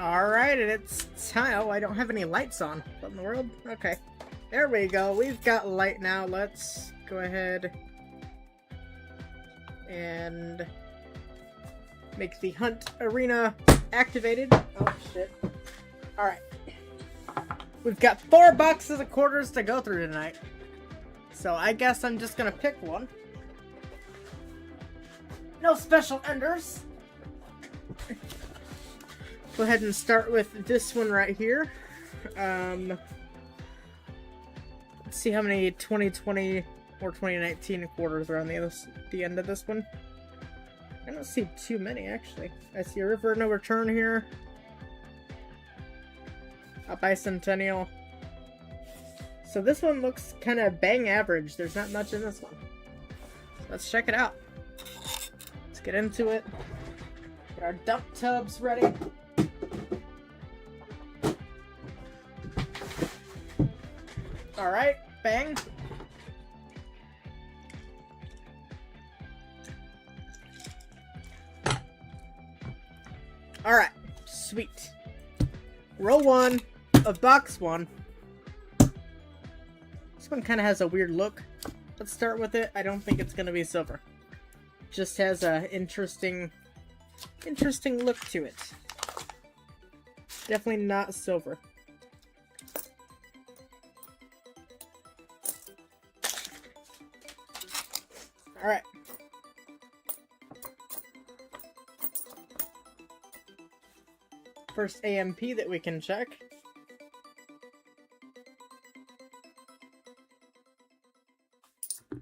Alright, and it's time. Oh, I don't have any lights on. What in the world? Okay. There we go. We've got light now. Let's go ahead and make the hunt arena activated. Oh, shit. Alright. We've got 4 boxes of quarters to go through tonight. So I guess I'm just gonna pick one. No special enders. Go ahead and start with this one right here. Let's see how many 2020 or 2019 quarters are on the end of this one. I don't see too many, actually. I see a River No Return here. A Bicentennial. So this one looks kind of bang average. There's not much in this one. So let's check it out. Let's get into it. Get our dump tubs ready. Alright, bang. Alright, sweet. Row 1 of box 1. This one kind of has a weird look. Let's start with it. I don't think it's going to be silver. Just has a interesting look to it. Definitely not silver. Alright. First AMP that we can check.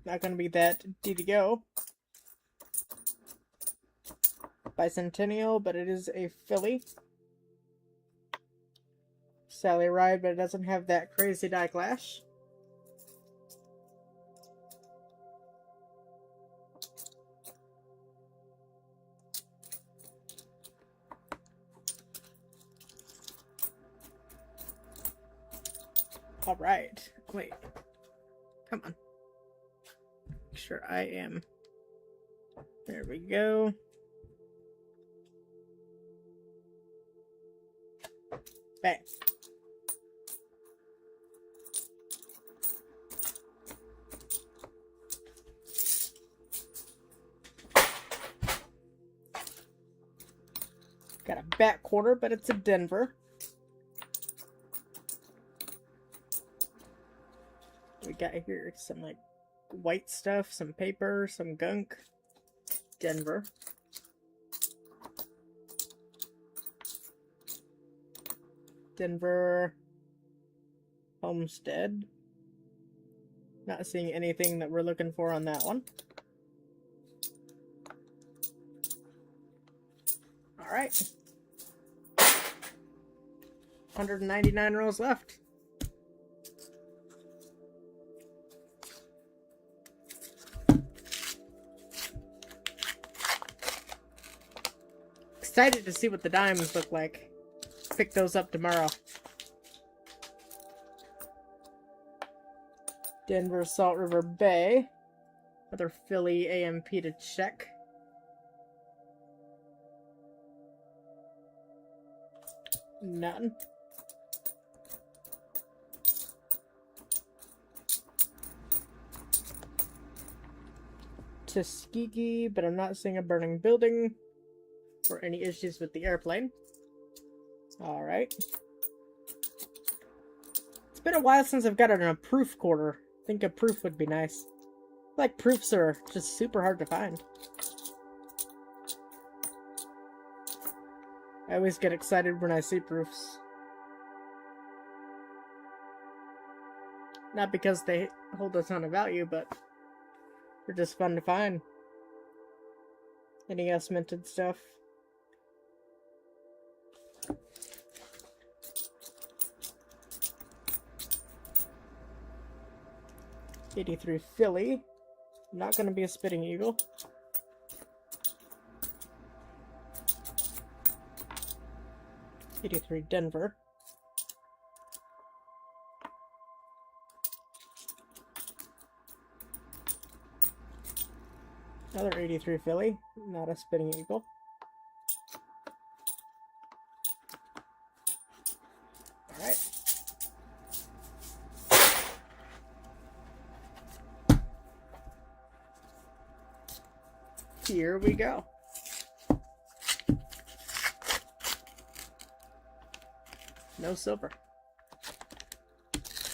Not gonna be that D to go. Bicentennial, but it is a Philly. Sally Ride, but it doesn't have that crazy die clash. Alright. Wait. Come on. Make sure I am. There we go. Bang. Got a back quarter, but it's a Denver. We got here some like white stuff, some paper, some gunk. Denver. Denver. Homestead. Not seeing anything that we're looking for on that one. Alright. 199 rows left. Excited to see what the diamonds look like. Pick those up tomorrow. Denver Salt River Bay. Another Philly AMP to check. None. Tuskegee, but I'm not seeing a burning building. Or any issues with the airplane. Alright. It's been a while since I've gotten a proof quarter. I think a proof would be nice. Like, proofs are just super hard to find. I always get excited when I see proofs. Not because they hold a ton of value, but they're just fun to find. NES minted stuff. '83 Philly. Not going to be a Spitting Eagle. '83 Denver. Another '83 Philly. Not a Spitting Eagle. Here we go. No silver.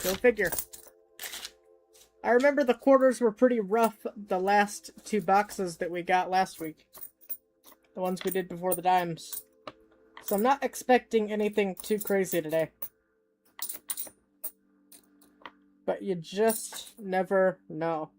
Go figure. I remember the quarters were pretty rough the last 2 boxes that we got last week. The ones we did before the dimes. So I'm not expecting anything too crazy today. But you just never know.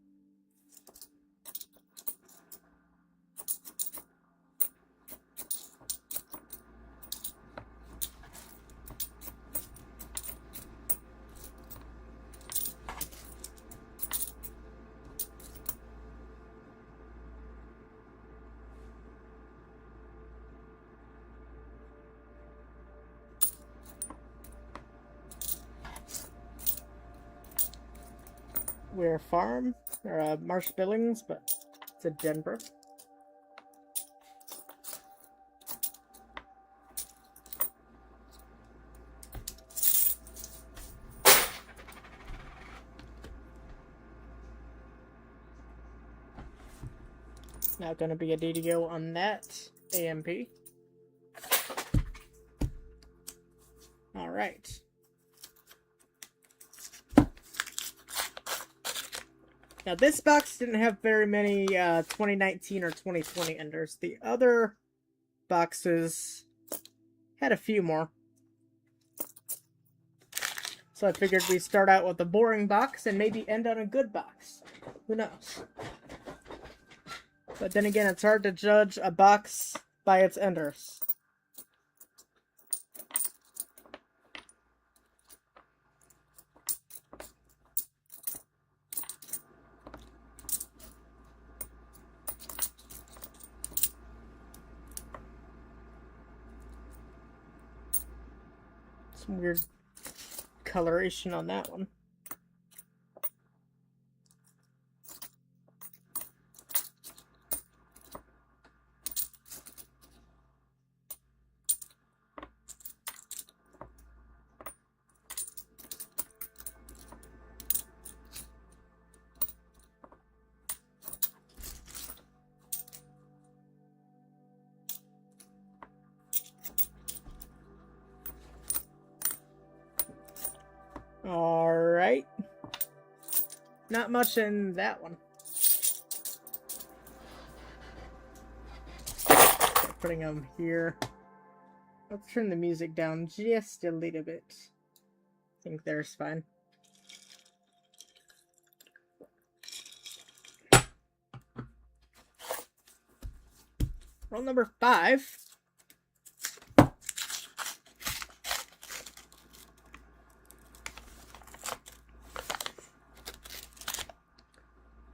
We're farm, or Marsh Billings, but it's a Denver. Not gonna be a DDO on that AMP. Alright. Now, this box didn't have very many 2019 or 2020 enders. The other boxes had a few more. So I figured we'd start out with a boring box and maybe end on a good box. Who knows? But then again, it's hard to judge a box by its enders. Some weird coloration on that one. Alright. Not much in that one. Putting them here. Let's turn the music down just a little bit. I think there's fine. Roll number 5.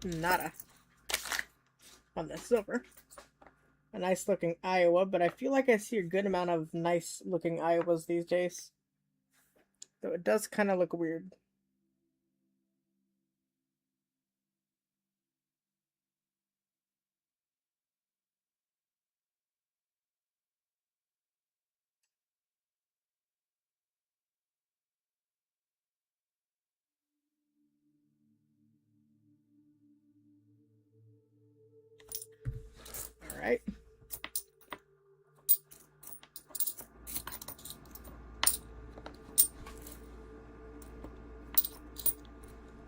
Nada on the silver. A nice looking Iowa, but I feel like I see a good amount of nice looking Iowas these days. Though it does kind of look weird. Alright.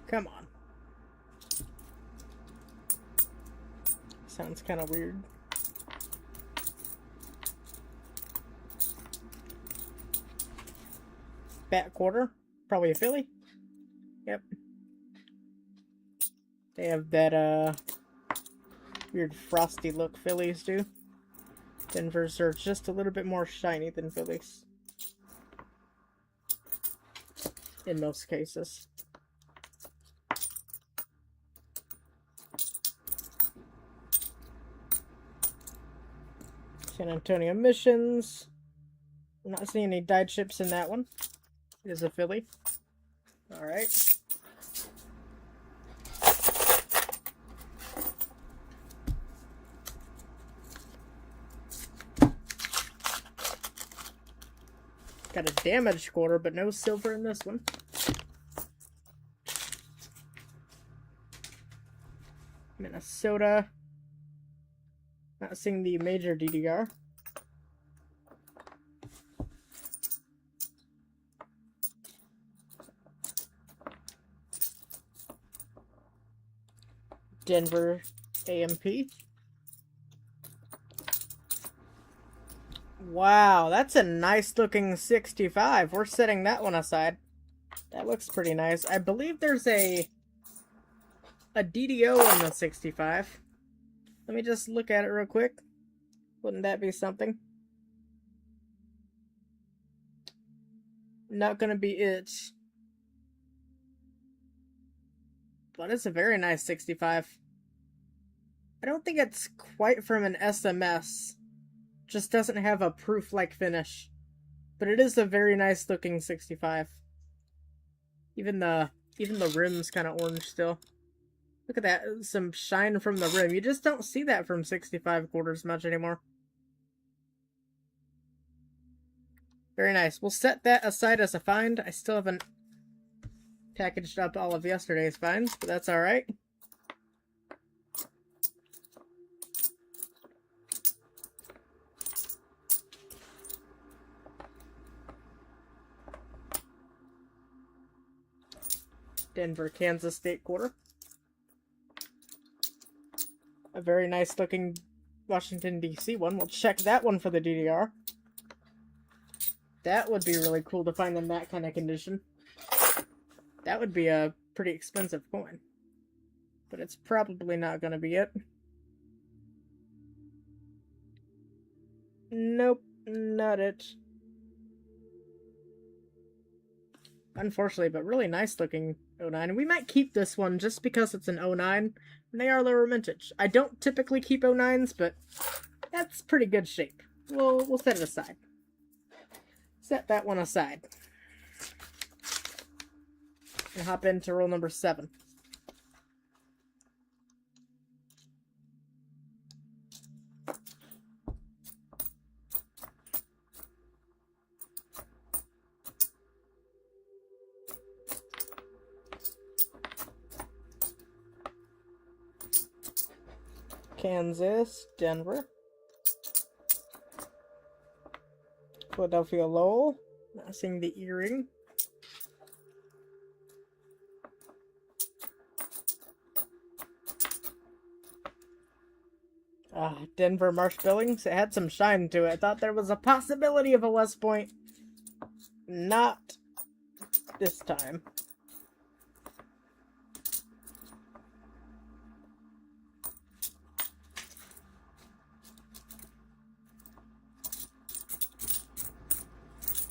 Come on. Sounds kind of weird. Bat quarter. Probably a Philly. Yep. They have that, weird frosty look Phillies do. Denvers are just a little bit more shiny than Phillies. In most cases. San Antonio Missions. I'm not seeing any dyed chips in that one. It is a Philly. Alright. Got a damaged quarter, but no silver in this one. Minnesota. Not seeing the major DDR. Denver AMP. Wow, that's a nice looking 65. We're setting that one aside. That looks pretty nice. I believe there's a DDO on the 65. Let me just look at it real quick. Wouldn't that be something? Not gonna be it. But it's a very nice 65. I don't think it's quite from an SMS. Just doesn't have a proof-like finish. But it is a very nice looking 65. Even the rim's kind of orange still. Look at that, some shine from the rim. You just don't see that from 65 quarters much anymore. Very nice. We'll set that aside as a find. I still haven't packaged up all of yesterday's finds, but that's alright. Denver, Kansas State quarter. A very nice looking Washington, D.C. one. We'll check that one for the DDR. That would be really cool to find in that kind of condition. That would be a pretty expensive coin. But it's probably not going to be it. Nope, not it. Unfortunately, but really nice looking 09. We might keep this one just because it's an 09. And they are lower mintage. I don't typically keep 09s, but that's pretty good shape. We'll set it aside. Set that one aside. And hop into roll number 7. Kansas, Denver. Philadelphia Lowell. Not seeing the earring. Denver Marsh Billings. It had some shine to it. I thought there was a possibility of a West Point. Not this time.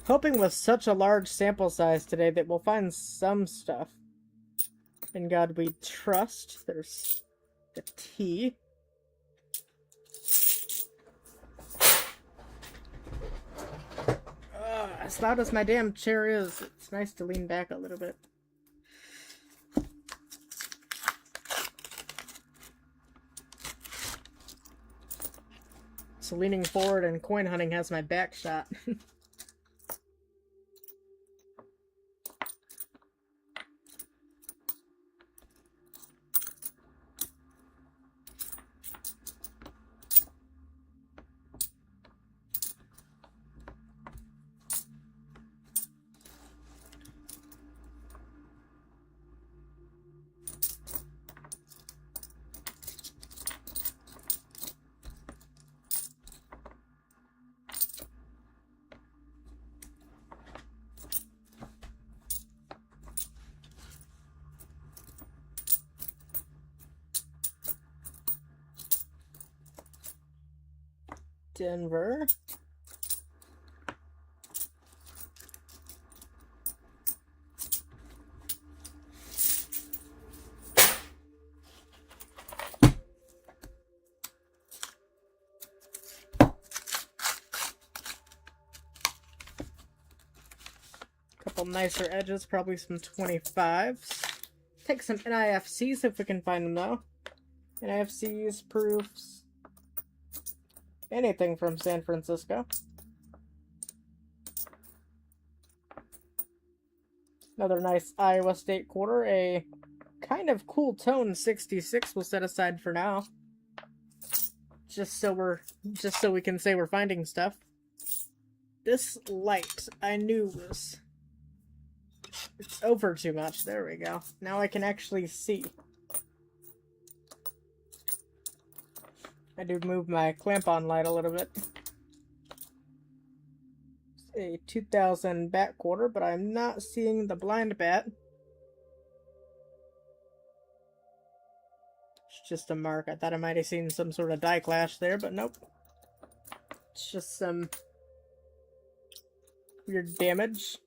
Hoping with such a large sample size today that we'll find some stuff. In God we trust. There's the T. As loud as my damn chair is, it's nice to lean back a little bit. So leaning forward and coin hunting has my back shot. Denver. Couple nicer edges, probably some 25s. Take some NIFCs if we can find them though. NIFCs, proofs. Anything from San Francisco. Another nice Iowa State quarter. A kind of cool tone 66 we'll set aside for now. just so we can say we're finding stuff. This light I knew was... It's over too much. There we go. Now I can actually see. I do move my clamp-on light a little bit. It's a 2000 bat quarter, but I'm not seeing the blind bat. It's just a mark. I thought I might have seen some sort of die clash there, but nope. It's just some weird damage.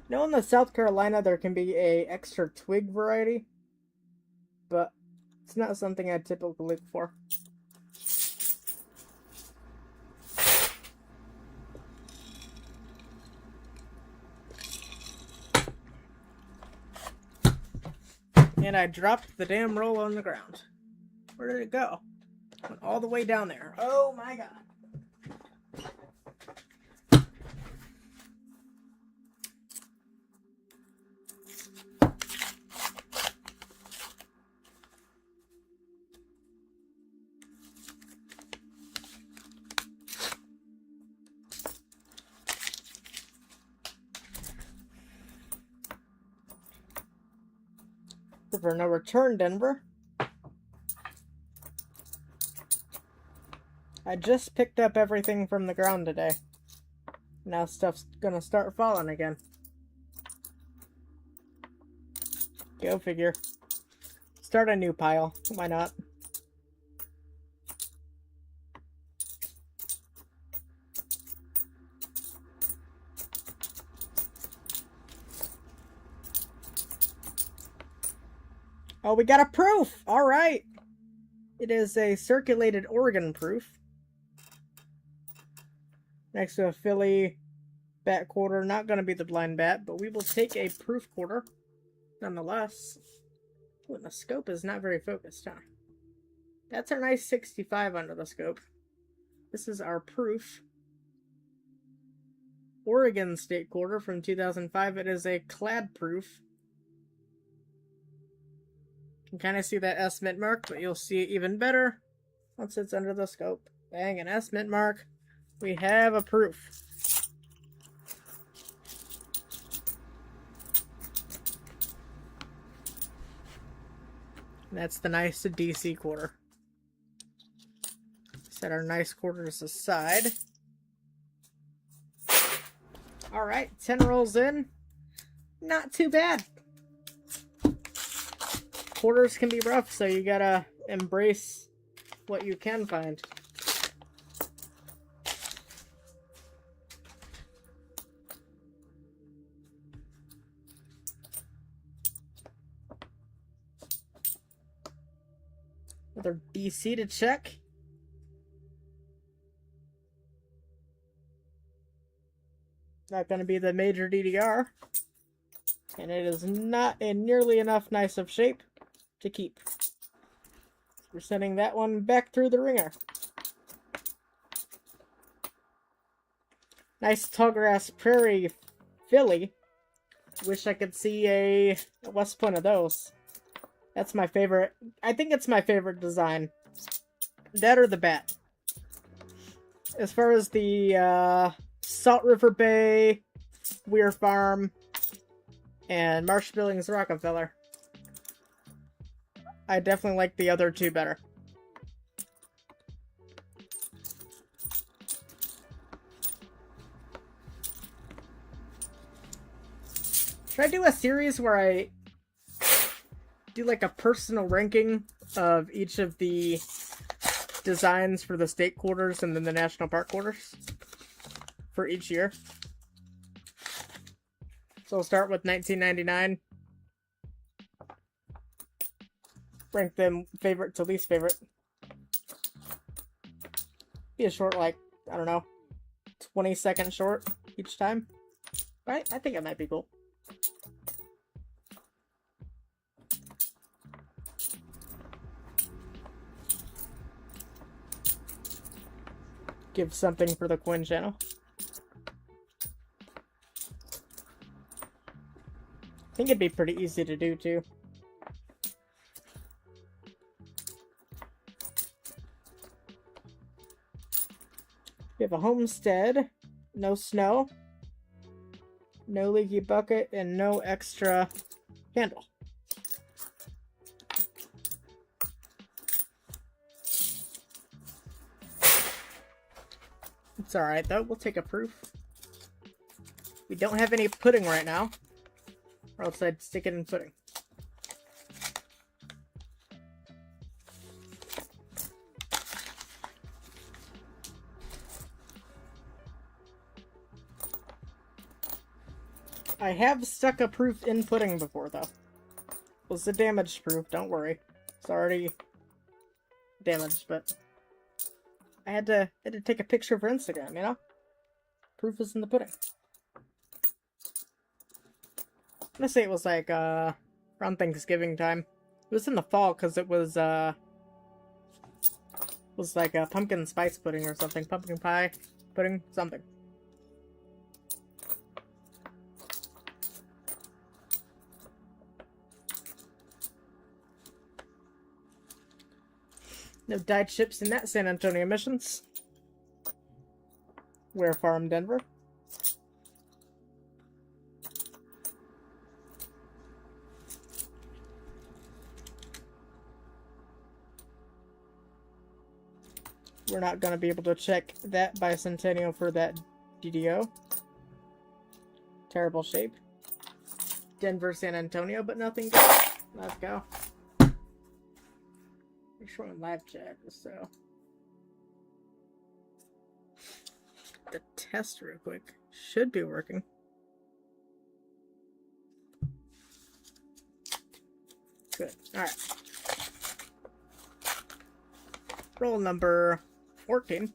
Now in the South Carolina there can be a extra twig variety, but it's not something I typically look for. And I dropped the damn roll on the ground. Where did it go? Went all the way down there. Oh my god. For no return, Denver. I just picked up everything from the ground today. Now stuff's gonna start falling again. Go figure. Start a new pile. Why not? Oh, we got a proof! Alright! It is a circulated organ proof. Next to a Philly bat quarter. Not going to be the blind bat, but we will take a proof quarter nonetheless. Ooh, and the scope is not very focused, huh? That's our nice 65 under the scope. This is our proof. Oregon State quarter from 2005. It is a clad proof. You can kind of see that S mint mark, but you'll see it even better once it's under the scope. Bang, an S mint mark. We have a proof. And that's the nice DC quarter. Set our nice quarters aside. Alright, 10 rolls in. Not too bad. Quarters can be rough, so you gotta embrace what you can find. Another DC to check. Not gonna be the major DDR. And it is not in nearly enough nice of shape to keep. We're sending that one back through the ringer. Nice Tallgrass Prairie Philly. Wish I could see a West Point of those. That's my favorite. I think it's my favorite design. That or the bat. As far as the Salt River Bay, Weir Farm, and Marsh Billings Rockefeller, I definitely like the other two better. Should I do a series where I do like a personal ranking of each of the designs for the state quarters and then the national park quarters for each year? So we'll start with 1999. Rank them favorite to least favorite. Be a short, like, I don't know, 20-second short each time. Right? I think it might be cool. give something for the coin channel. I think it'd be pretty easy to do too. We have a homestead, no snow, no leaky bucket, and no extra candle. It's alright though, we'll take a proof. We don't have any pudding right now, or else I'd stick it in pudding. I have stuck a proof in pudding before, though. It was a damaged proof, don't worry. It's already damaged, but I had to take a picture for Instagram, you know? Proof is in the pudding. I'm gonna say it was like, around Thanksgiving time. It was in the fall, because it was like a pumpkin spice pudding or something. Pumpkin pie pudding, something. No dyed ships in that San Antonio missions. Ware Farm, Denver. We're not going to be able to check that bicentennial for that DDO. Terrible shape. Denver, San Antonio, but nothing good. Let's go. Make sure I'm live chat, so. The test real quick. Should be working. Good. Alright. Roll number 14.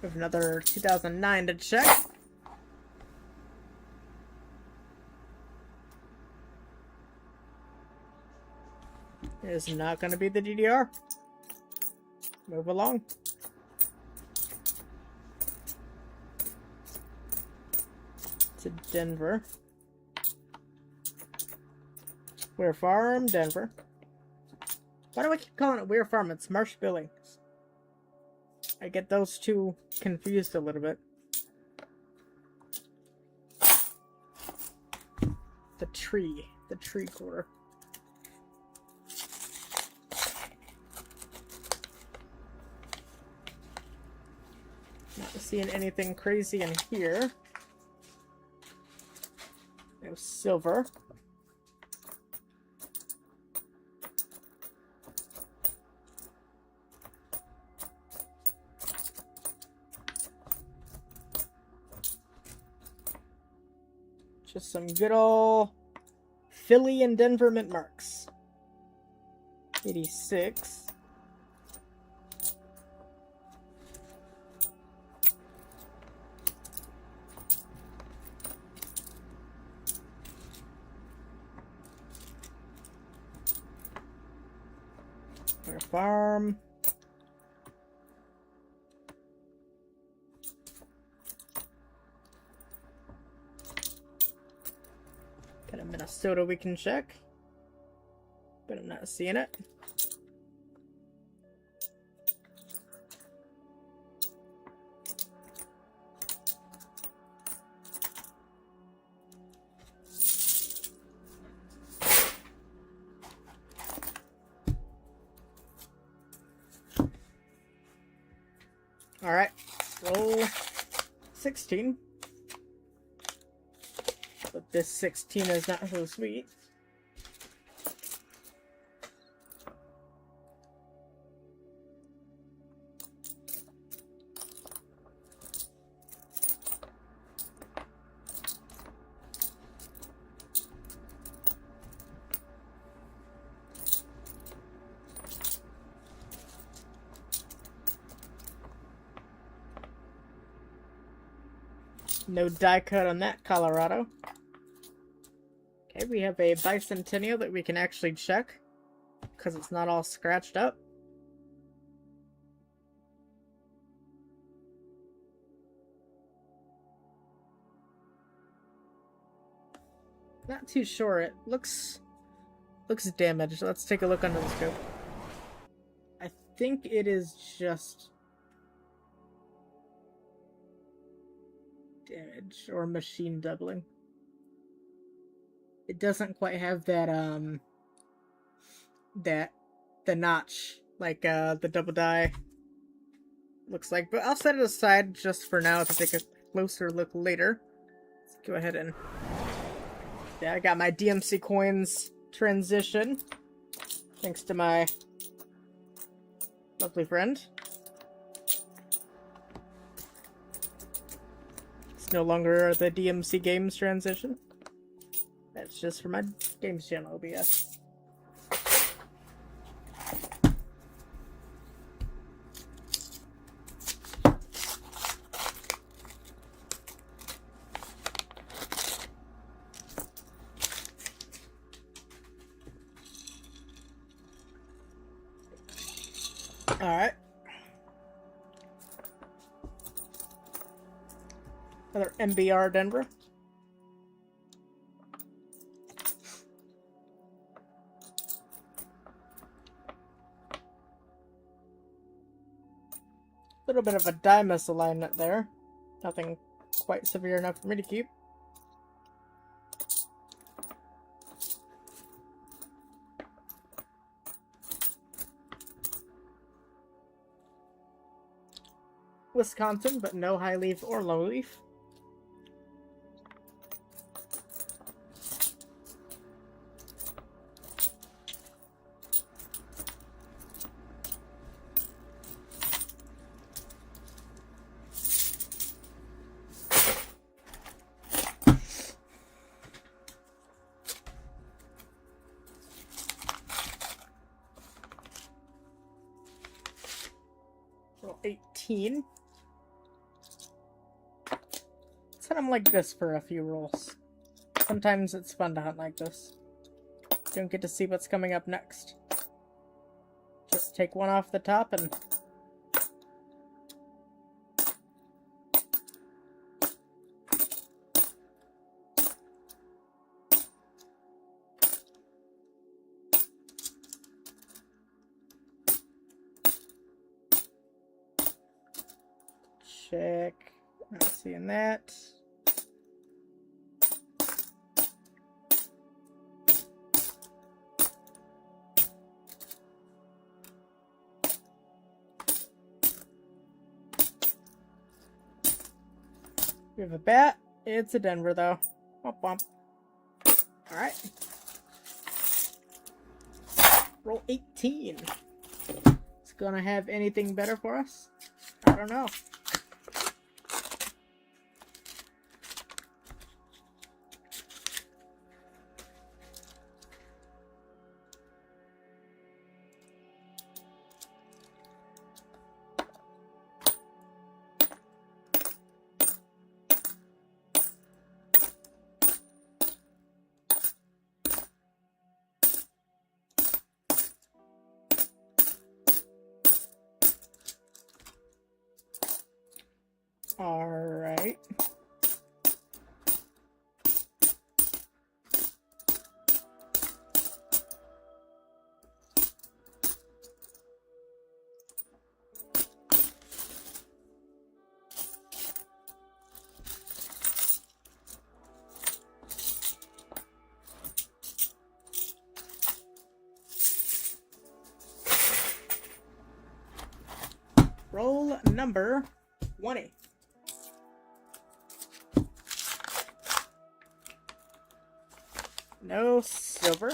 We have another 2009 to check. It is not going to be the DDR. Move along. To Denver. Ware Farm, Denver. Why do I keep calling it Ware Farm? It's Marsh Billings. I get those two confused a little bit. The tree quarter. Not seeing anything crazy in here. No silver. Just some good old Philly and Denver mint marks. 86. Ware Farm. Got a Minnesota we can check, but I'm not seeing it. All right, roll 16. But this 16 is not so sweet. No die cut on that, Colorado. Okay, we have a Bicentennial that we can actually check, because it's not all scratched up. Not too sure. It looks damaged. Let's take a look under the scope. I think it is just damage or machine doubling. It doesn't quite have that the notch like the double die looks like, but I'll set it aside just for now to take a closer look later. Let's go ahead and yeah, I got my DMC coins transition thanks to my lovely friend. It's no longer the DMC games transition. That's just for my games channel OBS. Alright. Another MBR Denver. A little bit of a die misalignment there. Nothing quite severe enough for me to keep. Wisconsin, but no high leaf or low leaf. Roll 18. Let's hunt them like this for a few rolls. Sometimes it's fun to hunt like this. Don't get to see what's coming up next. Just take one off the top and check. Not seeing that. We have a bat. It's a Denver, though. Womp womp. Alright. Roll 18. It's gonna have anything better for us? I don't know. Alright. Roll number 20. No silver.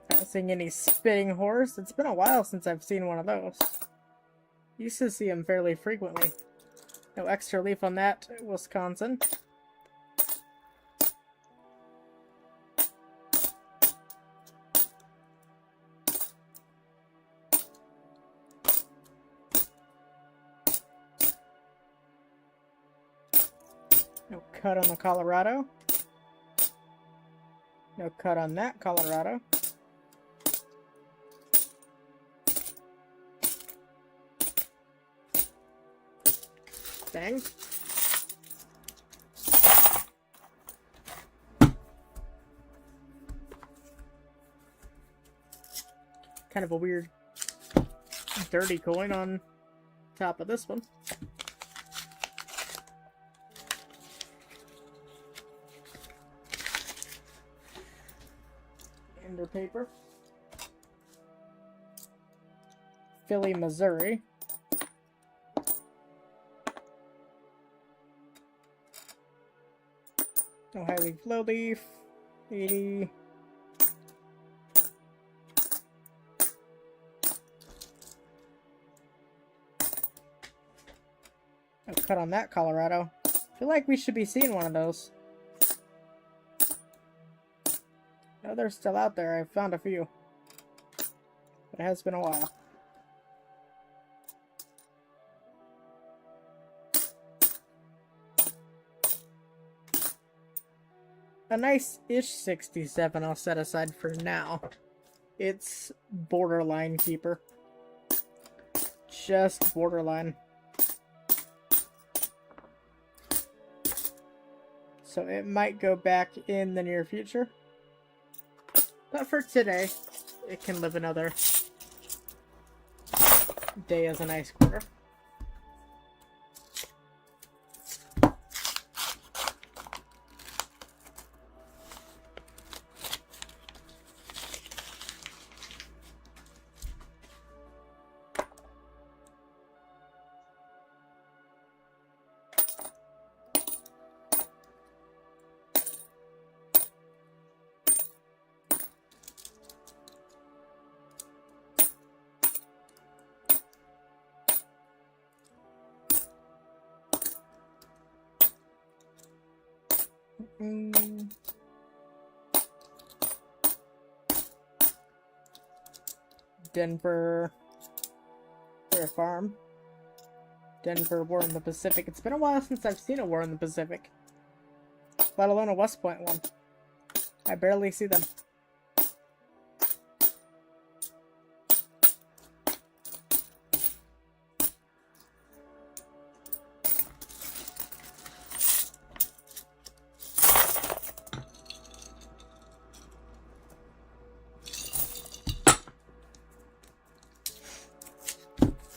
Not seeing any spitting horse. It's been a while since I've seen one of those. Used to see them fairly frequently. No extra leaf on that, Wisconsin. No cut on the Colorado. No cut on that Colorado. Dang. Kind of a weird dirty coin on top of this one. Ender paper. Philly, Missouri. No high leaf, low leaf. 80. No cut on that Colorado. I feel like we should be seeing one of those. No, they're still out there. I found a few. But it has been a while. A nice-ish 67 I'll set aside for now. It's borderline keeper. Just borderline. So it might go back in the near future. But for today, it can live another day as a nice quarter. Denver Fair Farm. Denver War in the Pacific. It's been a while since I've seen a War in the Pacific. Let alone a West Point one. I barely see them.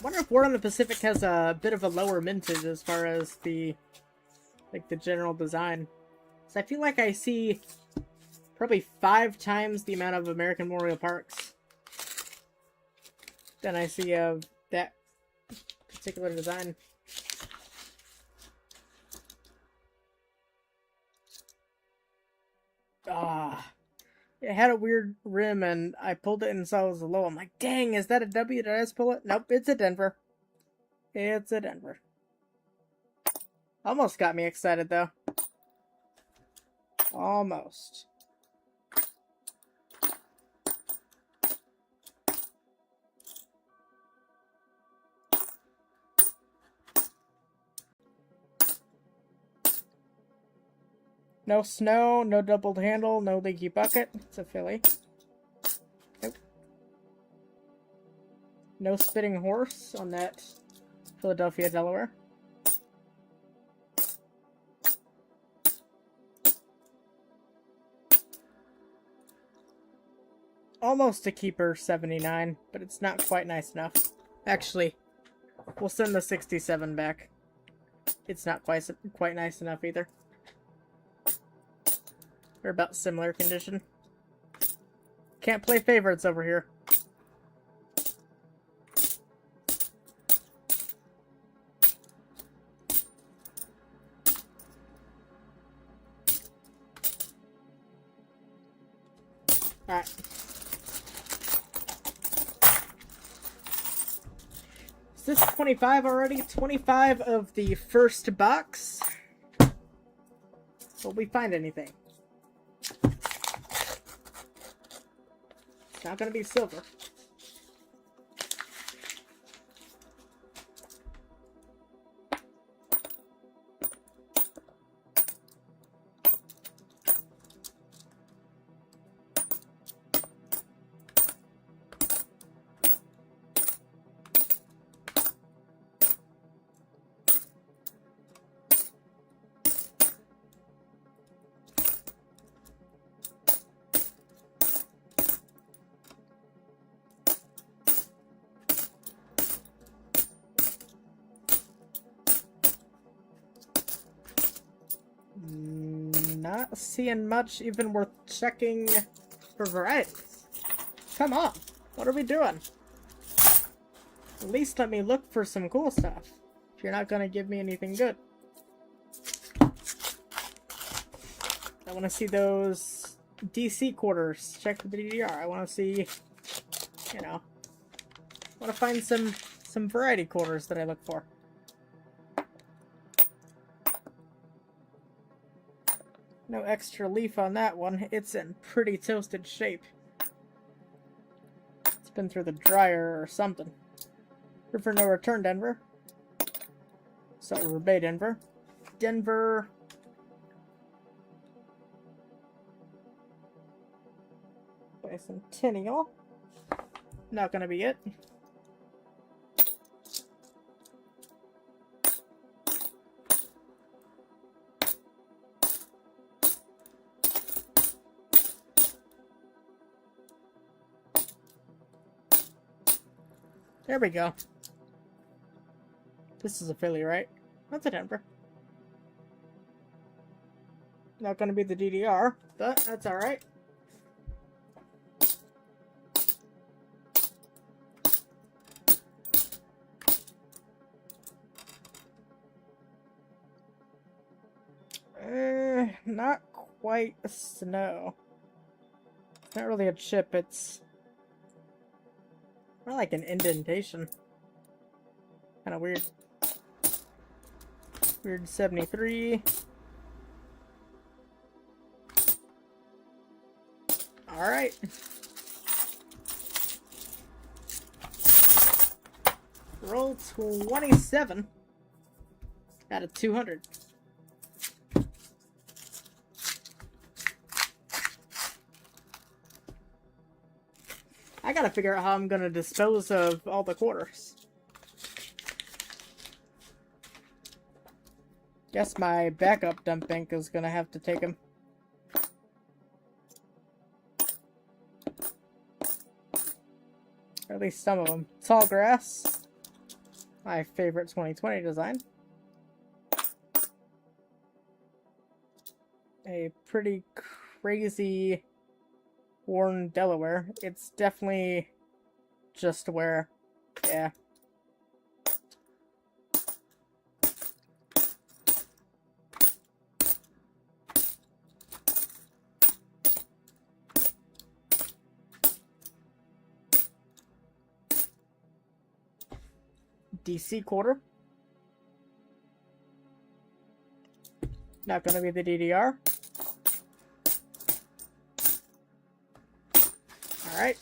I wonder if War on the Pacific has a bit of a lower mintage as far as the general design. So I feel like I see probably 5 times the amount of American Memorial Parks than I see of that particular design. It had a weird rim, and I pulled it and saw it was a low. I'm like, dang, is that a W? Did I just pull it? Nope, it's a Denver. It's a Denver. Almost got me excited, though. Almost. No snow, no doubled handle, no leaky bucket. It's a Philly. Nope. No spitting horse on that Philadelphia, Delaware. Almost a keeper 79, but it's not quite nice enough. Actually, we'll send the 67 back. It's not quite nice enough either. They're about similar condition. Can't play favorites over here. Alright. this 25 already? 25 of the first box. Will we find anything? It's not gonna be silver. Not seeing much even worth checking for varieties. Come on, what are we doing? At least let me look for some cool stuff. If you're not gonna give me anything good. I want to see those DC quarters. Check the DDR. I want to see, you know, I want to find some variety quarters that I look for. No extra leaf on that one. It's in pretty toasted shape. It's been through the dryer or something. River no return, Denver. Salt River Bay, Denver. Denver. Bicentennial. Not gonna be it. There we go. This is a Philly, right? That's a Denver. Not gonna be the DDR, but that's alright. Not quite a snow. It's not really a chip, it's more like an indentation. Kind of weird. Weird 73. Alright. Roll 27 out of 200. I gotta figure out how I'm gonna dispose of all the quarters. Guess my backup dump bank is gonna have to take them. Or at least some of them. Tall grass. My favorite 2020 design. A pretty crazy worn Delaware. It's definitely just wear. Yeah. DC quarter. Not gonna be the DDR. Alright.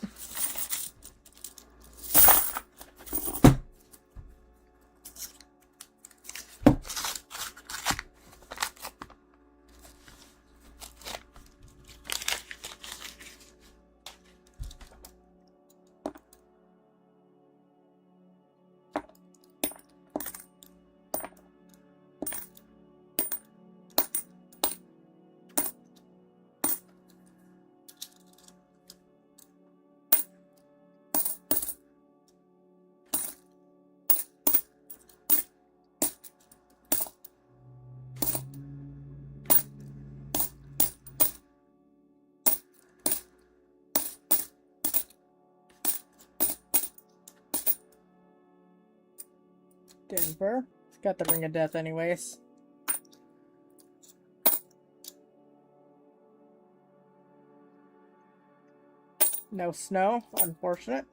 Denver. It's got the Ring of Death anyways. No snow, unfortunate.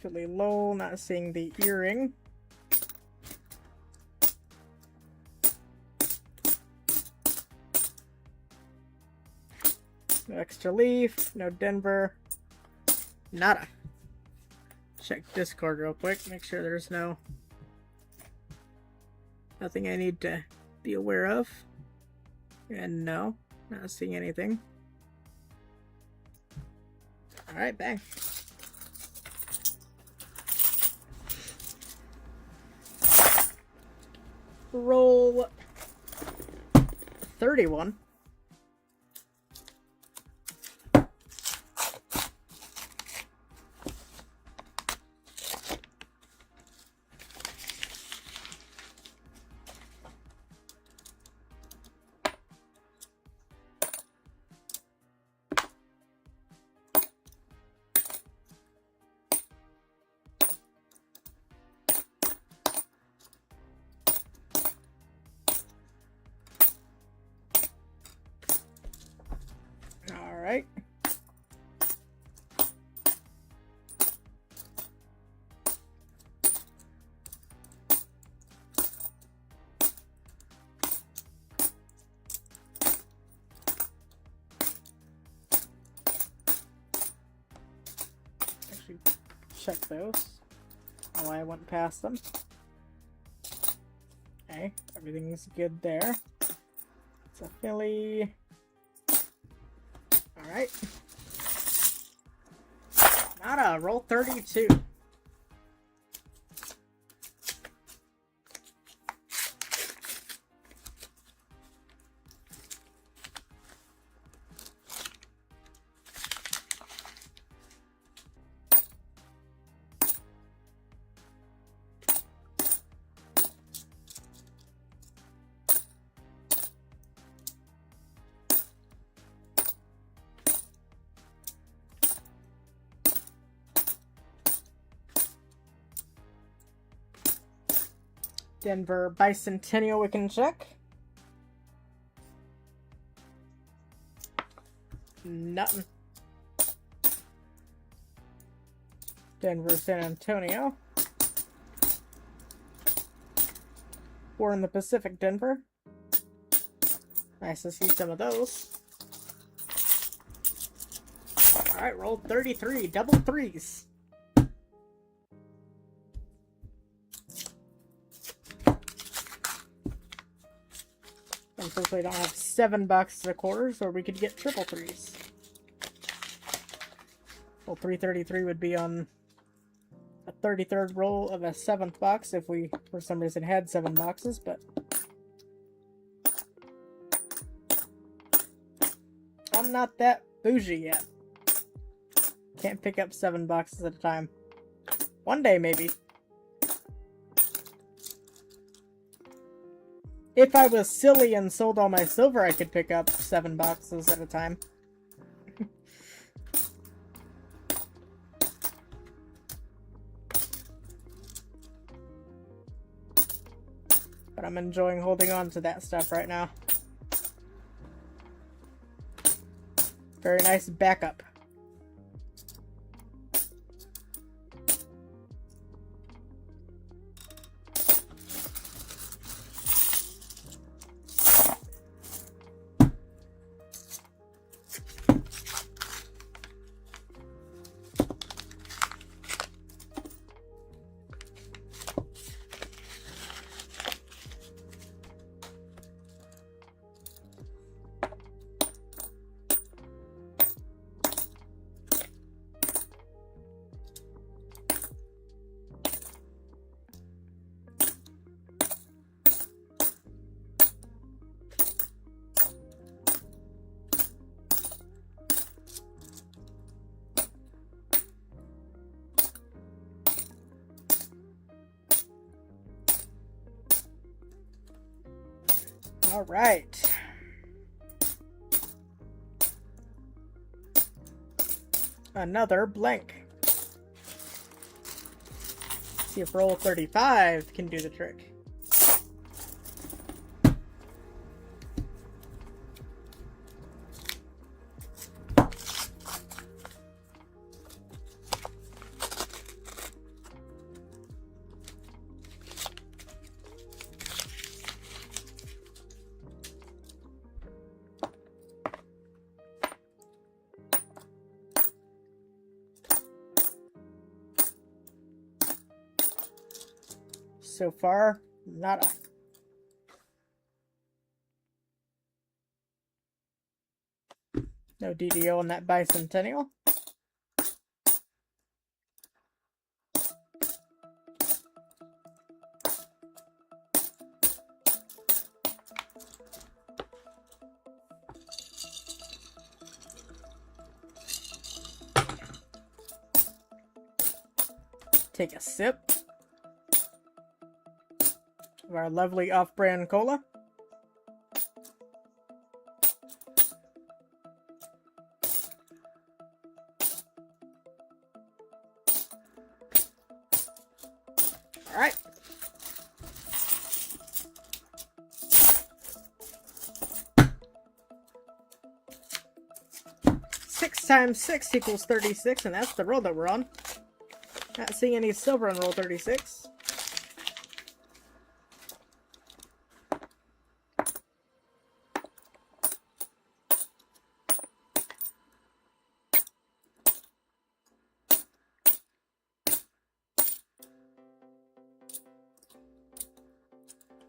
Philly Lowell, not seeing the earring. No extra leaf, no Denver, nada. Check Discord real quick, make sure there's nothing I need to be aware of. And no, not seeing anything. Alright, bang. Roll 31. Alright. Actually, check those. Oh, I went past them. Okay, everything's good there. It's a Philly. Alright. Nada, roll 32. Denver Bicentennial we can check. Nothing. Denver San Antonio. We're in the Pacific Denver. Nice to see some of those. Alright, roll 33. Double threes. Unfortunately, I don't have 7 boxes of quarters, or we could get triple threes. Well, 333 would be on a 33rd roll of a 7th box if we, for some reason, had 7 boxes, but I'm not that bougie yet. Can't pick up 7 boxes at a time. One day, maybe. If I was silly and sold all my silver, I could pick up 7 boxes at a time. But I'm enjoying holding on to that stuff right now. Very nice backup. All right. Another blank. See if roll 35 can do the trick. So far, nada. No DDO on that Bicentennial. Take a sip of our lovely off-brand cola. All right. Six times 6 equals 36, and that's the roll that we're on. Not seeing any silver on roll 36.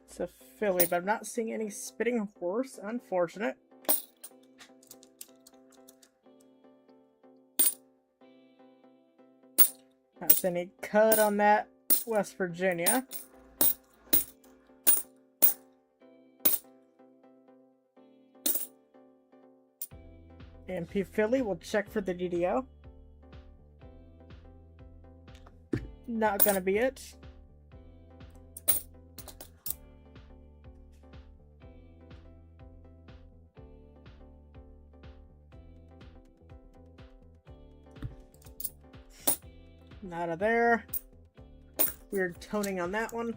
It's a filly, but I'm not seeing any spitting horse. Unfortunate. Not seeing any cut on that West Virginia. MP filly will check for the DDO. Not gonna be it. Not a there. Weird toning on that one.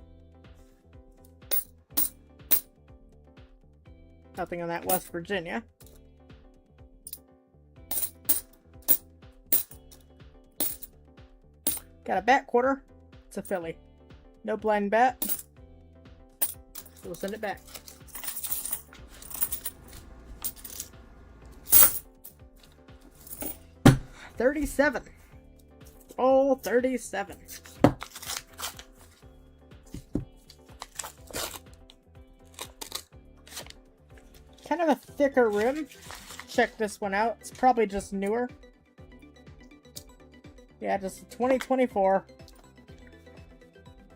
Nothing on that West Virginia. Got a bat quarter. It's a filly. No blind bat. We'll send it back. $37. Oh, 37. Kind of a thicker rim. Check this one out. It's probably just newer. Yeah, just a 2024.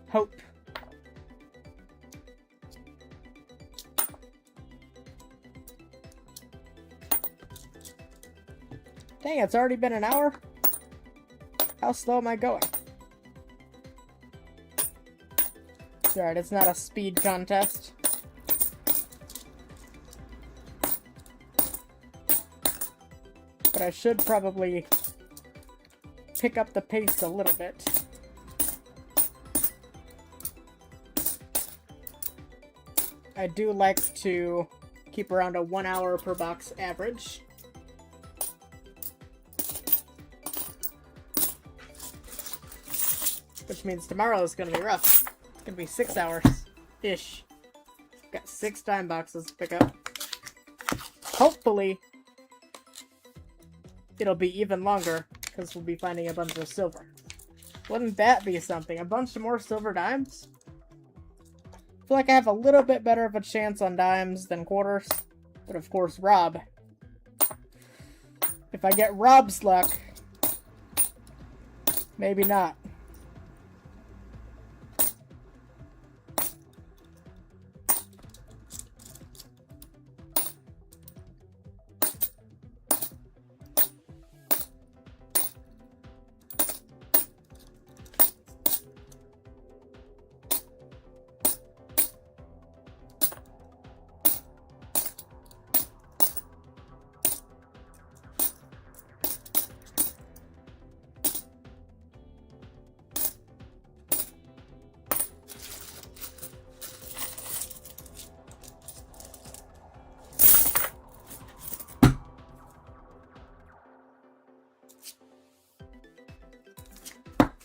Hope. Dang, it's already been an hour. How slow am I going? Alright, it's not a speed contest. But I should probably pick up the pace a little bit. I do like to keep around a 1 hour per box average. Which means tomorrow is going to be rough. It's going to be 6 hours-ish. Got 6 time boxes to pick up. Hopefully, it'll be even longer, because we'll be finding a bunch of silver. Wouldn't that be something? A bunch of more silver dimes? I feel like I have a little bit better of a chance on dimes than quarters. But of course, Rob. If I get Rob's luck, maybe not.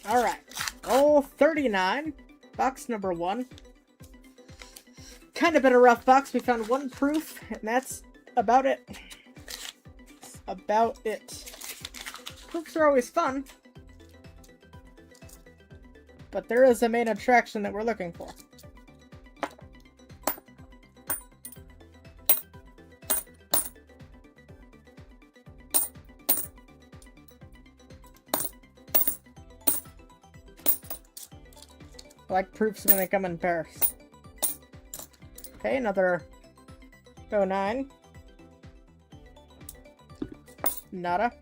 Alright, roll 39, box number 1. Kind of been a rough box. We found 1 proof, and that's about it. About it. Proofs are always fun, But there is a main attraction that we're looking for. I like proofs when they come in pairs. Okay, another 09. Nada.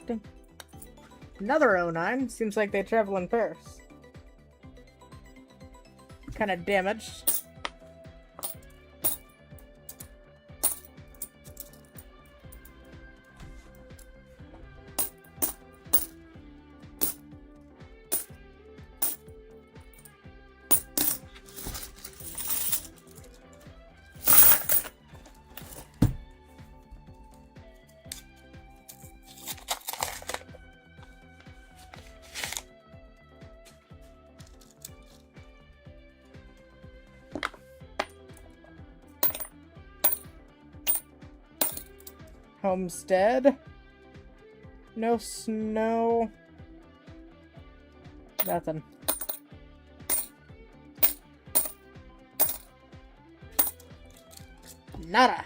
Ding. Another 09. Seems like they travel in pairs. Kind of damaged. Homestead. No snow. Nothing. Nada.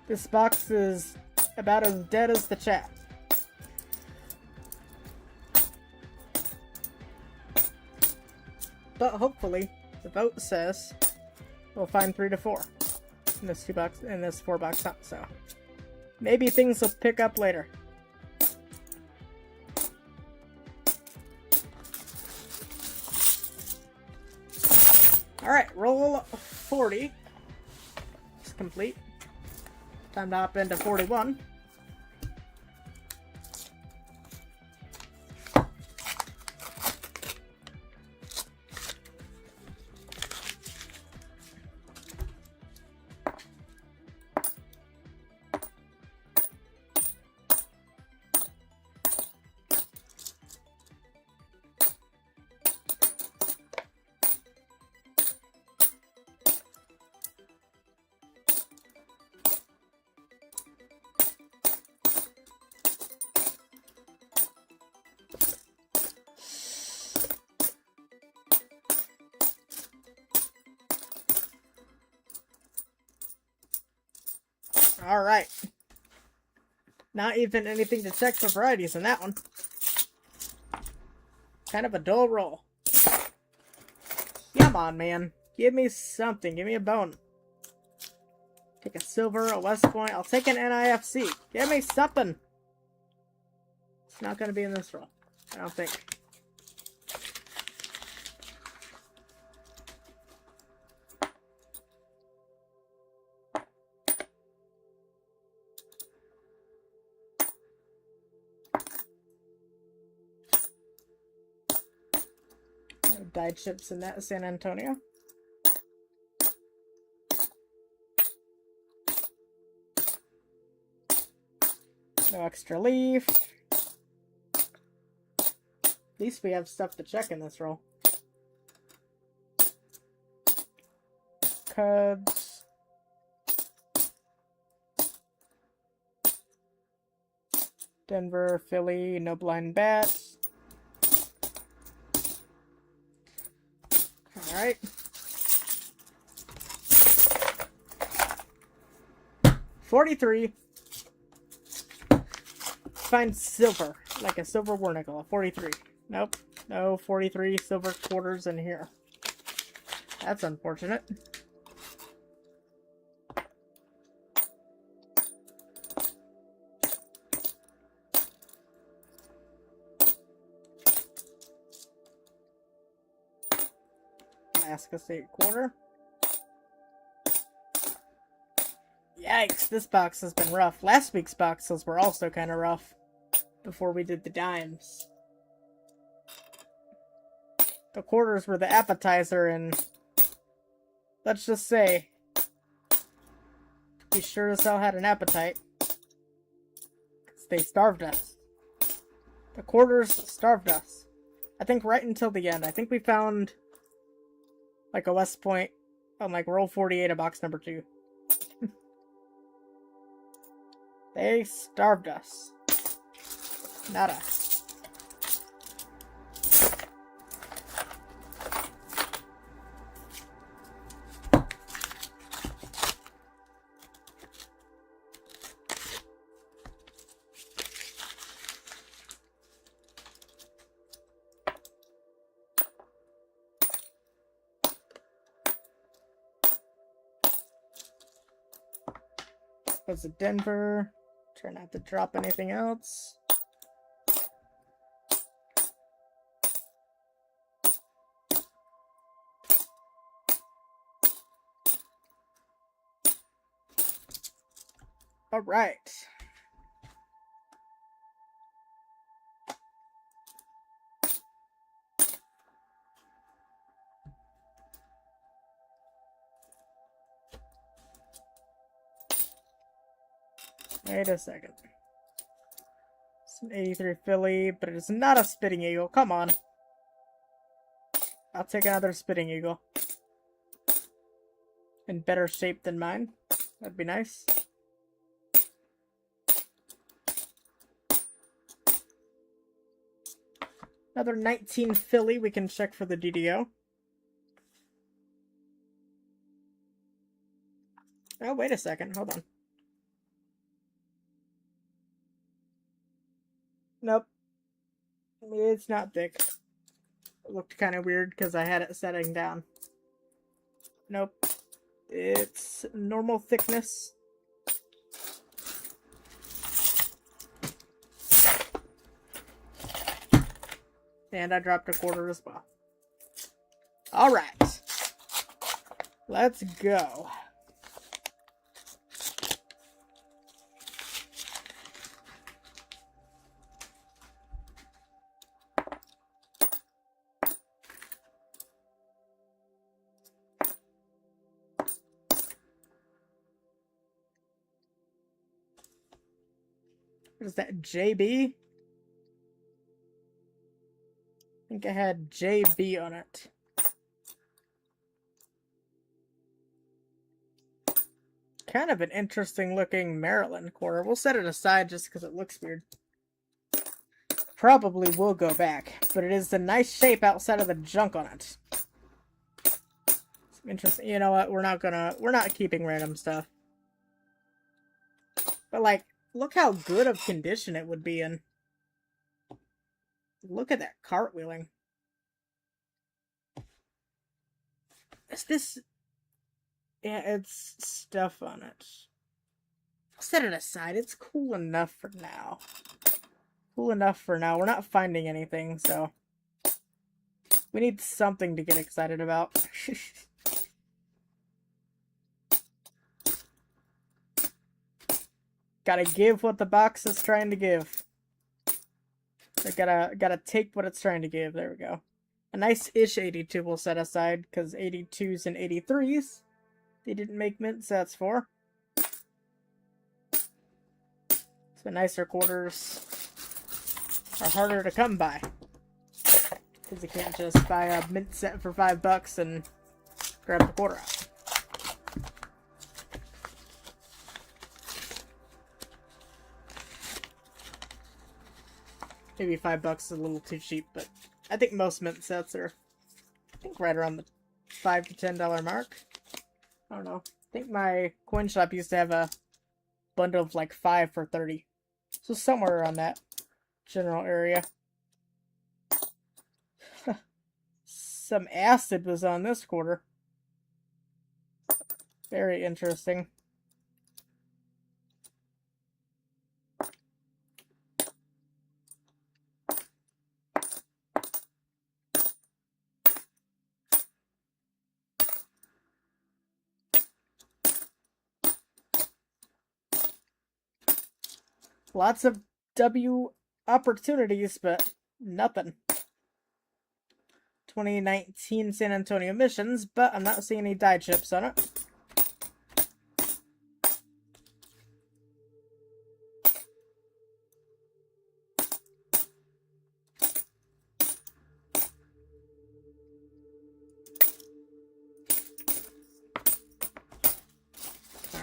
This box is about as dead as the chat. But hopefully, the vote says we'll find 3 to 4 in this 4-box hunt. So maybe things will pick up later. All right, roll 40. It's complete. Time to hop into 41. Alright. Not even anything to check for varieties in that one. Kind of a dull roll. Come on, man. Give me something. Give me a bone. Take a silver, a West Point. I'll take an NIFC. Give me something. It's not going to be in this roll. I don't think. Dyed chips in that San Antonio. No extra leaf. At least we have stuff to check in this roll. Cubs. Denver, Philly, no blind bats. Alright. 43. Find silver. Like a silver war nickel. 43. Nope. No 43 silver quarters in here. That's unfortunate. Alaska State quarter. Yikes, this box has been rough. Last week's boxes were also kind of rough before we did the dimes. The quarters were the appetizer, and let's just say we sure as hell had an appetite. 'Cause they starved us. The quarters starved us. I think right until the end. I think we found like a West Point on like roll 48 of box number 2. They starved us. Nada. That's a Denver. Try not to drop anything else. All right. Wait a second. It's an 83 Philly, but it is not a Spitting Eagle. Come on. I'll take another Spitting Eagle. In better shape than mine. That'd be nice. Another 19 Philly. We can check for the DDO. Oh, wait a second. Hold on. Nope. It's not thick. It looked kind of weird because I had it setting down. Nope. It's normal thickness. And I dropped a quarter as well. Alright. Let's go. What is that, JB? I think I had JB on it. Kind of an interesting looking Maryland quarter. We'll set it aside just because it looks weird. Probably will go back, but it is a nice shape outside of the junk on it. Interesting. You know what? We're not keeping random stuff. But like, look how good of condition it would be in. Look at that cartwheeling. Is this... Yeah, it's stuff on it. I'll set it aside. It's cool enough for now. Cool enough for now. We're not finding anything, so... We need something to get excited about. Gotta give what the box is trying to give. I gotta take what it's trying to give. There we go. A nice-ish 82 we'll set aside, because 82s and 83s, they didn't make mint sets for. So nicer quarters are harder to come by. Because you can't just buy a mint set for $5 and grab the quarter out. Maybe $5 is a little too cheap, but I think most mint sets are, I think, right around the $5 to $10 mark. I don't know. I think my coin shop used to have a bundle of like 5 for 30. So somewhere around that general area. Some acid was on this quarter. Very interesting. Lots of W opportunities, but nothing. 2019 San Antonio missions, but I'm not seeing any die chips on it.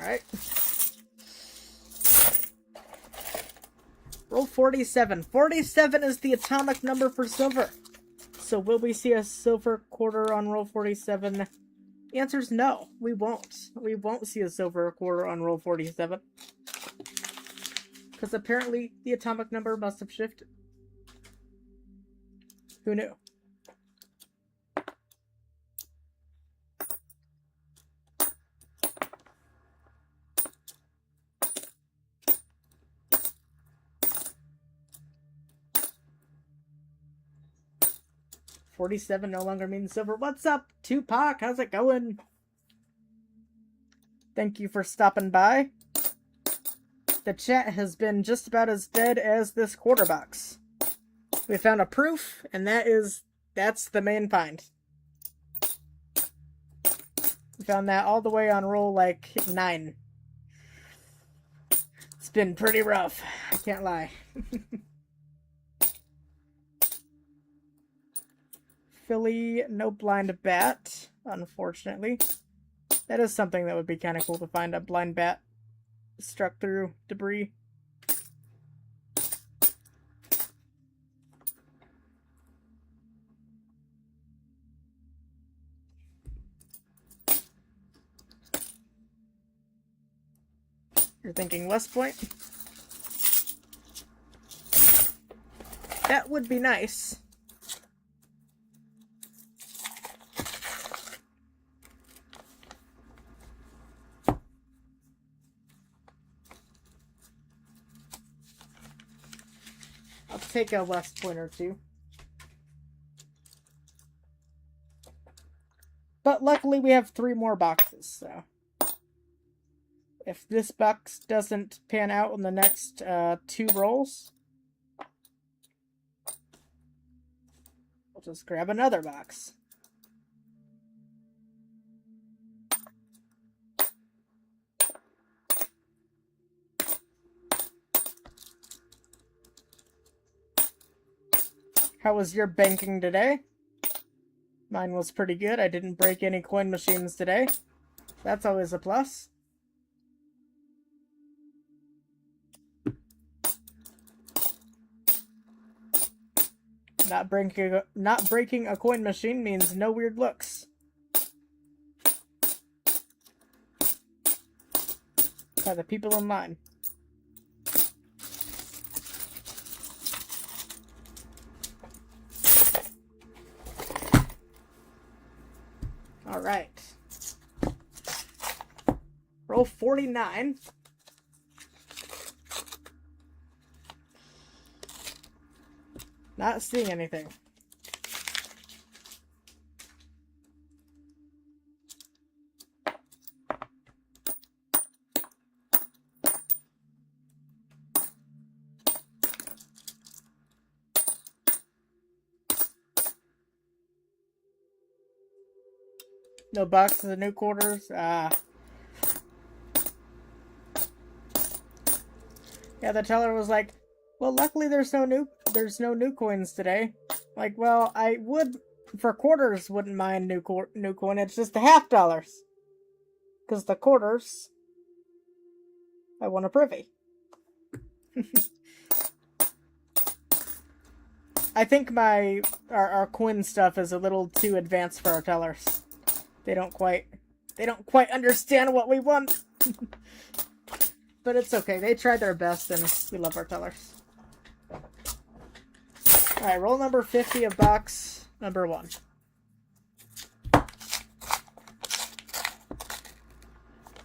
Alright. Roll 47. 47 is the atomic number for silver. So will we see a silver quarter on roll 47? The answer is no, we won't. We won't see a silver quarter on roll 47. Because apparently the atomic number must have shifted. Who knew? $47 no longer means silver. What's up, Tupac? How's it going? Thank you for stopping by. The chat has been just about as dead as this quarter box. We found a proof, and that's the main find. We found that all the way on roll like 9. It's been pretty rough, I can't lie. Philly, no blind bat, unfortunately. That is something that would be kind of cool to find, a blind bat struck through debris. You're thinking West Point? That would be nice. I'll take a West Point or two. But luckily we have 3 more boxes, so if this box doesn't pan out in the next 2 rolls, we'll just grab another box. How was your banking today? Mine was pretty good. I didn't break any coin machines today. That's always a plus. Not breaking a coin machine means no weird looks. By the people in line. All right. Roll 49. Not seeing anything. No boxes of new quarters. Yeah, the teller was like, well, luckily there's no new coins today. Like, well, I would, for quarters, wouldn't mind new coin. It's just the half dollars. Because the quarters, I want a privy. I think our coin stuff is a little too advanced for our tellers. They don't quite understand what we want. But it's okay. They tried their best, and we love our tellers. Alright, roll number 50 of box number 1.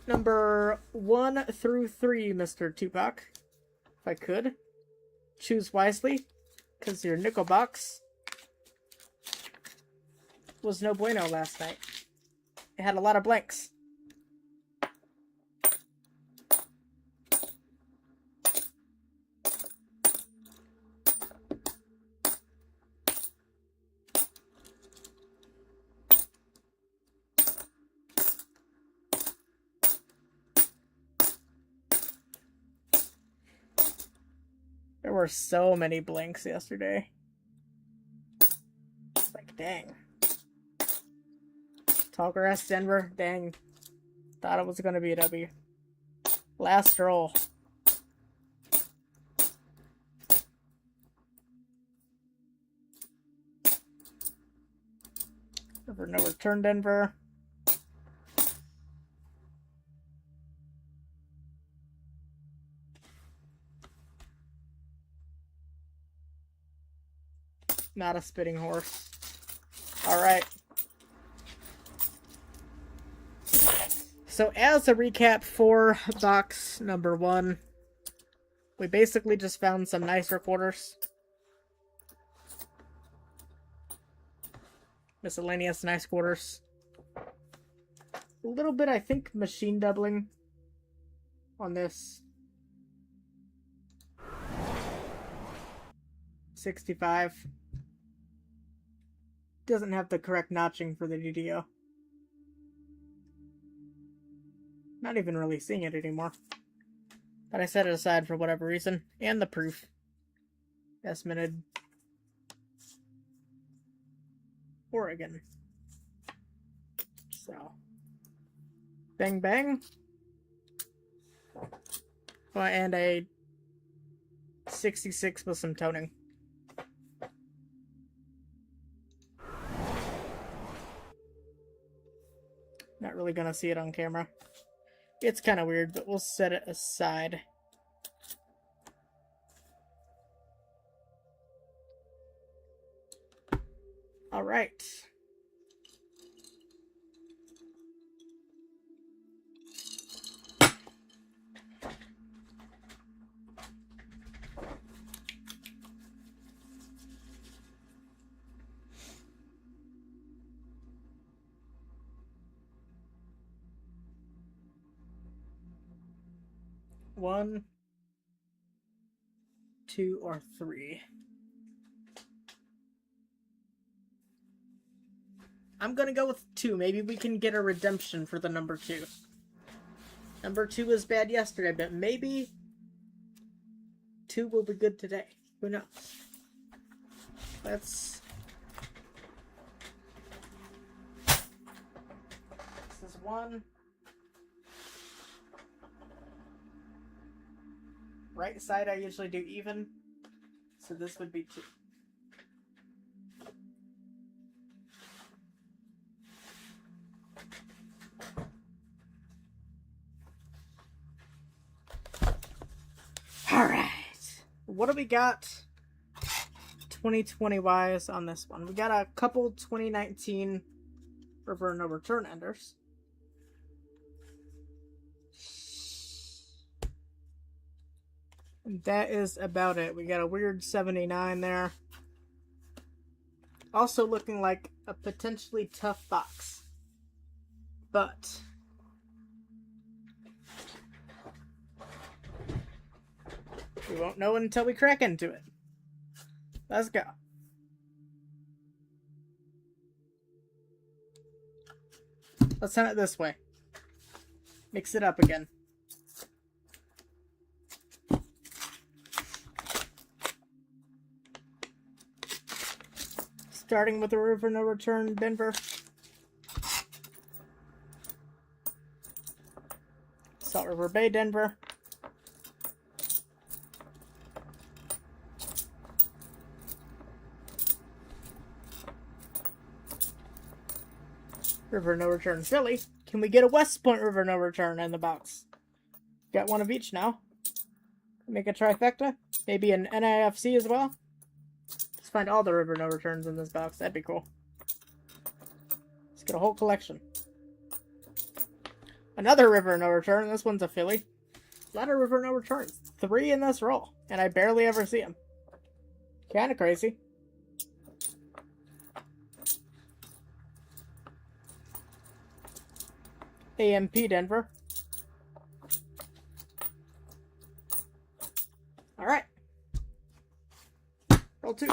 Number 1 through 3, Mr. Tupac. If I could. Choose wisely, because your nickel box was no bueno last night. It had a lot of blanks. There were so many blanks yesterday. Like, dang. Tallgrass Denver, dang. Thought it was going to be a W. Last roll. River no return, Denver. Not a spitting horse. Alright. So as a recap for box number 1, we basically just found some nicer quarters. Miscellaneous nice quarters. A little bit, I think, machine doubling on this. 65. Doesn't have the correct notching for the DDO. Not even really seeing it anymore. But I set it aside for whatever reason. And the proof. Esmonid. Oregon. So. Bang bang. Oh, and a 66 with some toning. Not really gonna see it on camera. It's kind of weird, but we'll set it aside. All right. One, two, or three. I'm gonna go with 2. Maybe we can get a redemption for the number 2. Number 2 was bad yesterday, but maybe 2 will be good today. Who knows? Let's... This is 1. Right side I usually do even, so this would be 2. Alright. What do we got 2020 wise on this one? We got a couple 2019 River no return enders. And that is about it. We got a weird 79 there. Also looking like a potentially tough box. But we won't know until we crack into it. Let's go. Let's send it this way. Mix it up again. Starting with the River no return, Denver. Salt River Bay, Denver. River no return, Philly. Can we get a West Point River no return in the box? Got one of each now. Make a trifecta. Maybe an NIFC as well. Let's find all the River no returns in this box. That'd be cool. Let's get a whole collection. Another River no return. This one's a Philly. A lot of River no returns. 3 in this roll. And I barely ever see them. Kinda crazy. AMP Denver. Alright. Roll 2.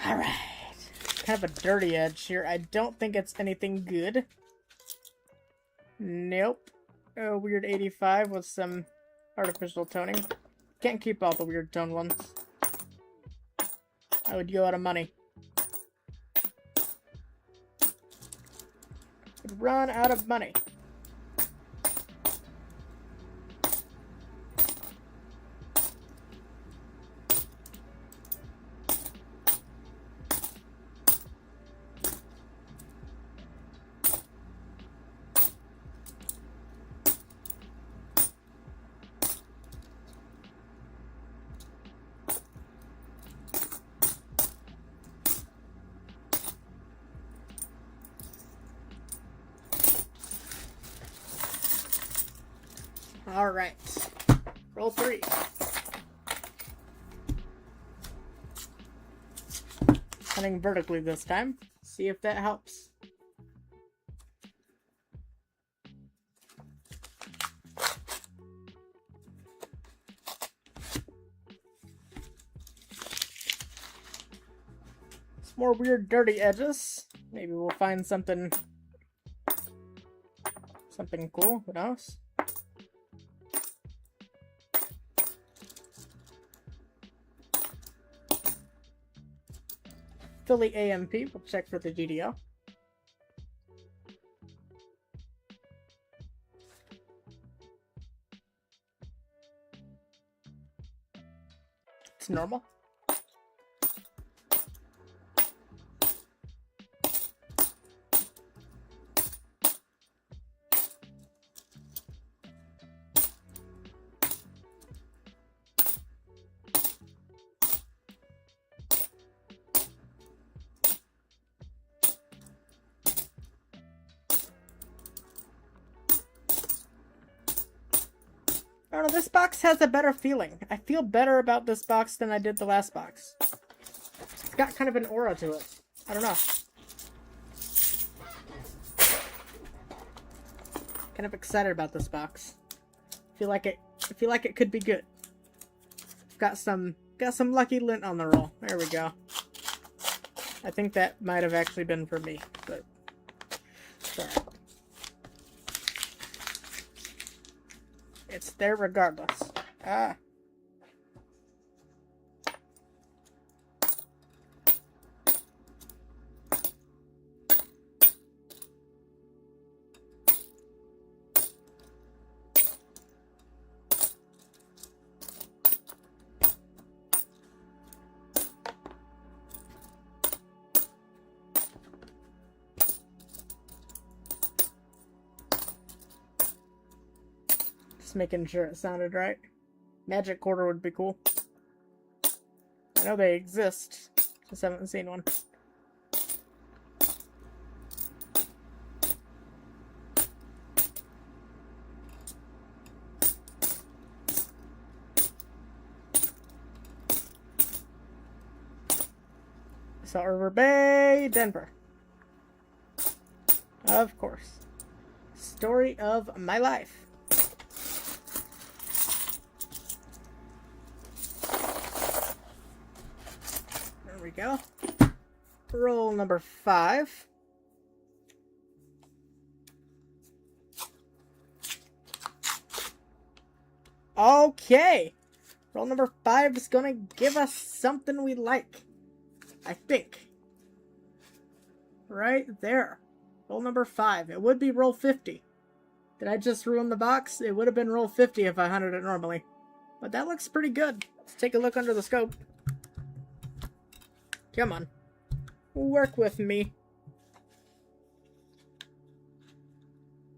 Alright. Kind of a dirty edge here. I don't think it's anything good. Nope. A weird 85 with some artificial toning. Can't keep all the weird tone ones. I would go out of money. Would run out of money. Alright. Roll 3. Hunting vertically this time. See if that helps. Some more weird dirty edges. Maybe we'll find something cool. Who knows? Philly AMP, we'll check for the GDO. It's normal. I don't know, this box has a better feeling. I feel better about this box than I did the last box. It's got kind of an aura to it. I don't know. Kind of excited about this box. I feel like it could be good. Got some lucky lint on the roll. There we go. I think that might have actually been for me, but sorry. It's there regardless. Ah. Just making sure it sounded right. Magic quarter would be cool. I know they exist, just haven't seen one. Salt River Bay, Denver. Of course. Story of my life. There we go. Roll number 5. Okay. Roll number 5 is gonna give us something we like. I think. Right there. Roll number 5. It would be roll 50. Did I just ruin the box? It would have been roll 50 if I hunted it normally. But that looks pretty good. Let's take a look under the scope. Come on. Work with me.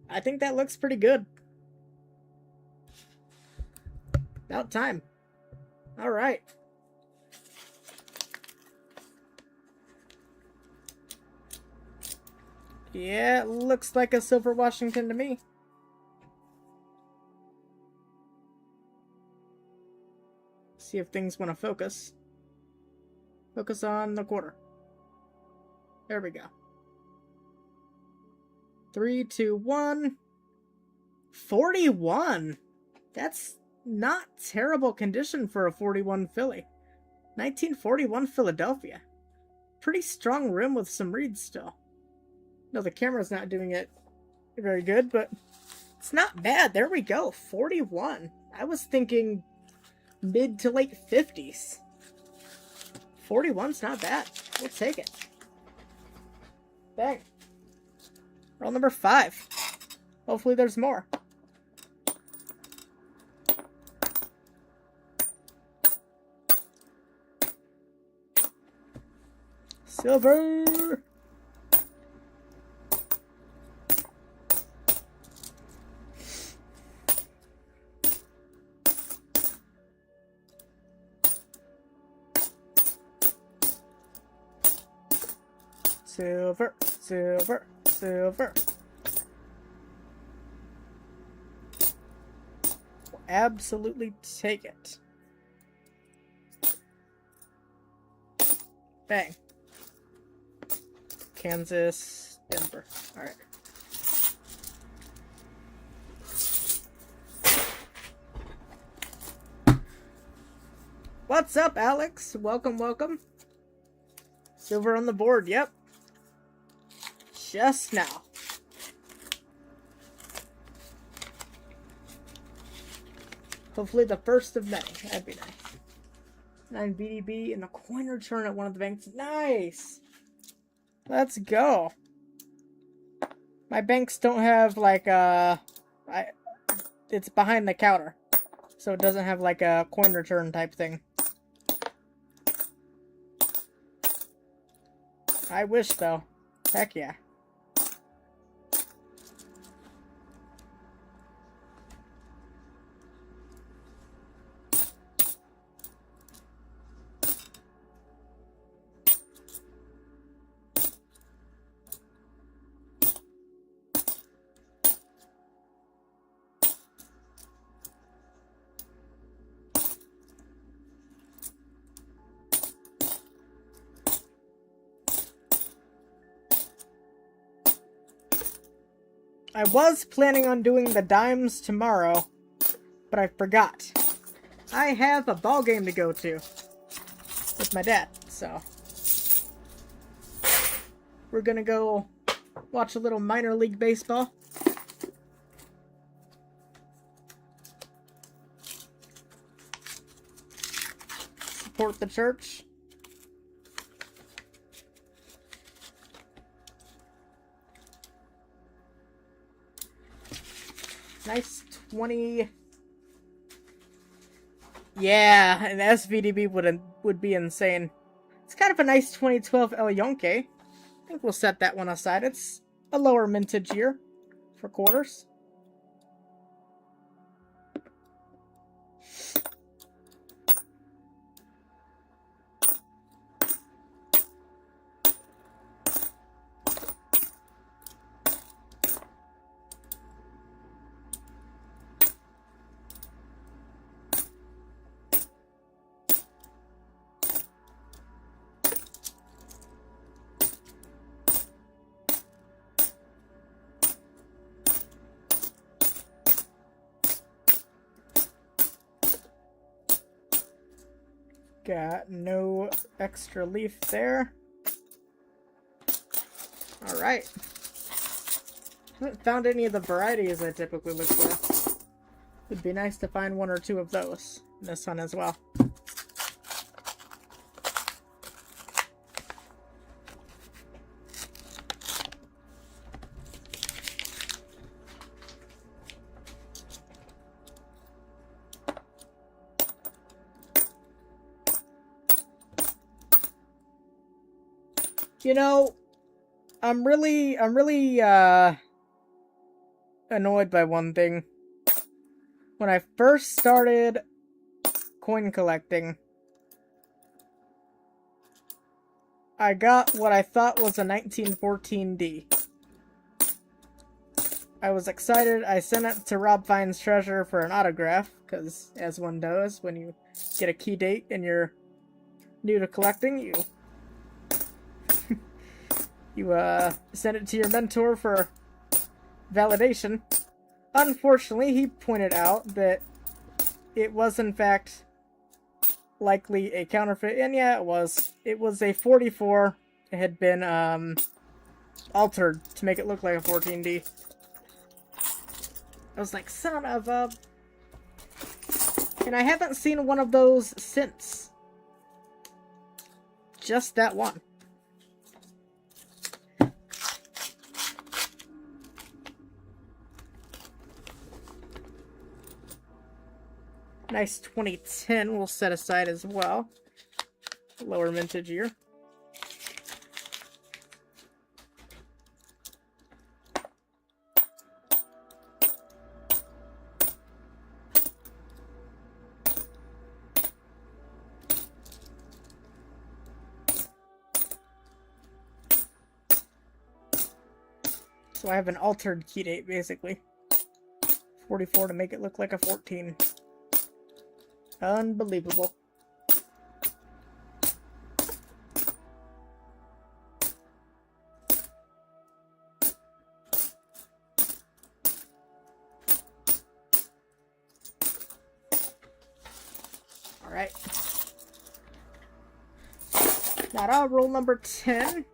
I think that looks pretty good. About time. Alright. Yeah, it looks like a Silver Washington to me. See if things want to focus. Focus on the quarter. There we go. 3, 2, 1. 41! That's not terrible condition for a 41 Philly. 1941 Philadelphia. Pretty strong rim with some reeds still. No, the camera's not doing it very good, but it's not bad. There we go. 41. I was thinking mid to late 50s. 41's not bad. We'll take it. Bang. Roll number 5. Hopefully there's more. Silver! Silver, silver, silver. We'll absolutely take it. Bang. Kansas, Denver. Alright. What's up, Alex? Welcome, welcome. Silver on the board, yep. Just now. Hopefully the first of many. That'd be nice. 9 BDB and a coin return at one of the banks. Nice! Let's go. My banks don't have like it's behind the counter. So it doesn't have like a coin return type thing. I wish though. Heck yeah. I was planning on doing the dimes tomorrow, but I forgot. I have a ball game to go to with my dad, so we're gonna go watch a little minor league baseball. Support the church. Nice 20. Yeah, an SVDB would be insane. It's kind of a nice 2012 El Yonke. I think we'll set that one aside. It's a lower mintage year for quarters. Got no extra leaf there. Alright. Haven't found any of the varieties I typically look for. Would be nice to find one or two of those in this one as well. You know, I'm really annoyed by one thing. When I first started coin collecting, I got what I thought was a 1914D. I was excited. I sent it to Rob Fine's Treasure for an autograph, because as one does, when you get a key date and you're new to collecting, you send it to your mentor for validation. Unfortunately, he pointed out that it was in fact likely a counterfeit, and yeah, it was. It was a 44. It had been altered to make it look like a 14D. I was like, son of a... And I haven't seen one of those since. Just that one. Nice 2010 we'll set aside as well. Lower mintage year. So I have an altered key date, basically. 44 to make it look like a 14. Unbelievable. Alright. Now roll number 10.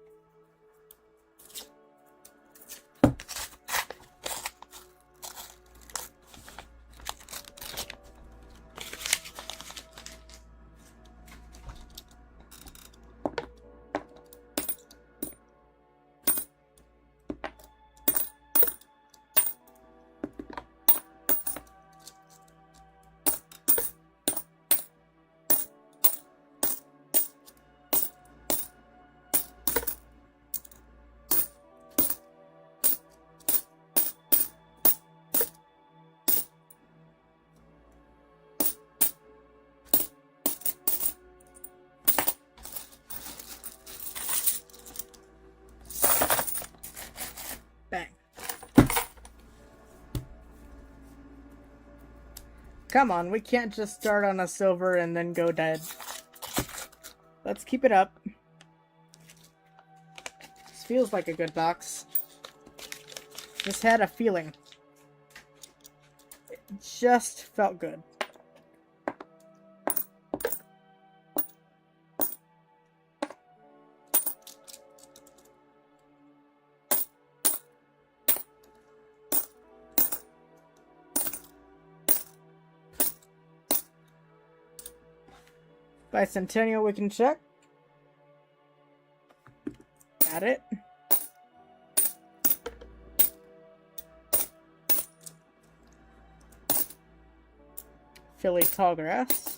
Bang. Come on, we can't just start on a silver and then go dead. Let's keep it up. This feels like a good box. Just had a feeling. It just felt good. Bicentennial we can check. Got it. Philly Tallgrass.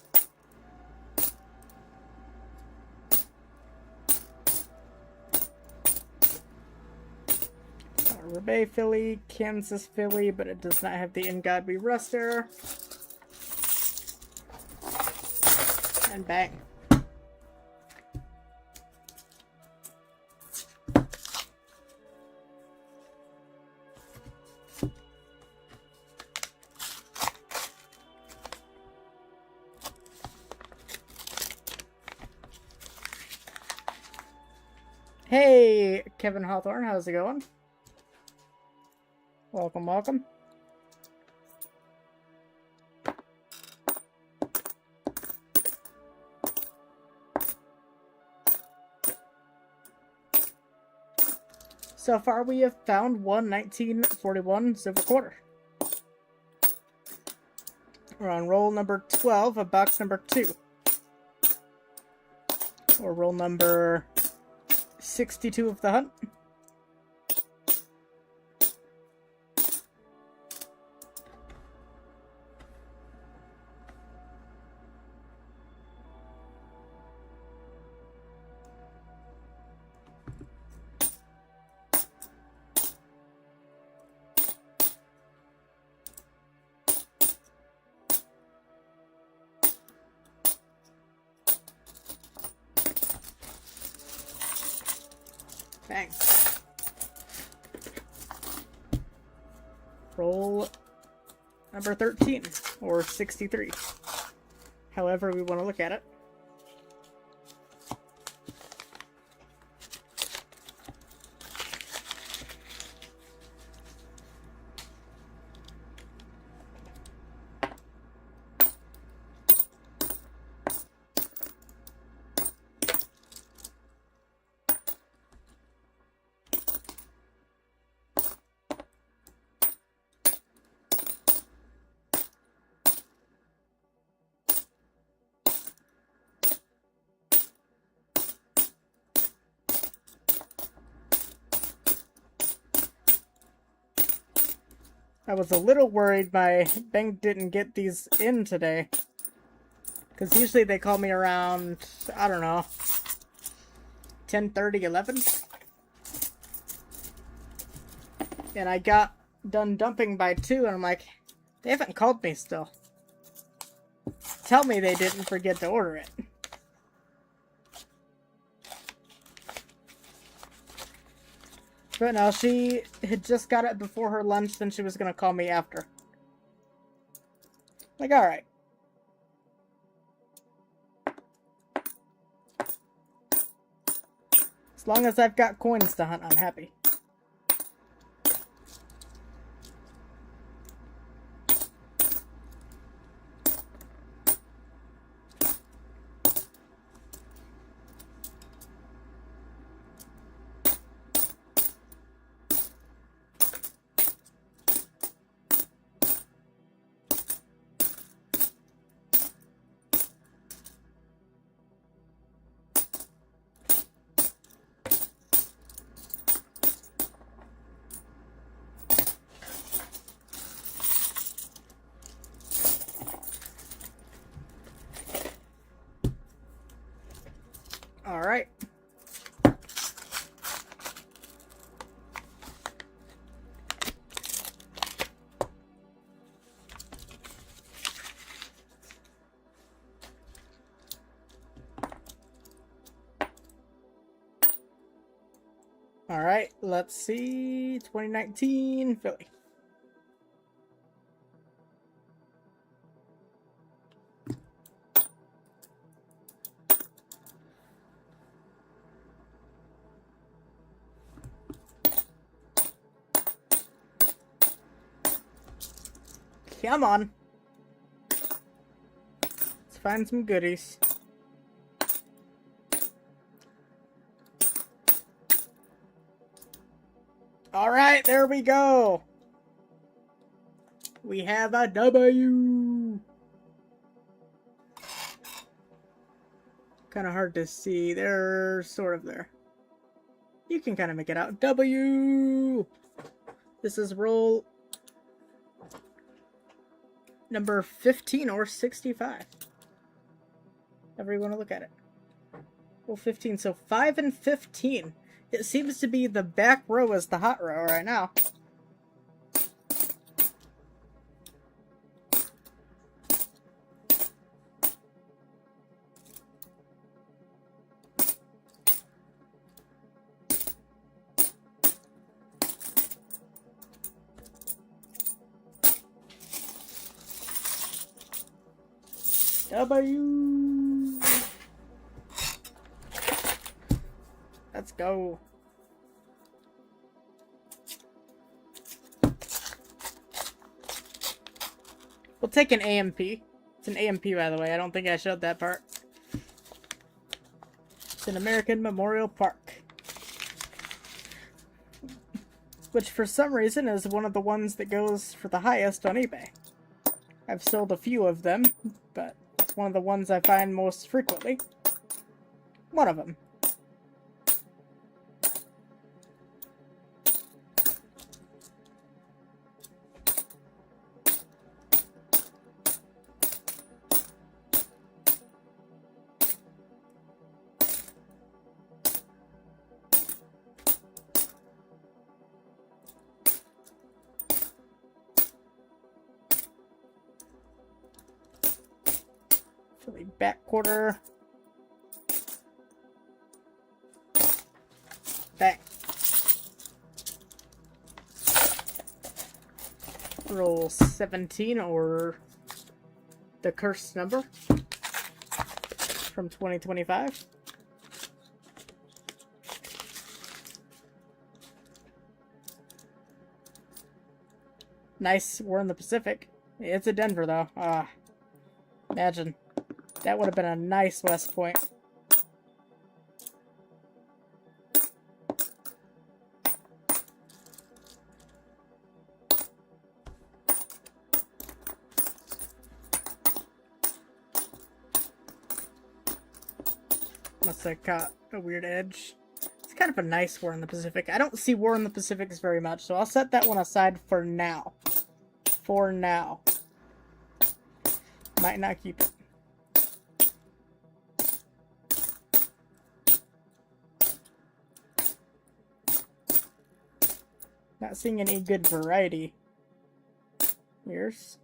Rebay Philly, Kansas Philly, but it does not have the In God We Rest error. And bang. Hey, Kevin Hawthorne, how's it going? Welcome, welcome. So far, we have found one 1941 silver quarter. We're on roll number 12 of box number 2. Or roll number 62 of the hunt. Bang. Roll number 13, or 63. However we want to look at it. I was a little worried my bank didn't get these in today. Because usually they call me around, I don't know, 10:30, 11. And I got done dumping by 2, and I'm like, they haven't called me still. Tell me they didn't forget to order it. But no, she had just got it before her lunch, then she was going to call me after. Like, alright. As long as I've got coins to hunt, I'm happy. Alright. Alright, let's see. 2019 Philly. Come on. Let's find some goodies. Alright, there we go. We have a W. Kind of hard to see. They're sort of there. You can kind of make it out. W. This is roll number 15 or 65. However you want to look at it. Roll 15. So 5 and 15. It seems to be the back row is the hot row right now. W. Let's go. We'll take an AMP. It's an AMP, by the way. I don't think I showed that part. It's an American Memorial Park. Which, for some reason, is one of the ones that goes for the highest on eBay. I've sold a few of them, but it's one of the ones I find most frequently. One of them. Back quarter. Back. Roll 17 or the cursed number from 2025. Nice, we're in the Pacific. It's a Denver though. Imagine. That would have been a nice West Point. Must have caught a weird edge. It's kind of a nice War in the Pacific. I don't see War in the Pacifics very much, so I'll set that one aside for now. for now. Might not keep it. Not seeing any good variety. Here's.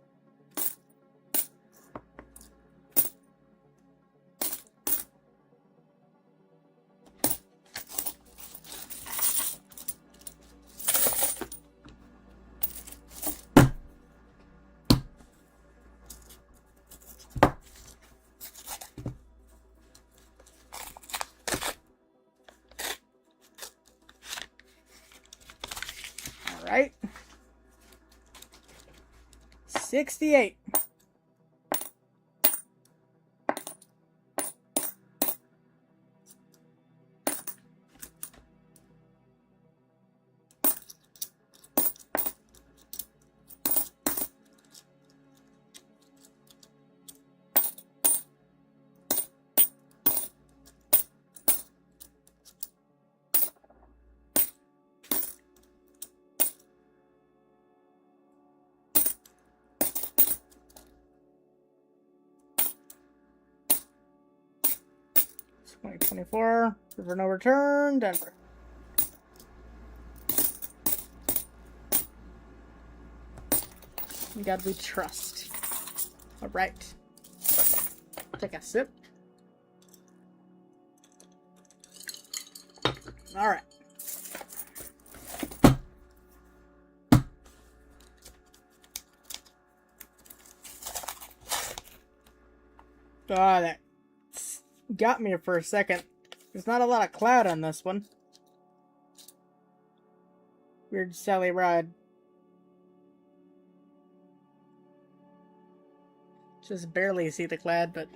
Right? 68. $20.24. River no return. Denver. In God we trust. Alright. Take a sip. Alright. That got me for a second. There's not a lot of cloud on this one. Weird Sally Ride. Just barely see the cloud, but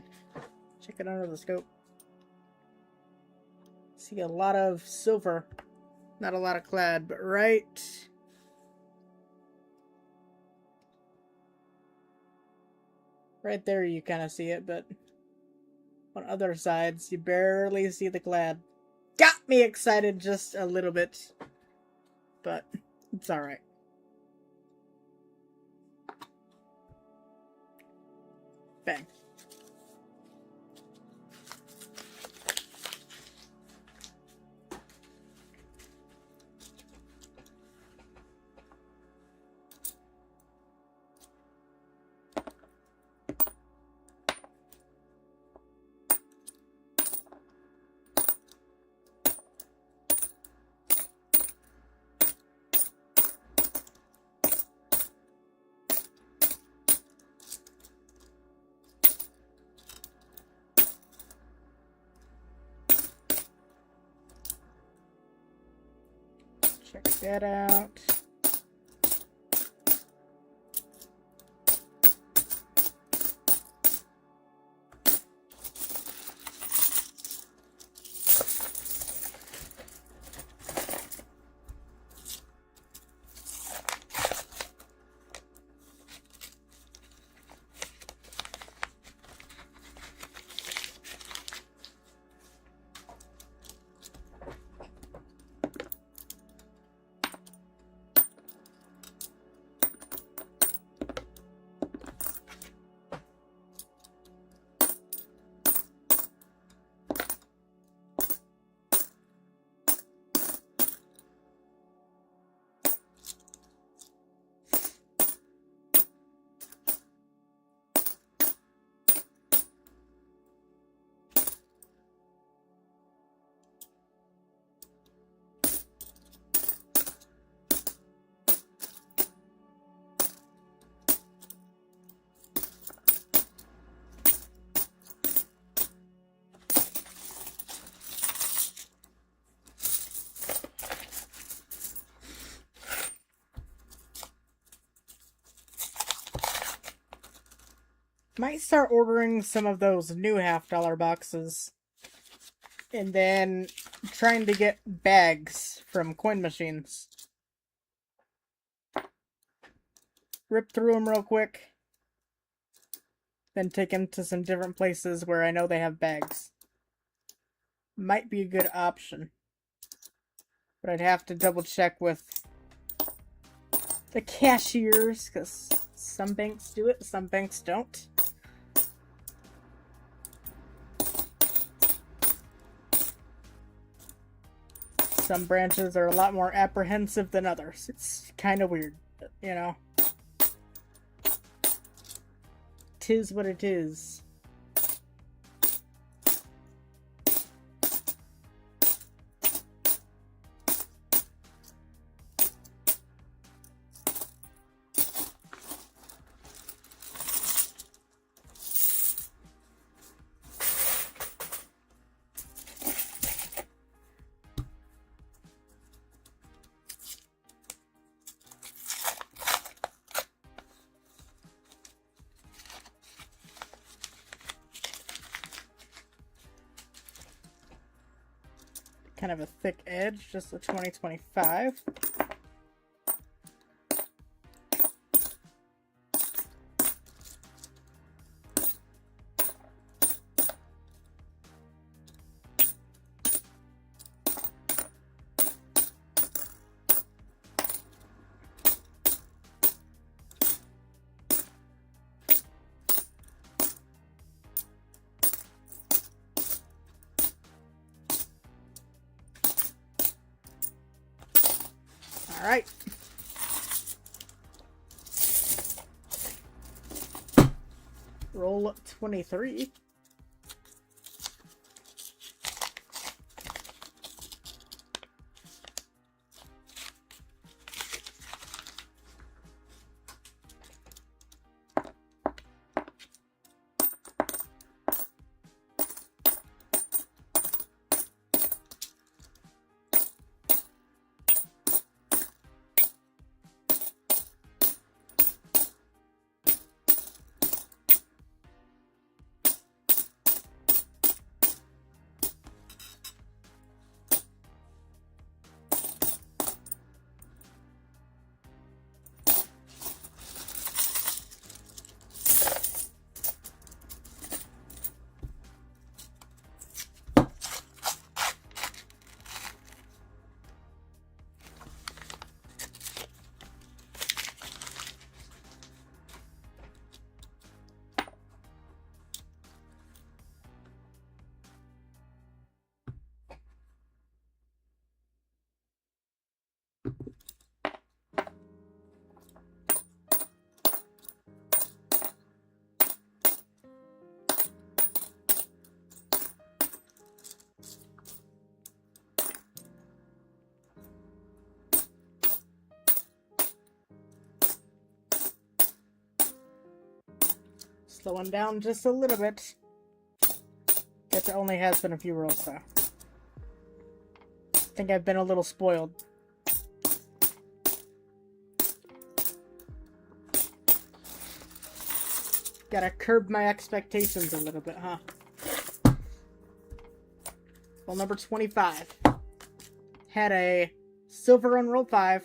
check it under the scope. See a lot of silver. Not a lot of cloud, but right there you kind of see it, but on other sides you barely see the cloud. Got me excited just a little bit, but it's alright. Bang. Check that out. Might start ordering some of those new $50 boxes. And then trying to get bags from coin machines. Rip through them real quick. Then take them to some different places where I know they have bags. Might be a good option. But I'd have to double check with the cashiers, because Some banks do it, some banks don't. Some branches are a lot more apprehensive than others. It's kind of weird, you know? 'Tis what it is. Kind of a thick edge, just a 2025. All right. Roll 23. Slowing down just a little bit. Guess it only has been a few rolls, though. I think I've been a little spoiled. Gotta curb my expectations a little bit, huh? Well, number 25. Had a silver on roll 5,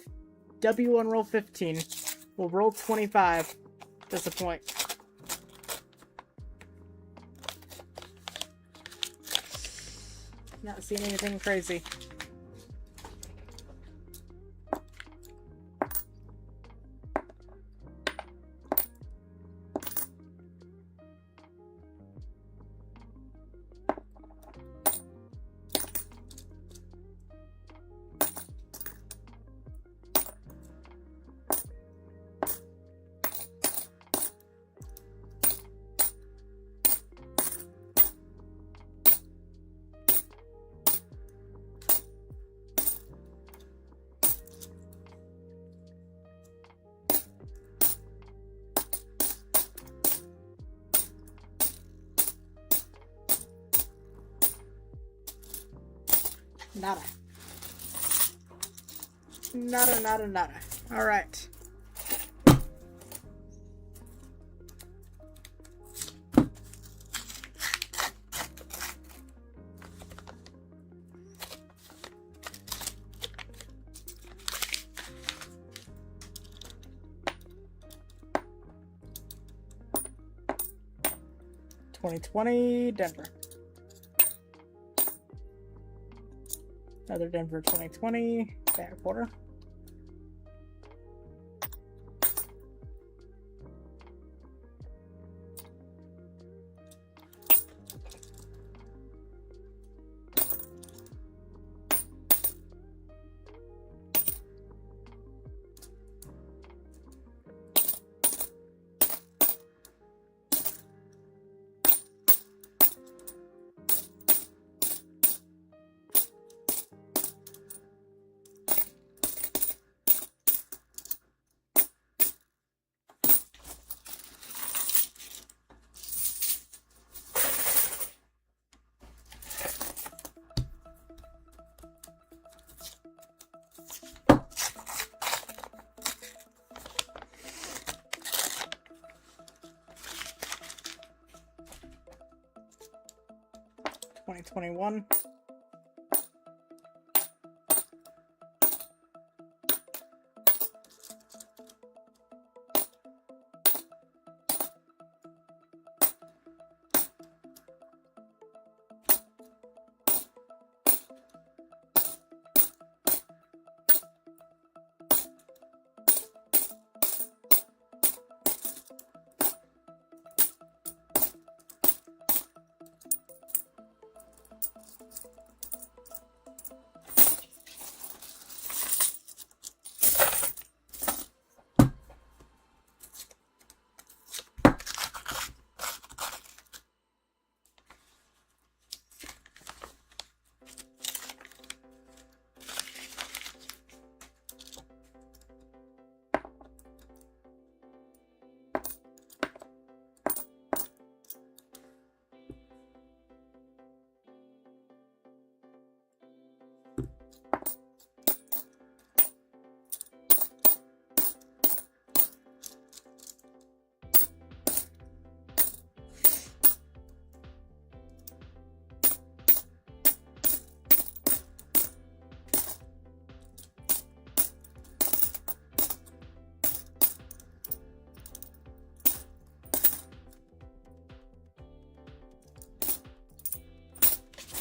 W on roll 15. We'll roll 25. Disappoint. Not seeing anything crazy. Nada. Nada, nada, nada. Alright. Denver. Another Denver 2020, back quarter. 2021.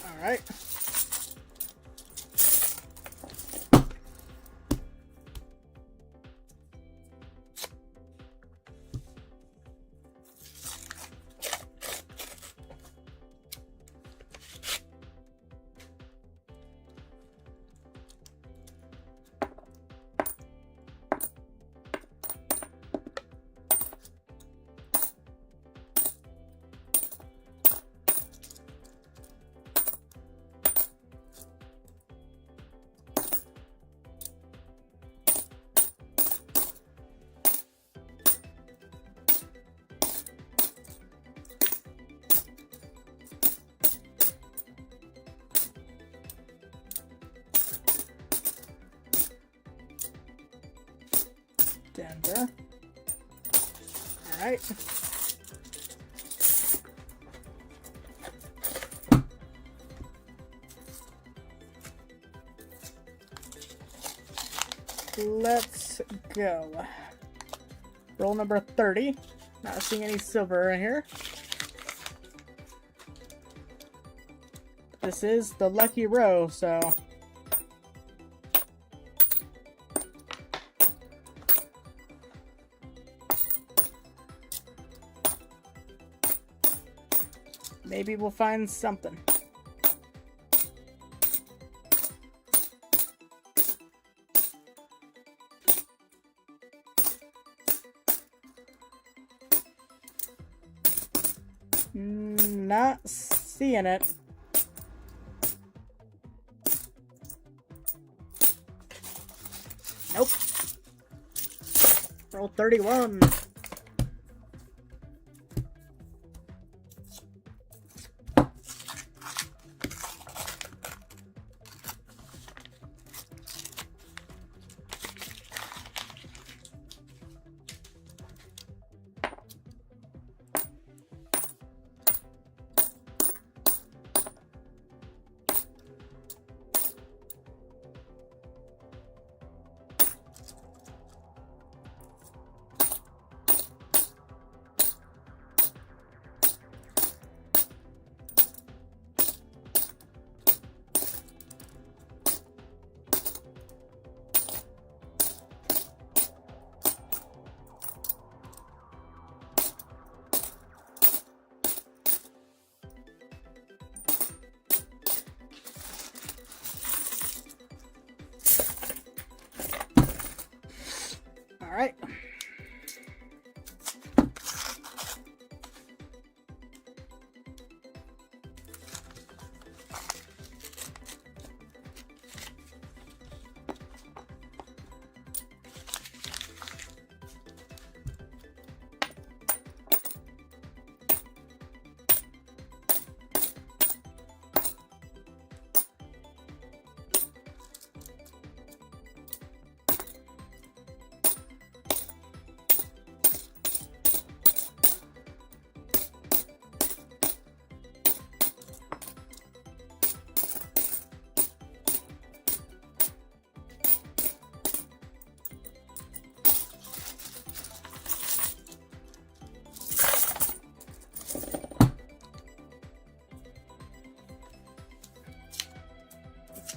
All right. Denver. All right. Let's go. Roll number 30. Not seeing any silver in here. This is the lucky row, so maybe we'll find something. Not seeing it. Nope. Roll 31.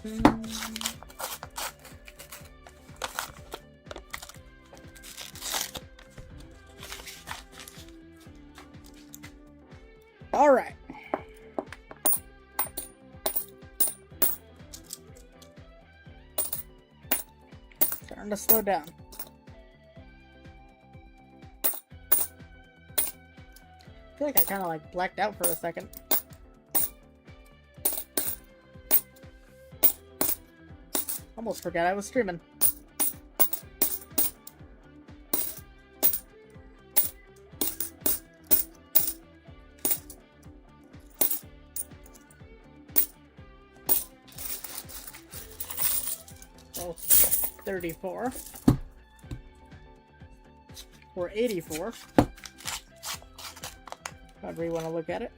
All right. Starting to slow down. I feel like I kind of like blacked out for a second. Almost forgot I was streaming. So, 34. Or 84. However you want to look at it.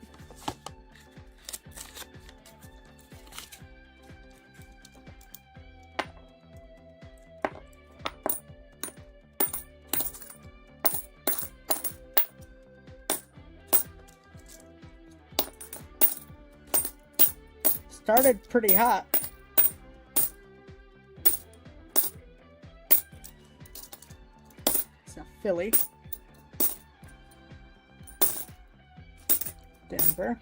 Started pretty hot. It's a Philly. Denver.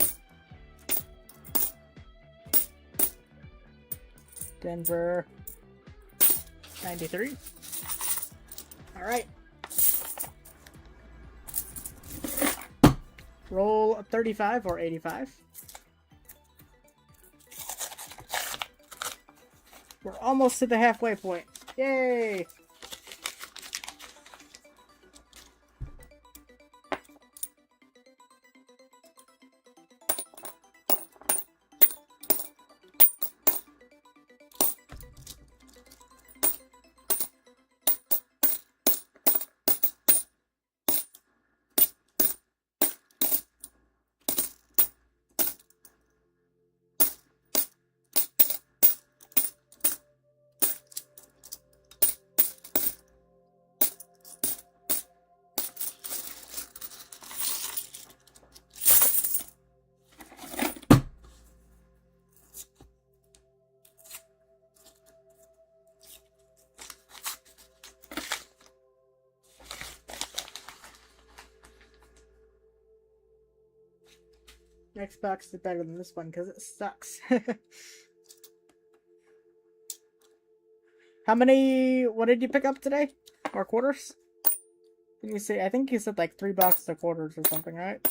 Denver. 93. All right. Roll a 35 or 85. We're almost to the halfway point. Yay! Next box is better than this one because it sucks. How many, what did you pick up today? Or quarters? Did you say, I think you said like 3 boxes of quarters or something, right?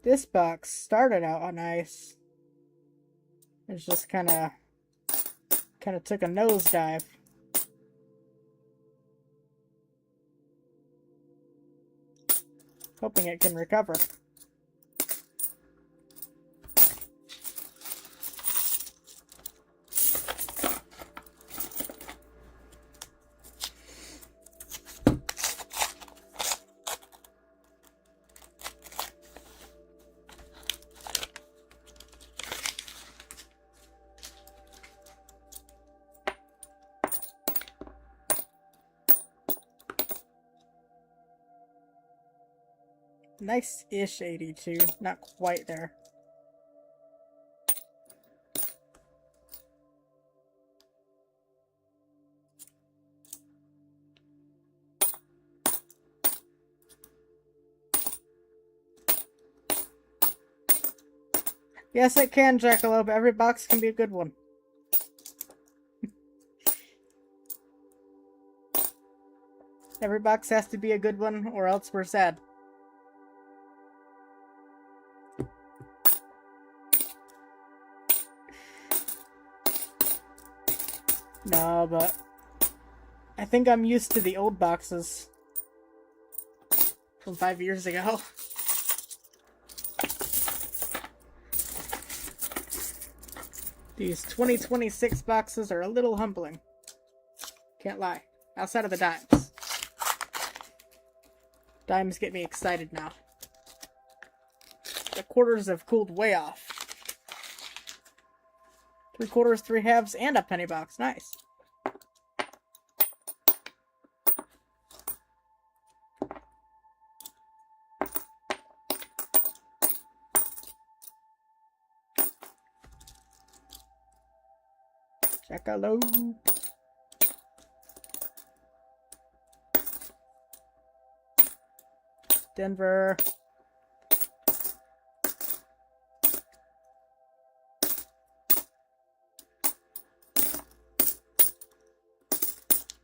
This box started out nice. It's just kind of took a nosedive. Hoping it can recover. Nice-ish 82. Not quite there. Yes, it can, Jackalope. Every box can be a good one. Every box has to be a good one, or else we're sad. No, but I think I'm used to the old boxes from 5 years ago. These 2026 boxes are a little humbling. Can't lie. Outside of the dimes. Dimes get me excited now. The quarters have cooled way off. 3/4, 3/2, and a penny box. Nice. Jackalope. Denver.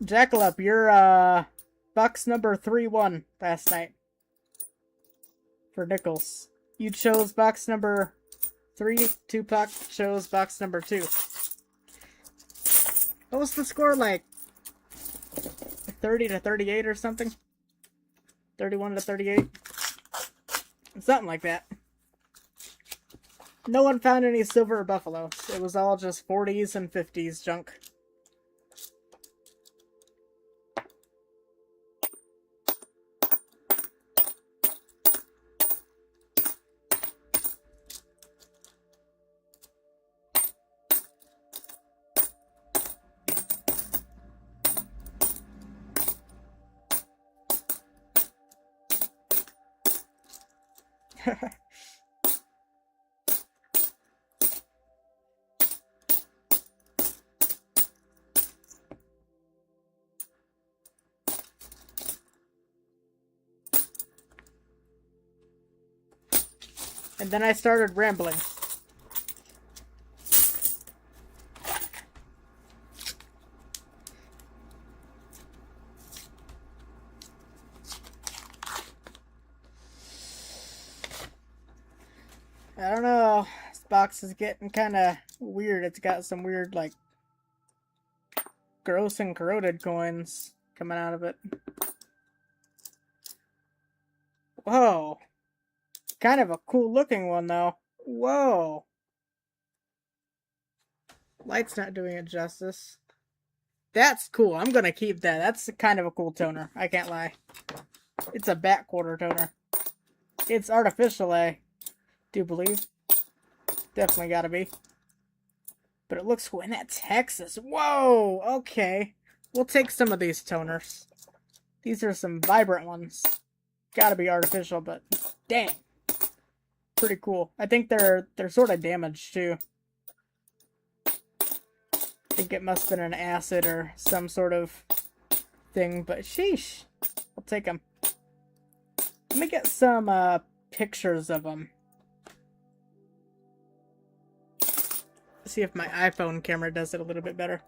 Jackalope, you're box number 3-1 last night for nickels. You chose box number 3. Tupac chose box number 2. What was the score, like 30-38 or something? 31-38? Something like that. No one found any silver or buffalo. It was all just 40s and 50s junk. And then I started rambling. I don't know. This box is getting kind of weird. It's got some weird, like, gross and corroded coins coming out of it. Whoa. Kind of a cool looking one, though. Whoa. Light's not doing it justice. That's cool. I'm gonna keep that. That's kind of a cool toner. I can't lie. It's a back quarter toner. It's artificial, I do believe. Definitely gotta be. But it looks cool. And that Texas. Whoa! Okay. We'll take some of these toners. These are some vibrant ones. Gotta be artificial, but dang. Pretty cool. I think they're sort of damaged, too. I think it must have been an acid or some sort of thing, but sheesh. I'll take them. Let me get some pictures of them. See if my iPhone camera does it a little bit better.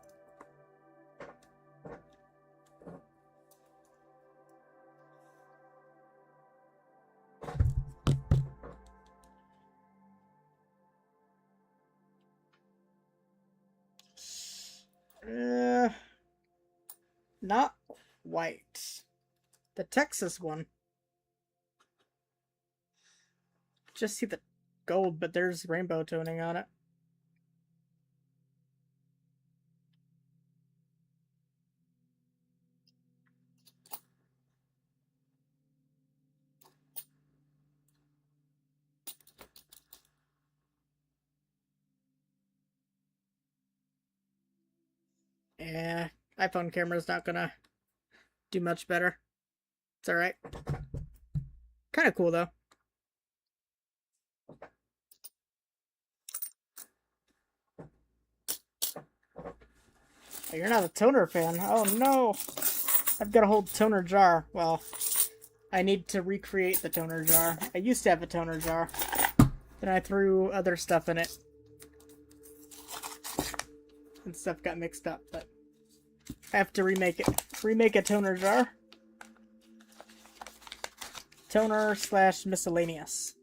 Not white. The Texas one. Just see the gold, but there's rainbow toning on it. Yeah, iPhone camera's not gonna do much better. It's alright. Kind of cool, though. Oh, you're not a toner fan. Oh, no. I've got a whole toner jar. Well, I need to recreate the toner jar. I used to have a toner jar. Then I threw other stuff in it. And stuff got mixed up, but I have to remake it. Remake a toner jar. Toner / miscellaneous.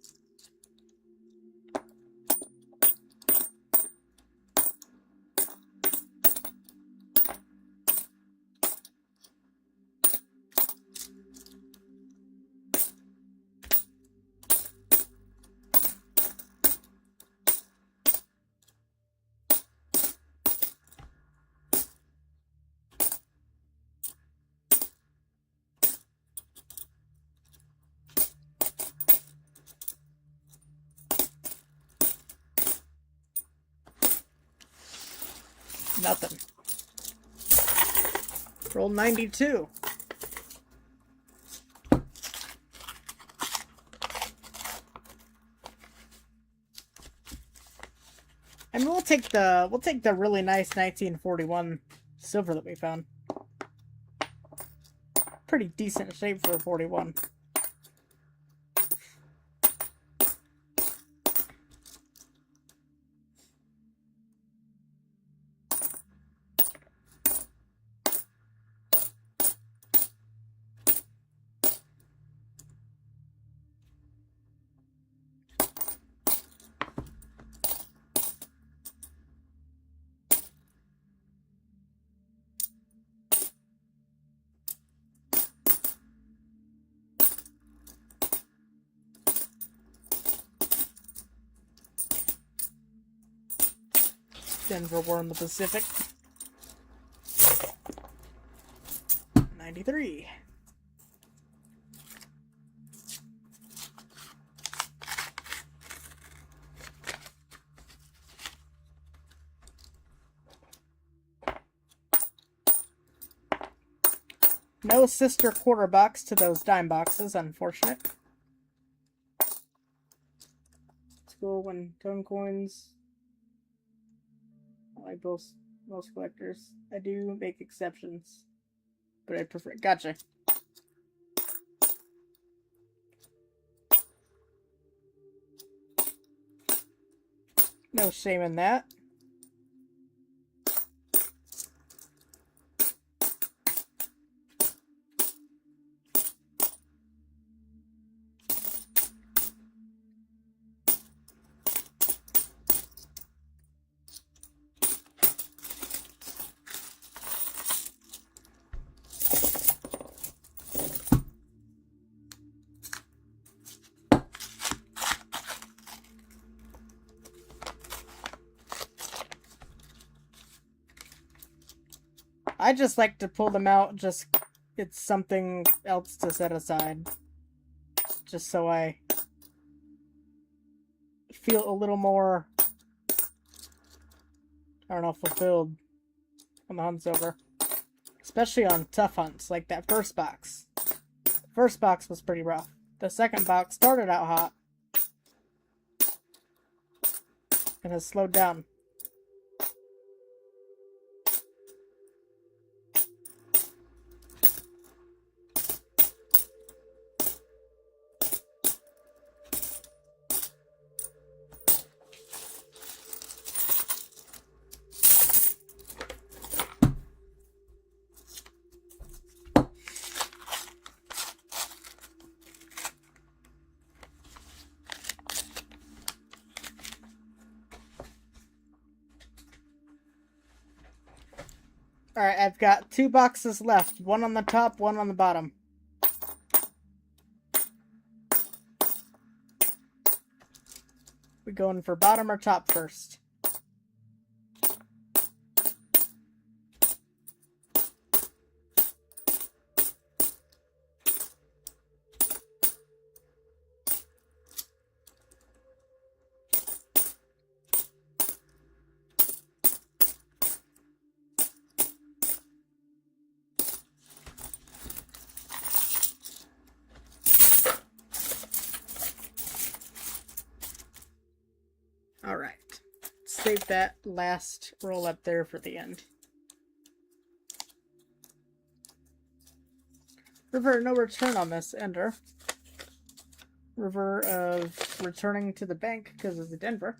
Nothing. Roll 92. I mean, we'll take the really nice 1941 silver that we found. Pretty decent shape for a 41. Denver War in the Pacific. 93. No sister quarter box to those dime boxes, unfortunate. School when tone coins. I like most collectors. I do make exceptions, but I prefer. Gotcha. No shame in that. I just like to pull them out, just it's something else to set aside. Just so I feel a little more, I don't know, fulfilled when the hunt's over. Especially on tough hunts, like that first box. The first box was pretty rough. The second box started out hot and has slowed down. Alright, I've got 2 boxes left. One on the top, one on the bottom. We going for bottom or top first? Alright. Save that last roll up there for the end. River no return on this ender. River of returning to the bank because of the Denver.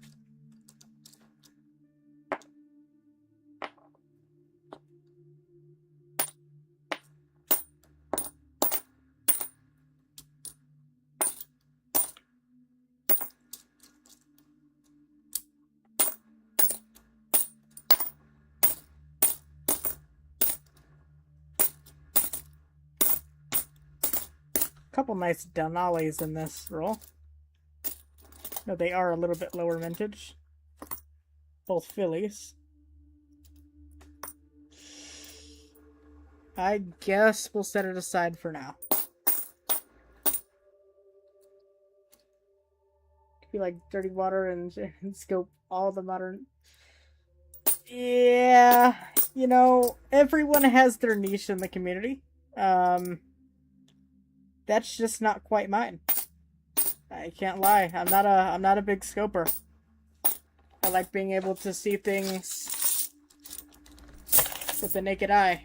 Couple nice Denali's in this roll. No, they are a little bit lower vintage. Both Phillies. I guess we'll set it aside for now. Could be like Dirty Water and scope all the modern Yeah, you know, everyone has their niche in the community. That's just not quite mine. I can't lie. I'm not a big scoper. I like being able to see things with the naked eye.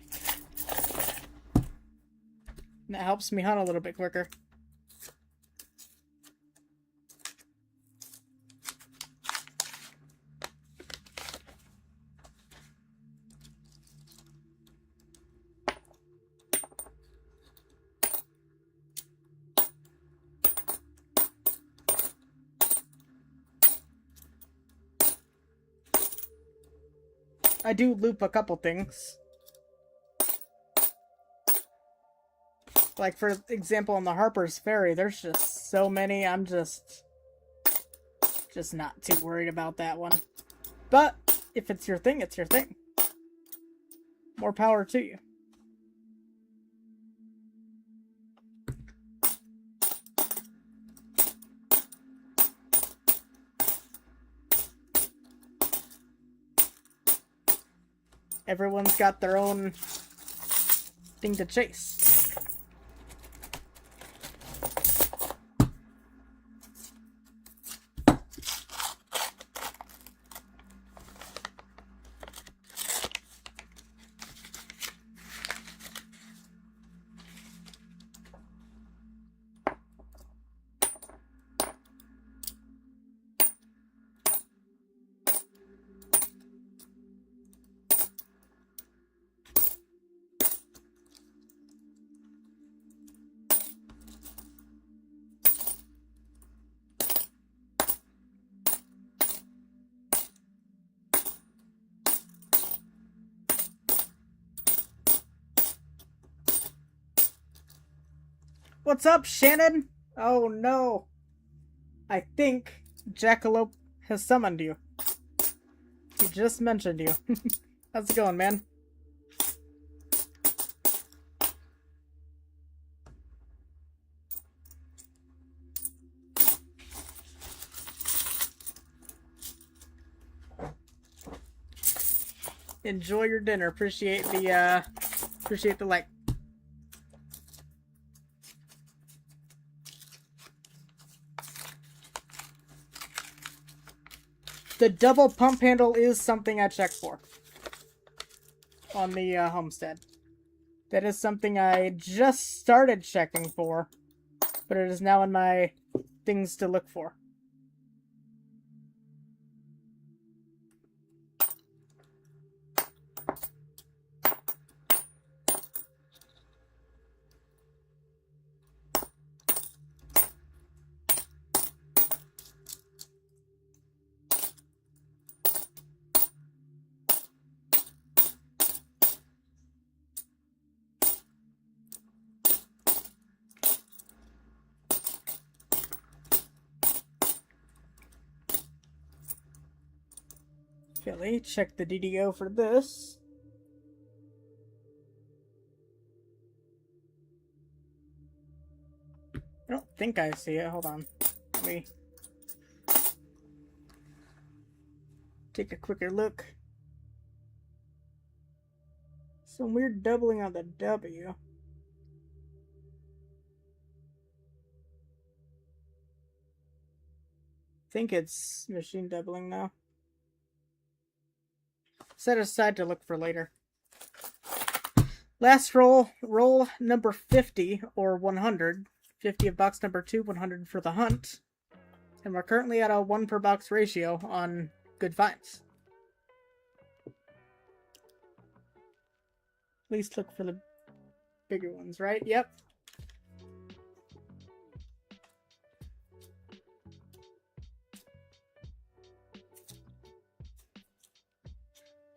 And that helps me hunt a little bit quicker. I do loop a couple things. Like, for example, on the Harper's Ferry, there's just so many, I'm just not too worried about that one. But, if it's your thing, it's your thing. More power to you. Everyone's got their own thing to chase. What's up, Shannon? Oh no. I think Jackalope has summoned you. He just mentioned you. How's it going, man? Enjoy your dinner. Appreciate the like. The double pump handle is something I check for on the homestead. That is something I just started checking for, but it is now in my things to look for. Philly, check the DDO for this. I don't think I see it. Hold on. Let me take a quicker look. Some weird doubling on the W. I think it's machine doubling now. Set aside to look for later. Last roll number 50 or 100. 50 of box number 2, 100 for the hunt. And we're currently at a 1 per box ratio on good finds. At least look for the bigger ones, right? Yep.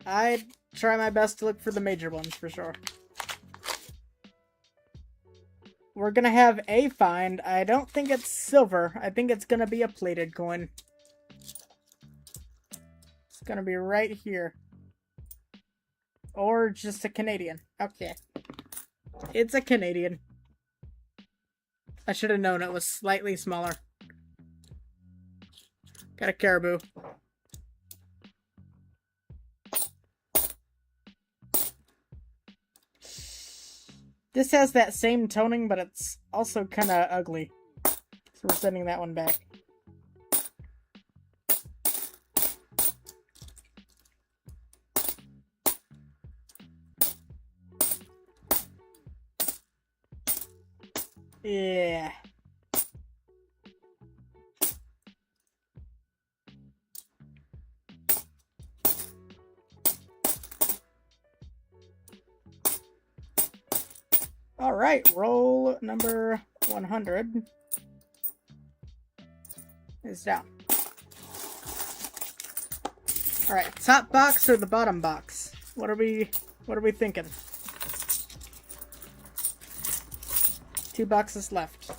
I'd try my best to look for the major ones for sure. We're gonna have a find. I don't think it's silver. I think it's gonna be a plated coin. It's gonna be right here. Or just a Canadian. Okay. It's a Canadian. I should have known it was slightly smaller. Got a caribou. This has that same toning, but it's also kind of ugly. So we're sending that one back. Yeah. Alright, roll number 100 is down. Alright, top box or the bottom box? What are we thinking? 2 boxes left.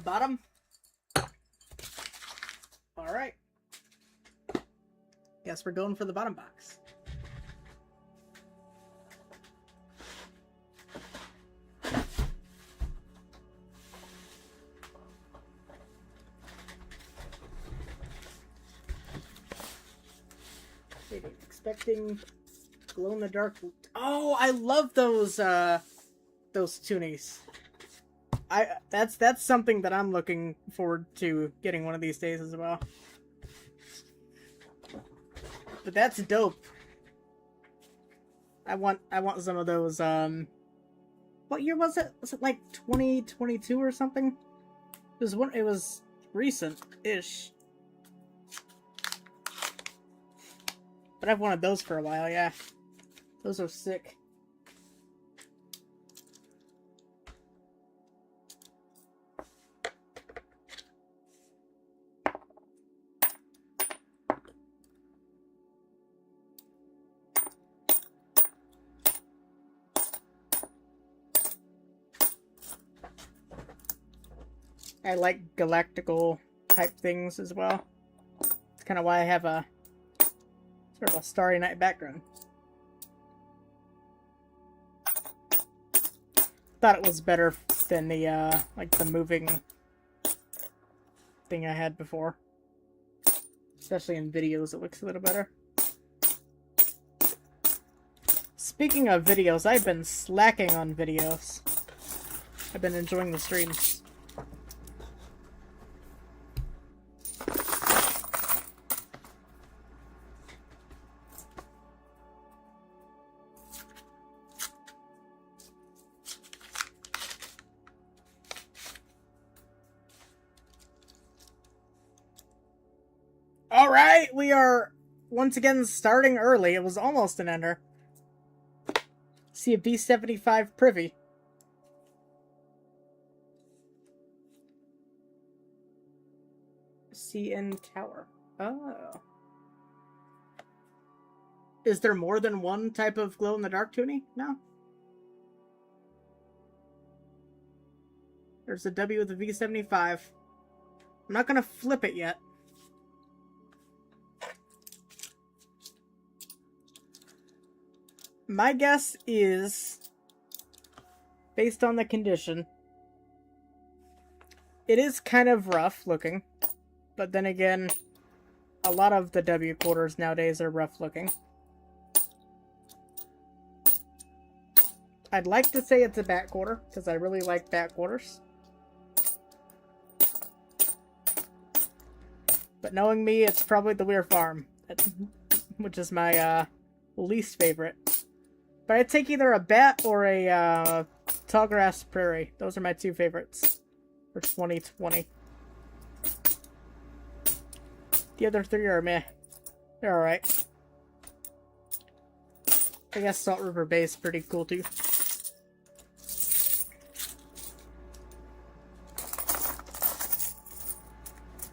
Bottom? Alright. Guess we're going for the bottom box. Wait, expecting glow-in-the-dark... Oh, I love those toonies. That's something that I'm looking forward to getting one of these days as well. But that's dope. I want some of those. What year was it? Was it like 2022 or something? It was recent-ish. But I've wanted those for a while. Yeah, those are sick. I like galactical type things as well. It's kind of why I have a sort of a Starry Night background. Thought it was better than the like the moving thing I had before. Especially in videos, it looks a little better. Speaking of videos, I've been slacking on videos. I've been enjoying the streams. Alright, we are once again starting early. It was almost an ender. See a B-75 privy. CN Tower. Oh. Is there more than one type of glow-in-the-dark toonie? No. There's a W with a V-75. I'm not gonna flip it yet. My guess is, based on the condition, it is kind of rough looking, but then again, a lot of the W quarters nowadays are rough looking. I'd like to say it's a bat quarter, because I really like bat quarters. But knowing me, it's probably the Weir Farm, which is my least favorite. But I'd take either a bat or a Tallgrass Prairie. Those are my 2 favorites for 2020. The other 3 are meh. They're alright. I guess Salt River Bay is pretty cool too.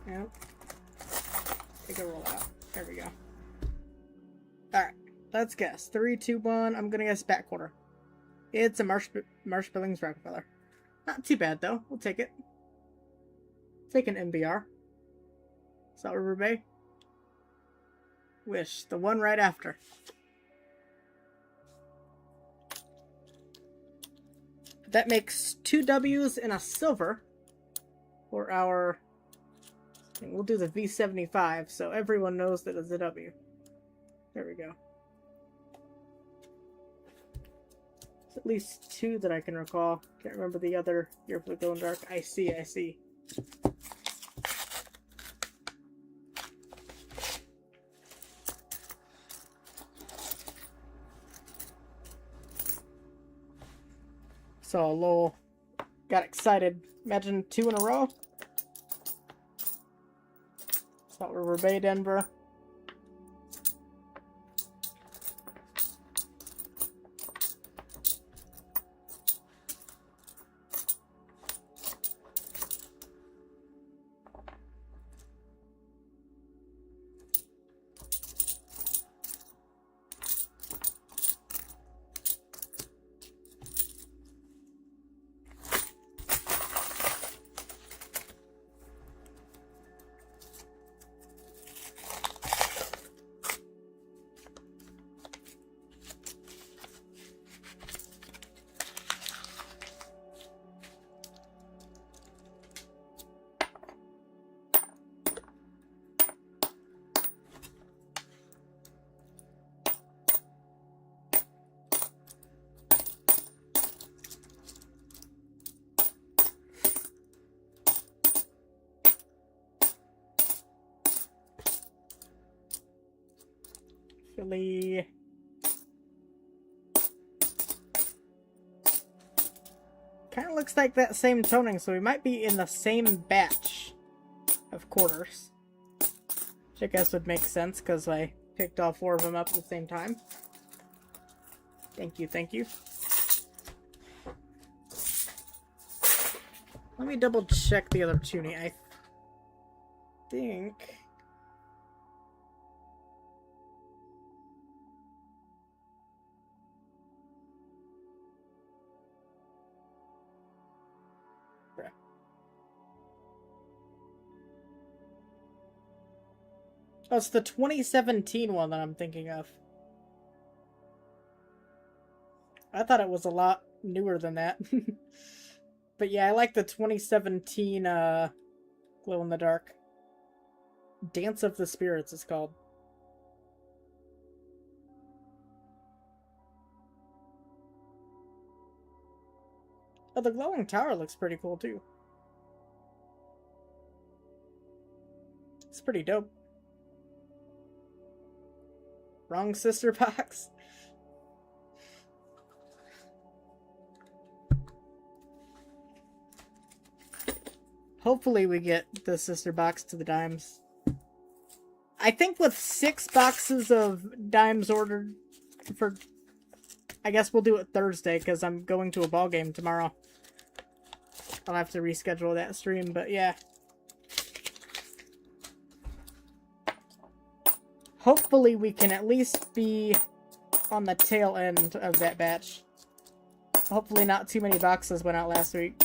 Yep. Take a roll out. There we go. Alright. Let's guess. 3, 2, 1. I'm gonna guess bat quarter. It's a Marsh Billings Rockefeller. Not too bad, though. We'll take it. Take an MBR. Salt River Bay. Wish. The one right after. That makes 2 W's and a silver for our... We'll do the V75, so everyone knows that it's a W. There we go. There's at least 2 that I can recall. Can't remember the other Year for the Glow in the Dark. I see. So Lowell got excited. Imagine 2 in a row. Salt River Bay, Denver. Philly. Kind of looks like that same toning, so we might be in the same batch of quarters. Which I guess would make sense, because I picked all 4 of them up at the same time. Thank you. Let me double check the other tuning. I think... Oh, it's the 2017 one that I'm thinking of. I thought it was a lot newer than that. But yeah, I like the 2017 Glow in the Dark. Dance of the Spirits is called. Oh, the glowing tower looks pretty cool too. It's pretty dope. Wrong sister box. Hopefully we get the sister box to the dimes. I think with 6 boxes of dimes ordered for... I guess we'll do it Thursday, because I'm going to a ball game tomorrow. I'll have to reschedule that stream, but yeah. Hopefully we can at least be on the tail end of that batch. Hopefully not too many boxes went out last week.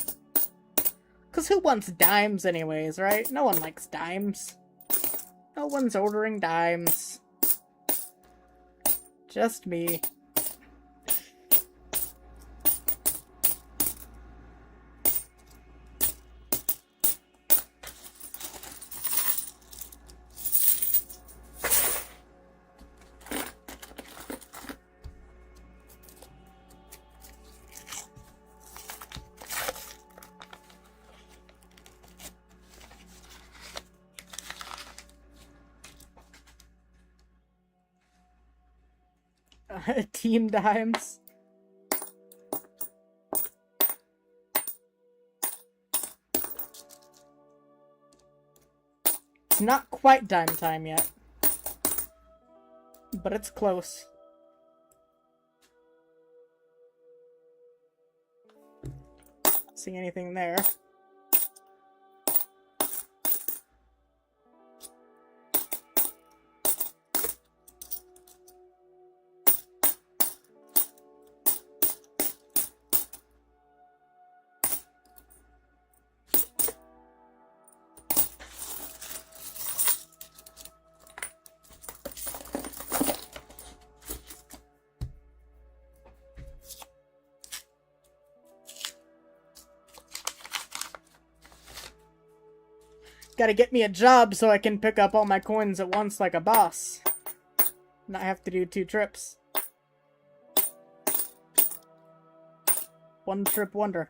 Because who wants dimes anyways, right? No one likes dimes. No one's ordering dimes. Just me. Team dimes. It's not quite dime time yet, but it's close. Not seeing anything there. Gotta get me a job so I can pick up all my coins at once like a boss. Not have to do 2 trips. One trip wonder.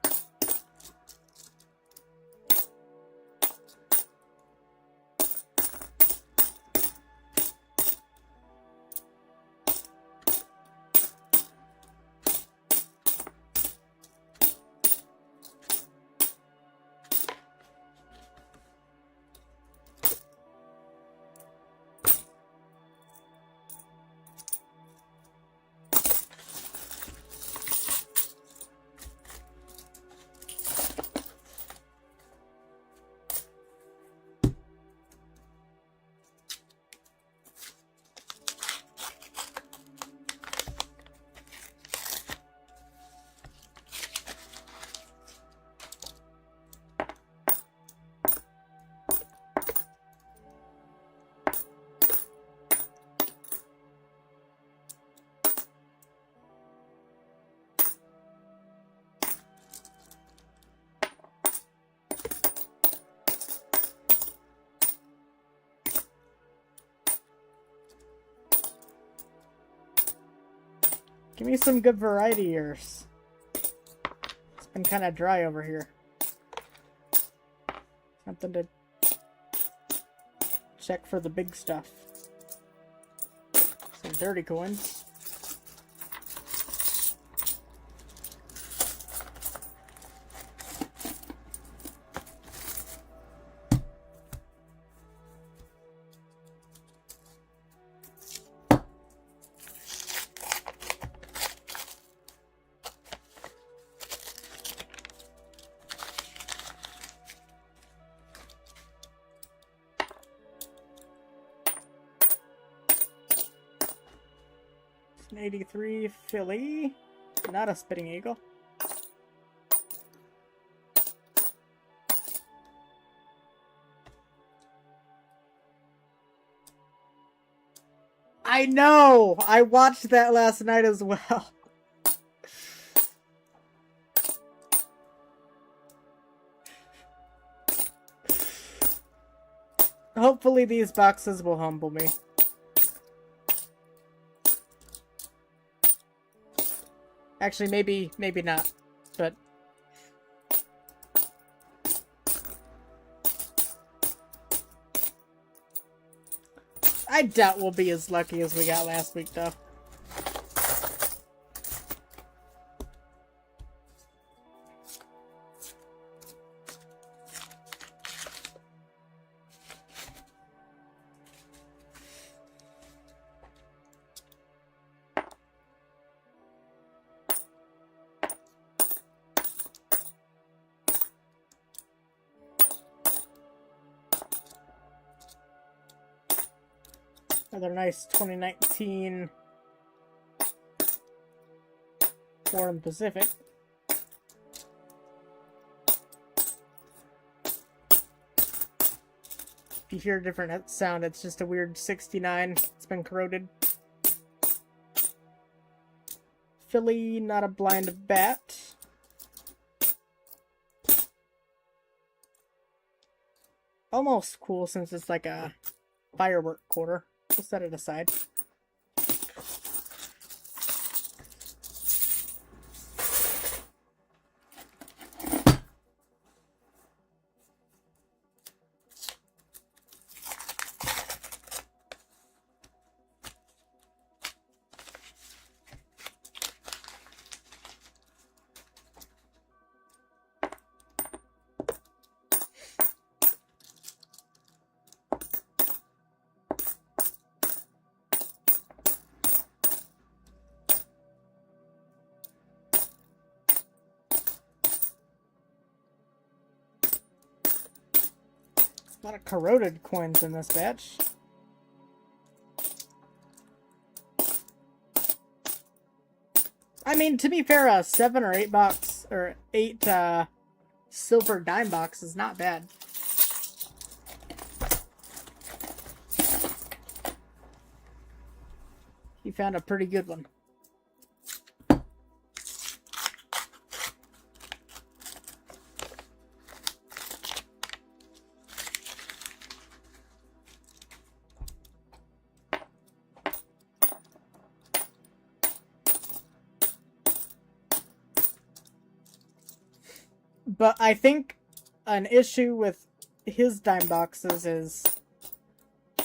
Give me some good variety years. It's been kind of dry over here. Something to check for the big stuff. Some dirty coins. An 83 Philly, not a Spitting Eagle. I know! I watched that last night as well. Hopefully these boxes will humble me. Actually, maybe not, but... I doubt we'll be as lucky as we got last week, though. Another nice 2019 Foreign Pacific. If you hear a different sound, it's just a weird 69. It's been corroded. Philly, not a blind bat. Almost cool since it's like a firework quarter. We'll set it aside. A lot of corroded coins in this batch. I mean, to be fair, a 7 or 8 box, or 8 silver dime box is not bad. He found a pretty good one. But I think an issue with his dime boxes is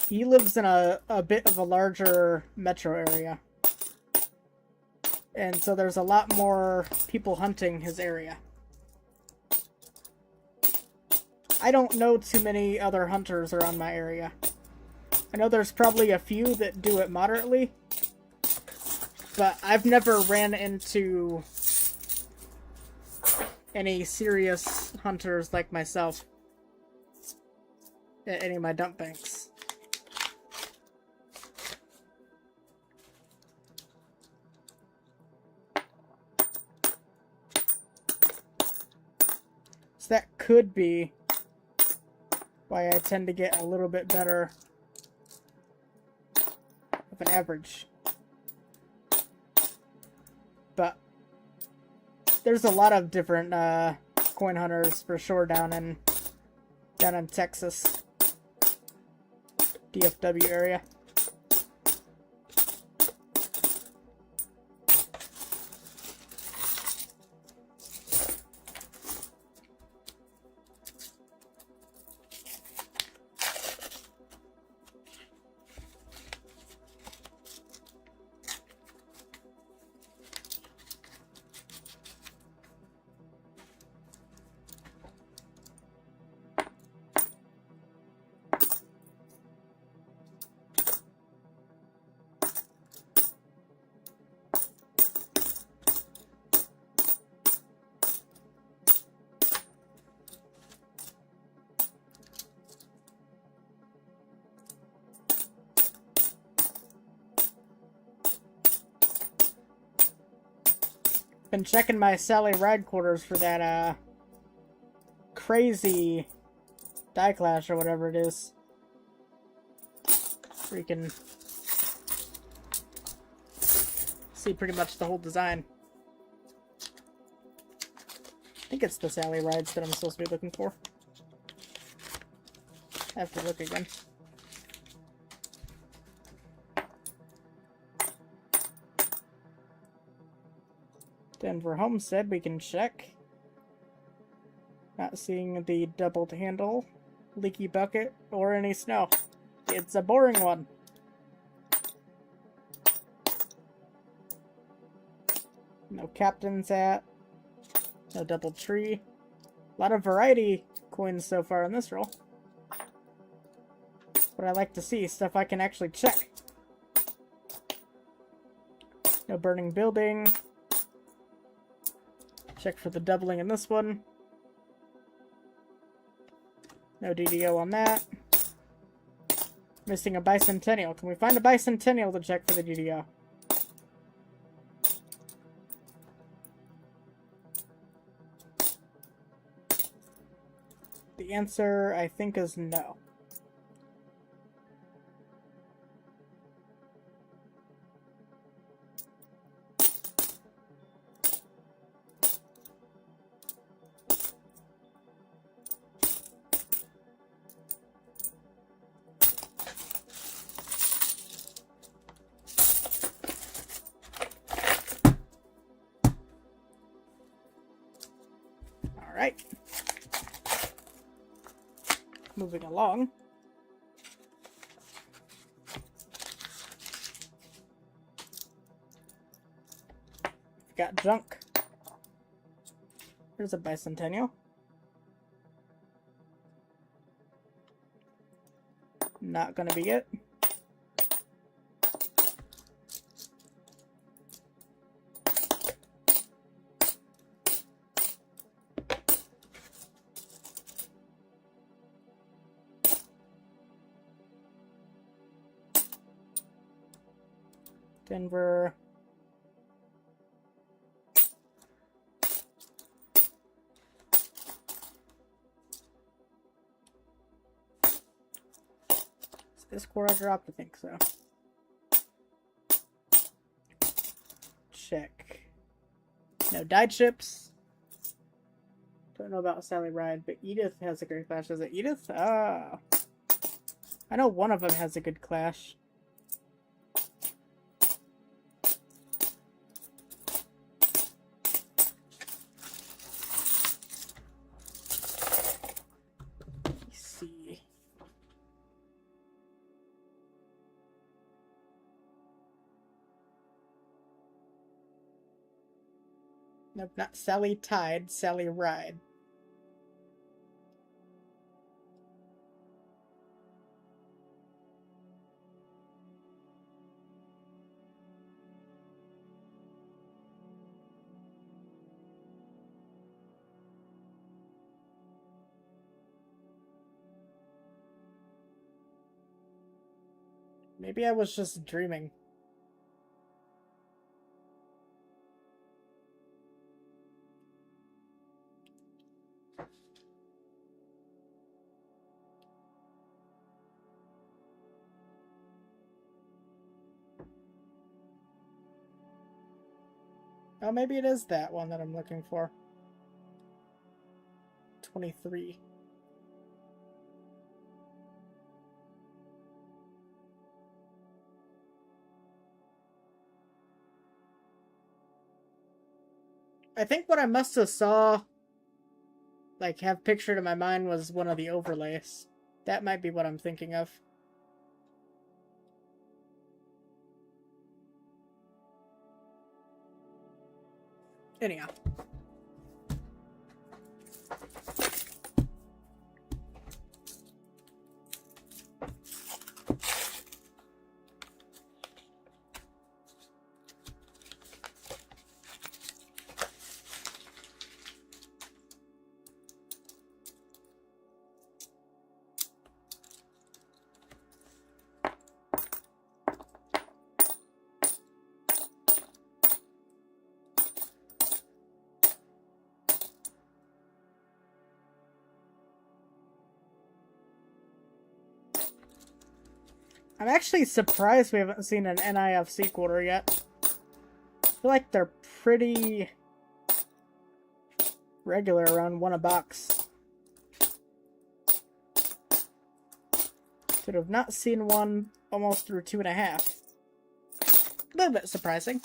he lives in a bit of a larger metro area. And so there's a lot more people hunting his area. I don't know too many other hunters around my area. I know there's probably a few that do it moderately, but I've never ran into any serious hunters like myself at any of my dump banks. So that could be why I tend to get a little bit better of an average. But there's a lot of different coin hunters for sure down in Texas, DFW area. Been checking my Sally Ride quarters for that crazy die clash or whatever it is. Where you can see pretty much the whole design. I think it's the Sally Rides that I'm supposed to be looking for. I have to look again. Denver Homestead, we can check. Not seeing the doubled handle, leaky bucket, or any snow. It's a boring one. No captain's hat. No double tree. A lot of variety coins so far in this roll. What I like to see, stuff I can actually check. No burning building. Check for the doubling in this one. No DDO on that. Missing a bicentennial. Can we find a bicentennial to check for the DDO? The answer, I think, is no. Alright. Moving along. Got junk. There's a bicentennial. Not gonna be it. Denver. Is this core I dropped? I think so. Check. No dyed chips. Don't know about Sally Ride, but Edith has a great clash. Is it Edith? Ah. I know one of them has a good clash. Nope, not Sally Tide, Sally Ride. Maybe I was just dreaming. Oh, maybe it is that one that I'm looking for. 23. I think what I must have saw, like, have pictured in my mind was one of the overlays. That might be what I'm thinking of. Anyhow. I'm actually surprised we haven't seen an NIFC quarter yet. I feel like they're pretty regular, around one a box. Could have not seen one almost through 2.5. A little bit surprising.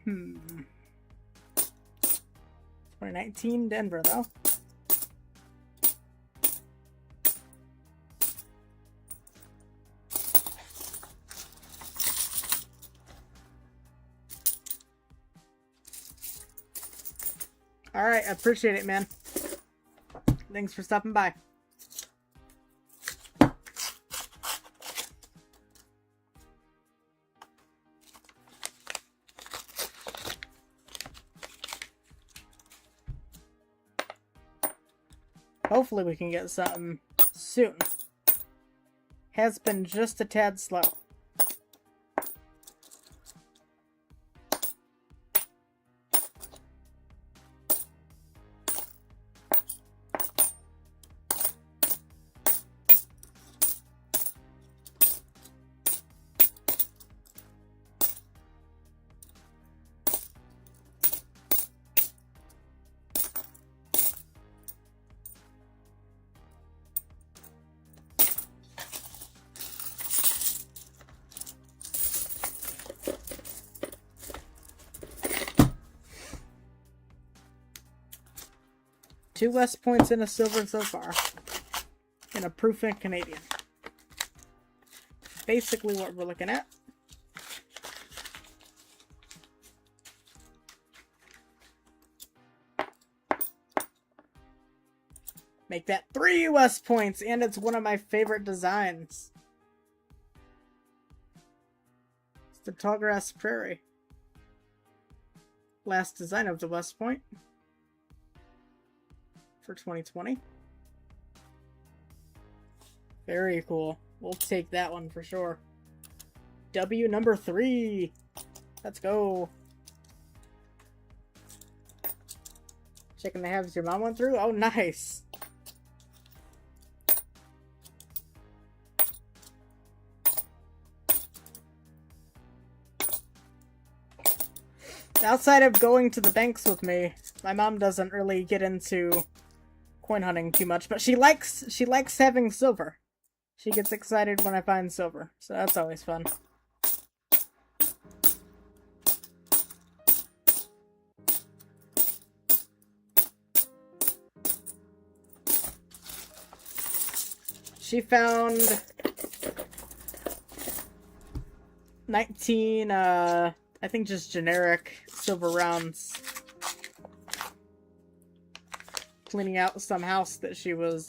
Hmm. 2019 Denver, though. Alright, I appreciate it, man. Thanks for stopping by. Hopefully we can get something soon. Has been just a tad slow. 2 West points and a silver so far. And a proof in Canadian. Basically what we're looking at. Make that 3 US points, and it's one of my favorite designs. It's the Tallgrass Prairie. Last design of the West Point for 2020. Very cool. We'll take that one for sure. W number 3. Let's go. Checking the halves your mom went through? Oh, nice. Outside of going to the banks with me, my mom doesn't really get into coin hunting too much, but she likes having silver. She gets excited when I find silver, so that's always fun. She found 19, I think just generic silver rounds. Cleaning out some house that she was,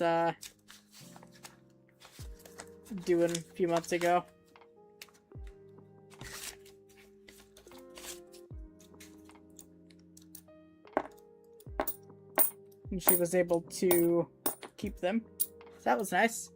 doing a few months ago. And she was able to keep them. So that was nice.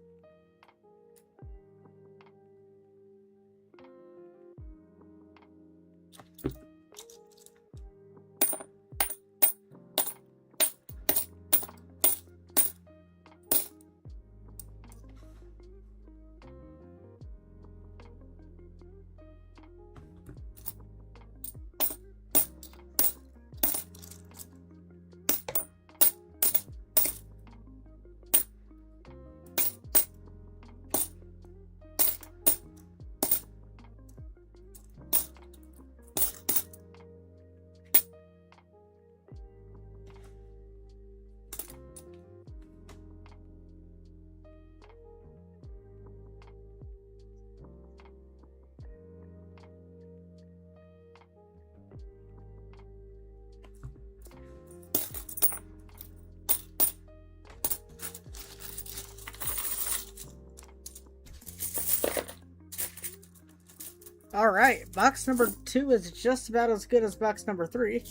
Alright, box number 2 is just about as good as box number 3.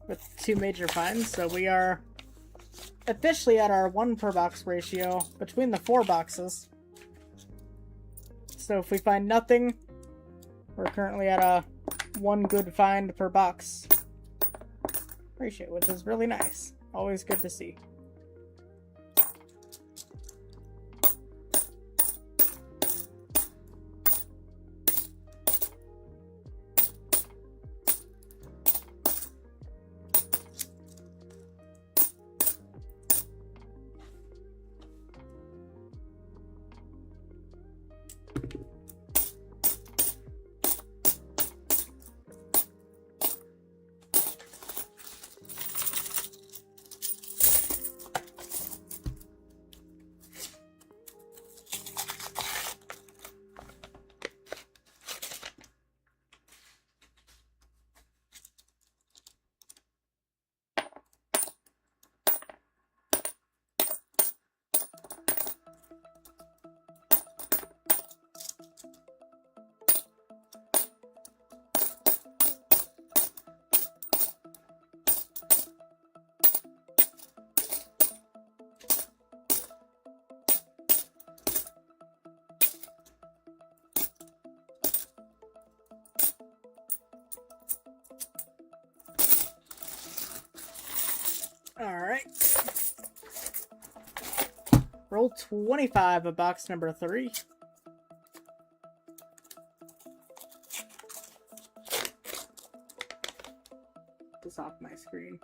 With 2 major finds, so we are officially at our 1 per box ratio between the 4 boxes. So if we find nothing, we're currently at a 1 good find per box ratio, which is really nice. Always good to see. Alright. Roll 25 of box number 3. This off my screen.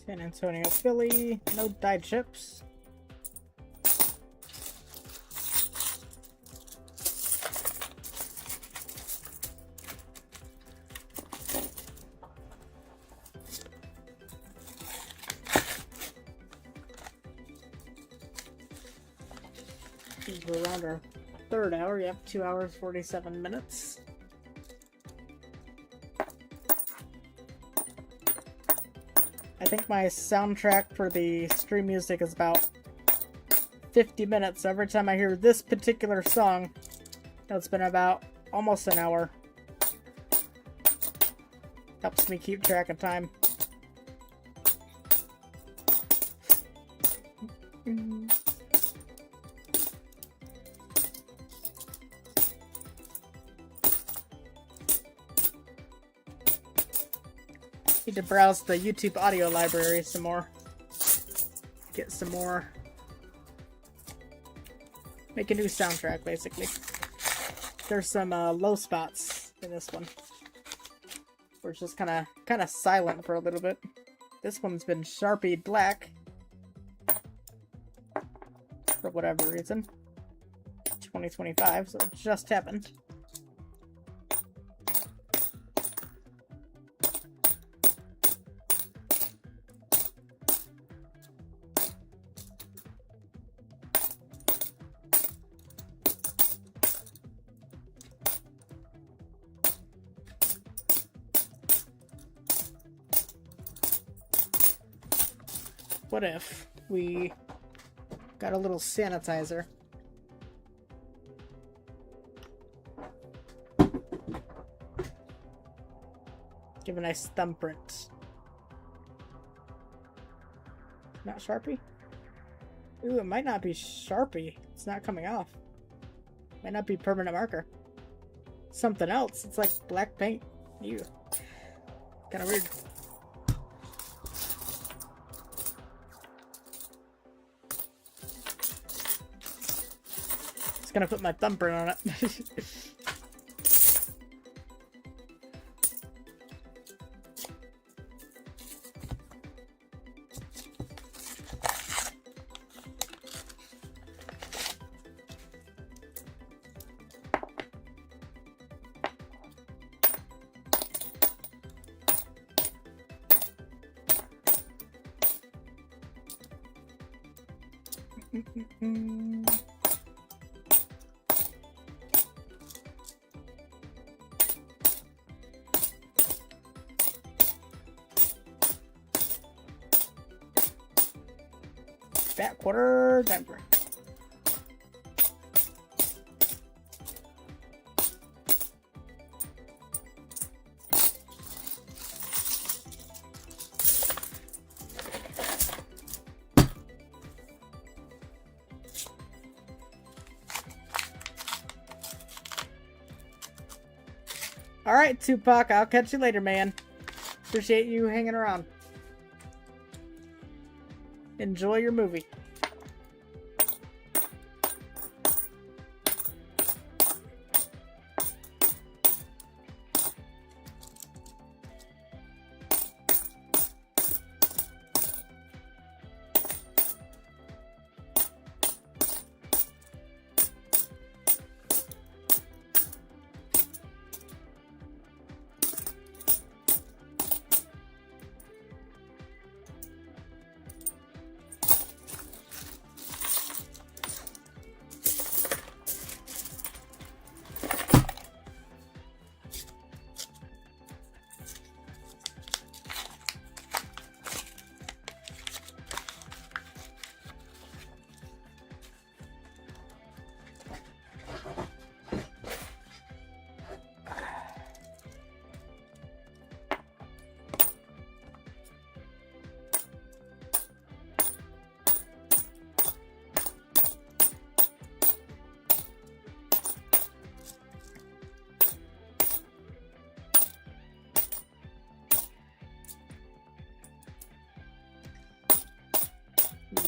San Antonio, Philly. No dyed chips. We're around our third hour. Yep, 2 hours, 47 minutes. I think my soundtrack for the stream music is about 50 minutes. So every time I hear this particular song, that's been about almost an hour. Helps me keep track of time. Need to browse the YouTube audio library some more. Get some more. Make a new soundtrack, basically. There's some low spots in this one. Where it's just kind of silent for a little bit. This one's been Sharpie black. For whatever reason. 2025, so it just happened. What if we got a little sanitizer? Give a nice thumbprint. Not Sharpie? Ooh, it might not be Sharpie. It's not coming off. Might not be permanent marker. Something else. It's like black paint. Ew. Kind of weird. Gonna put my thumbprint on it. Fat quarter Denver. Alright, Tupac, I'll catch you later, man. Appreciate you hanging around. Enjoy your movie.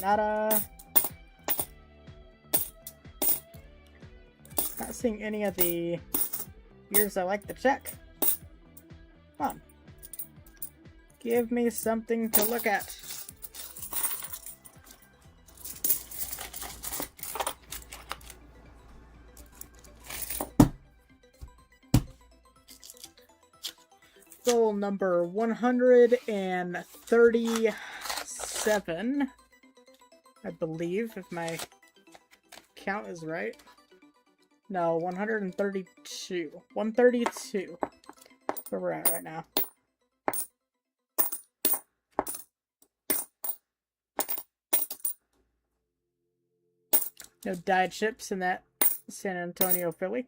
Nada. Not seeing any of the years I like to check. Come on. Give me something to look at. Crystal number 137, I believe, if my count is right. No, 132. 132. That's where we're at right now. No dyed chips in that San Antonio Philly.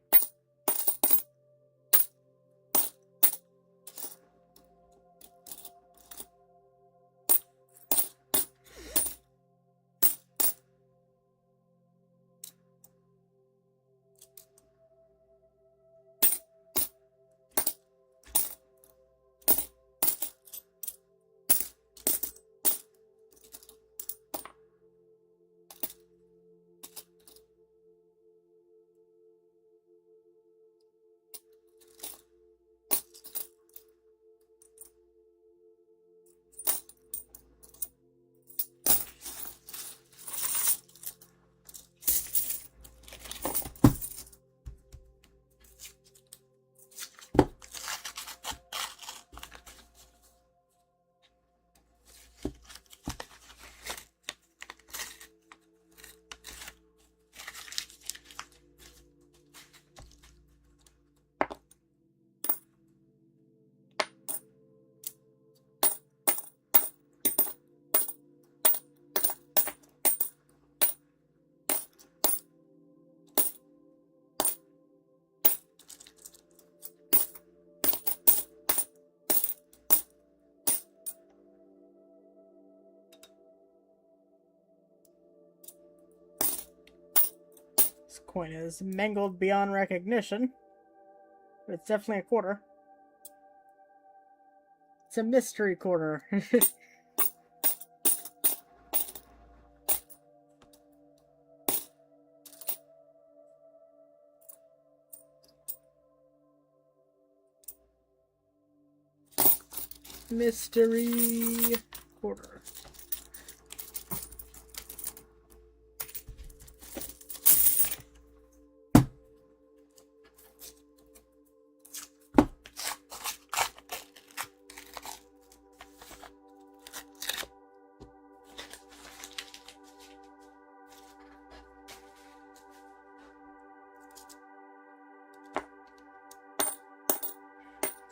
This coin is mangled beyond recognition, but it's definitely a quarter. It's a mystery quarter. Mystery quarter.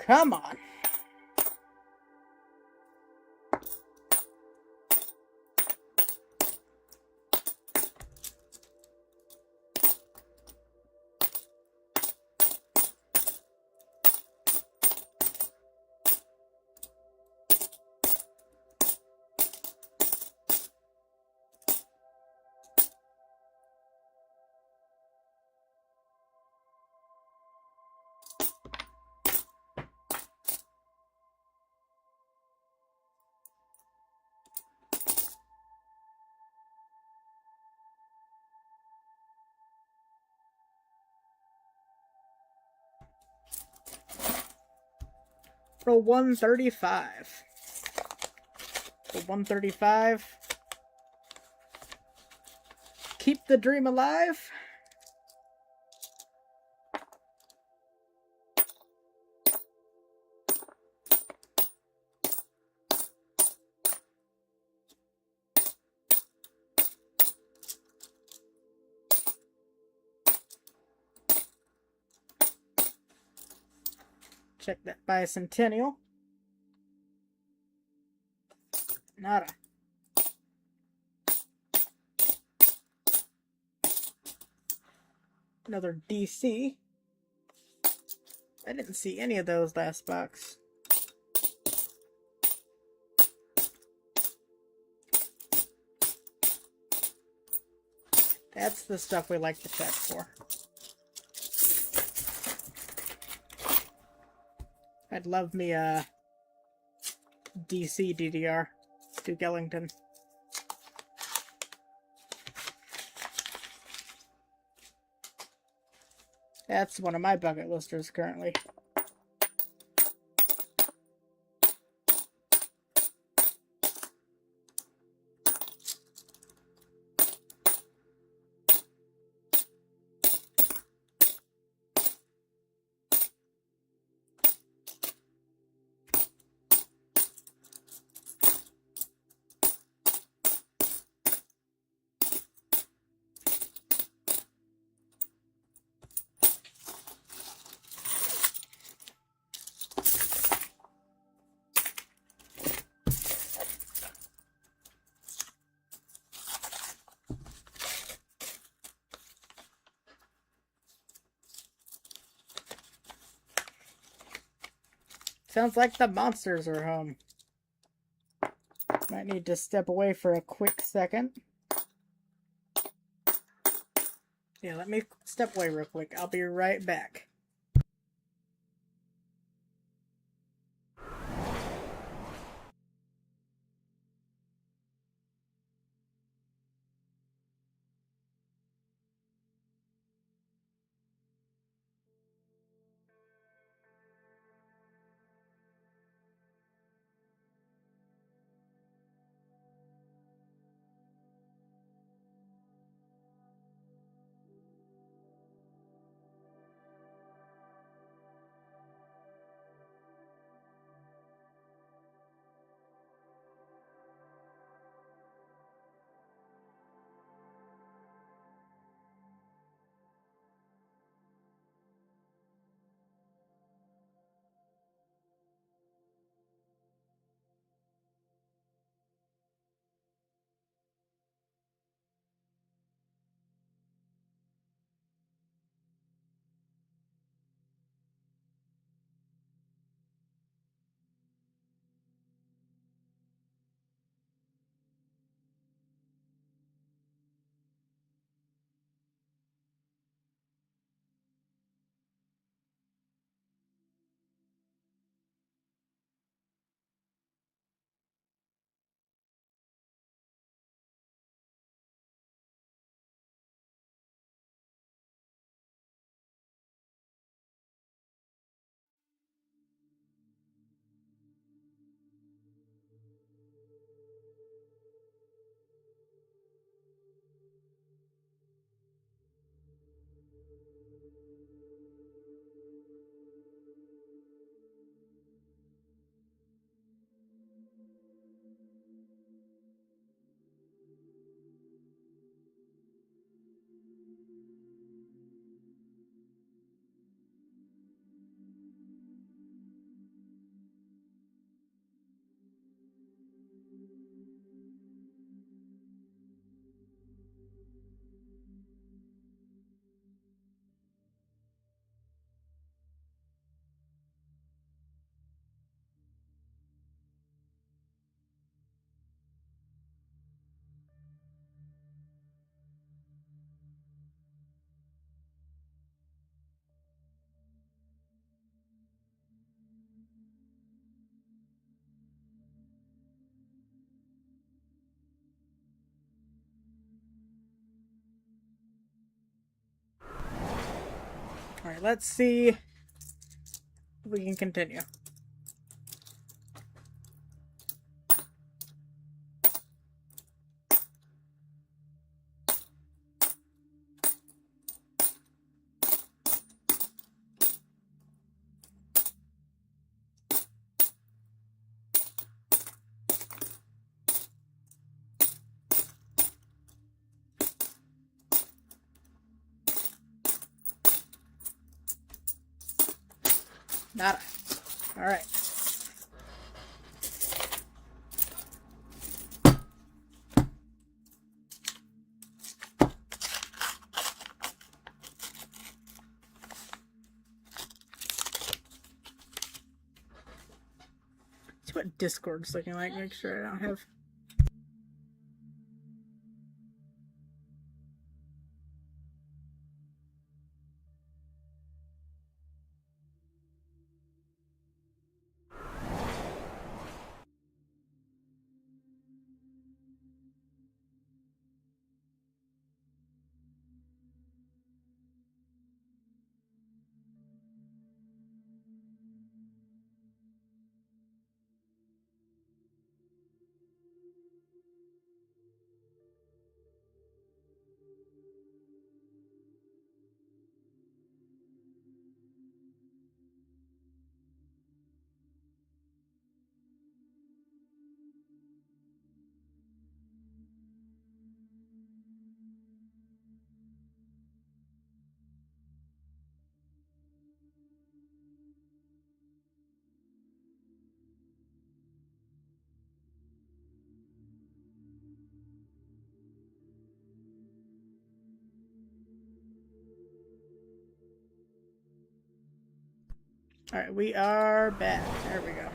Come on. For 135. For 135. Keep the dream alive. Check that bicentennial. Nada. Another DC. I didn't see any of those last box. That's the stuff we like to check for. I'd love me a DC DDR, Duke Ellington. That's one of my bucket listers currently. Sounds like the monsters are home. Might need to step away for a quick second. Yeah, let me step away real quick. I'll be right back. Alright, let's see if we can continue. Nada. Alright. See what Discord's looking like. Make sure I don't have... Alright, we are back. There we go.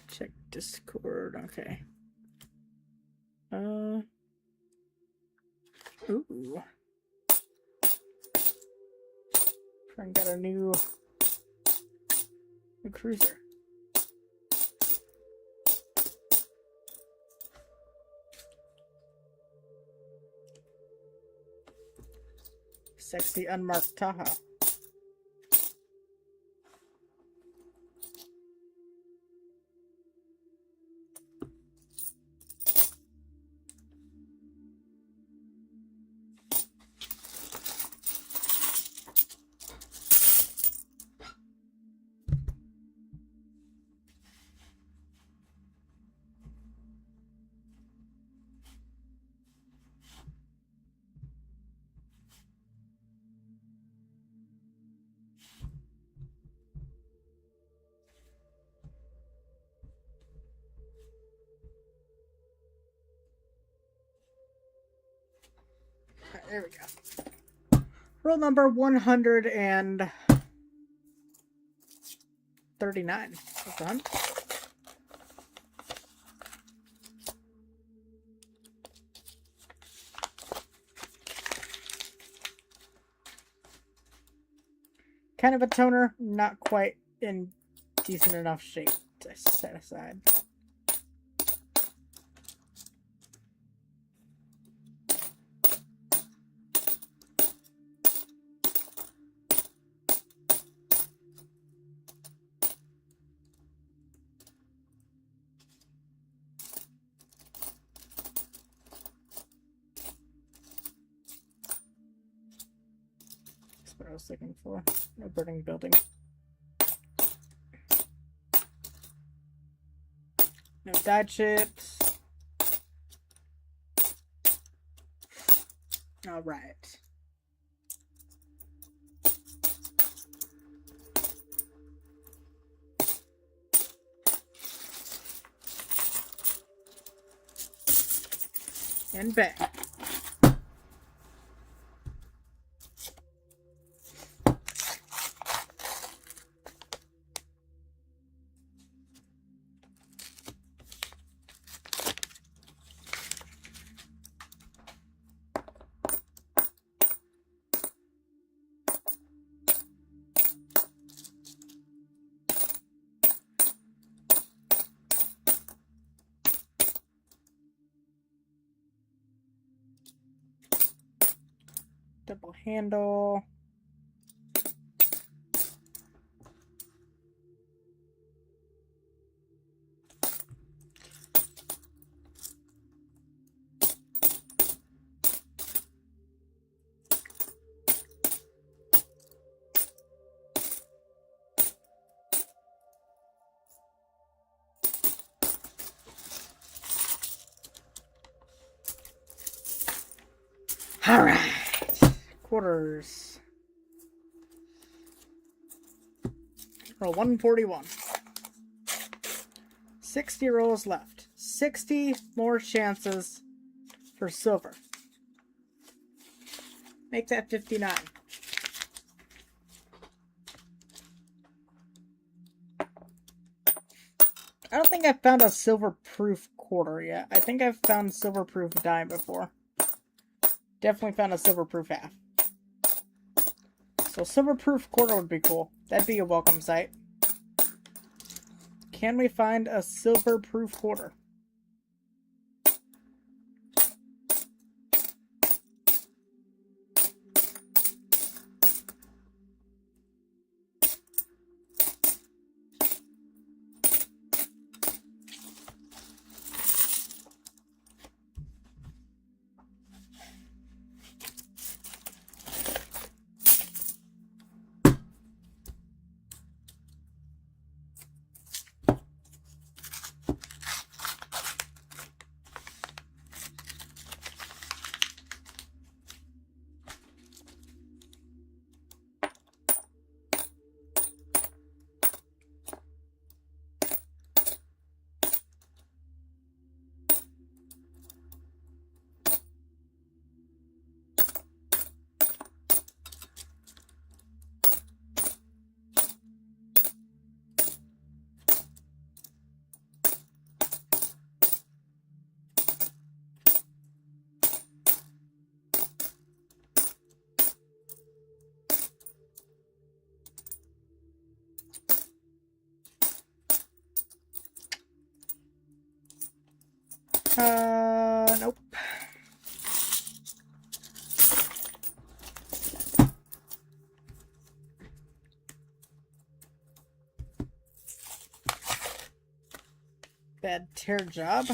Check Discord. Okay. Ooh. Friend got a new cruiser. Sexy unmarked Tahoe. There we go. Roll number 139. That's done. Kind of a toner, not quite in decent enough shape to set aside. That's what I was looking for. No burning building. No dye chips. All right. And back. Double handle. All right. Quarters. Roll 141. 60 rolls left. 60 more chances for silver. Make that 59. I don't think I've found a silver-proof quarter yet. I think I've found silver-proof dime before. Definitely found a silver-proof half. So silver-proof quarter would be cool. That'd be a welcome sight. Can we find a silver-proof quarter? Nope. Bad tear job.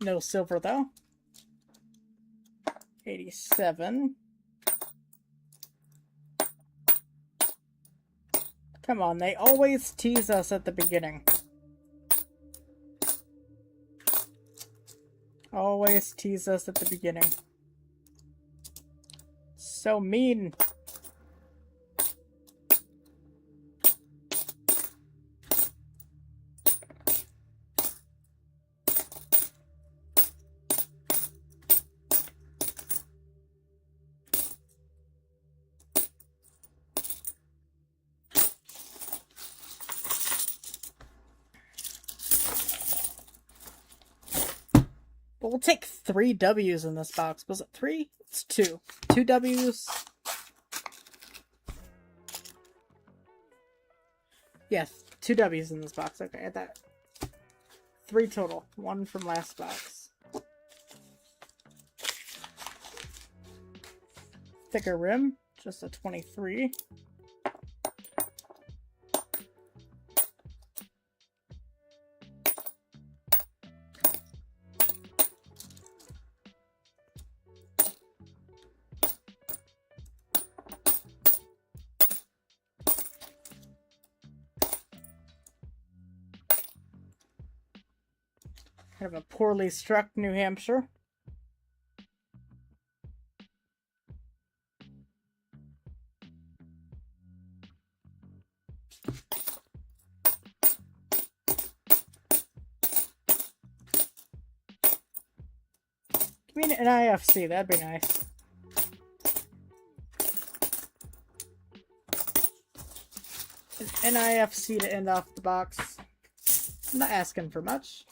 No silver though. 87. Come on, they always tease us at the beginning. Always tease us at the beginning. So mean. But we'll take 3 W's in this box. Was it 3? It's 2. 2 W's. Yes, 2 W's in this box. Okay, at that. 3 total. 1 from last box. Thicker rim. Just a 23. Kind of a poorly struck New Hampshire. Give me an NIFC, that'd be nice. An NIFC to end off the box. I'm not asking for much.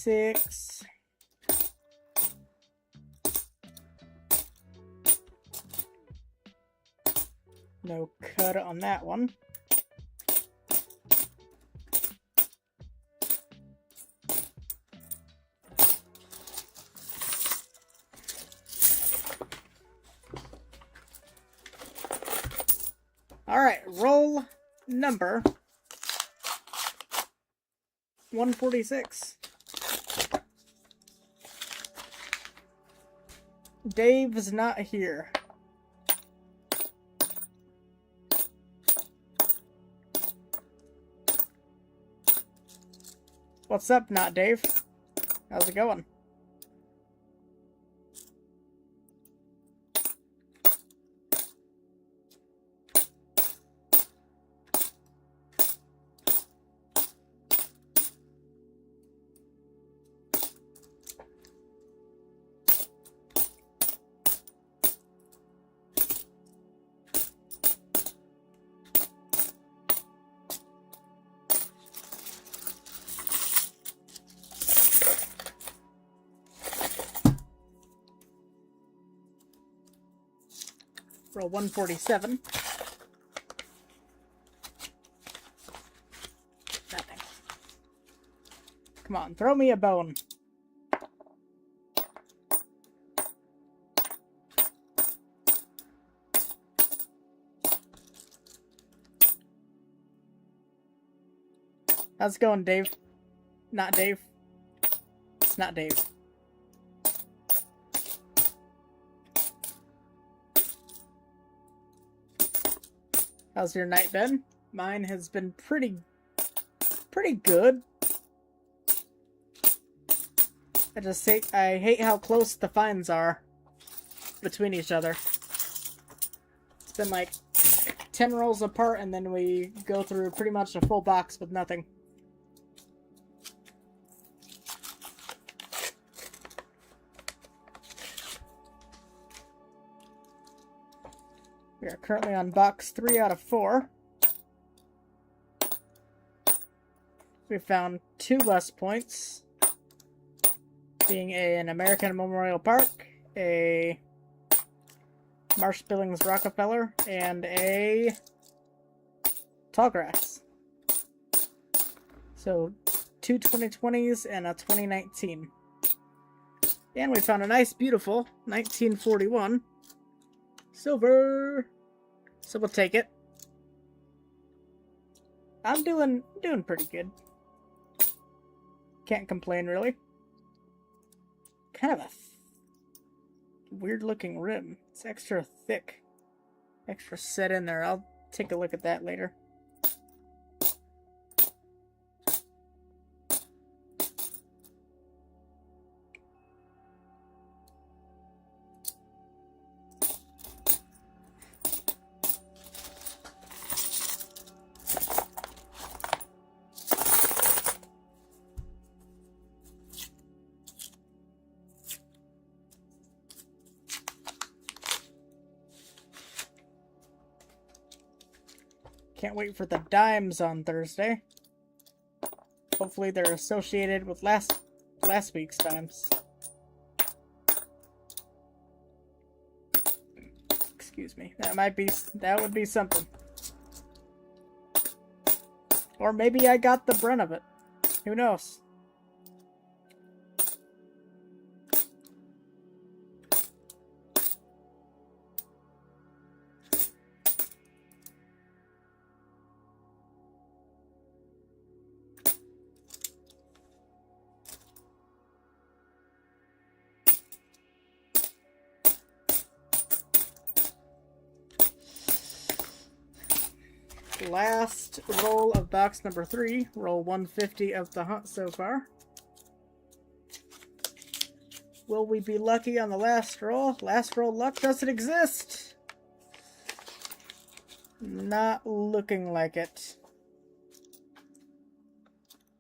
Six. No cut on that one. All right, roll number 146. Dave's not here. What's up, not Dave? How's it going? Roll 147. Nothing. Come on, throw me a bone. How's it going, Dave? Not Dave. It's not Dave. How's your night been? Mine has been pretty good. I hate how close the finds are between each other. It's been like 10 rolls apart, and then we go through pretty much a full box with nothing. We are currently on box 3 out of 4. We found 2 West Points, being an American Memorial Park, a Marsh Billings Rockefeller, and a Tallgrass. So 2 2020s and a 2019. And we found a nice, beautiful 1941 silver. So we'll take it. I'm doing pretty good. Can't complain, really. Kind of a weird looking rim. It's extra thick. Extra set in there. I'll take a look at that later. Can't wait for the dimes on Thursday. Hopefully they're associated with last week's dimes. Excuse me. That would be something. Or maybe I got the brunt of it. Who knows? Last roll of box number 3. Roll 150 of the hunt so far. Will we be lucky on the last roll? Last roll luck doesn't exist. Not looking like it.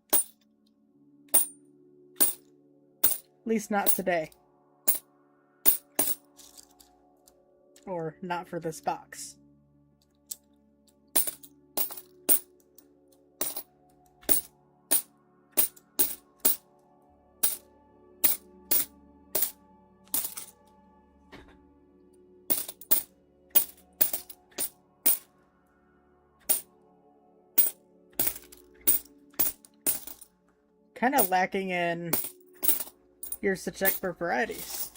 At least not today. Or not for this box. Kind of lacking in years to check for varieties.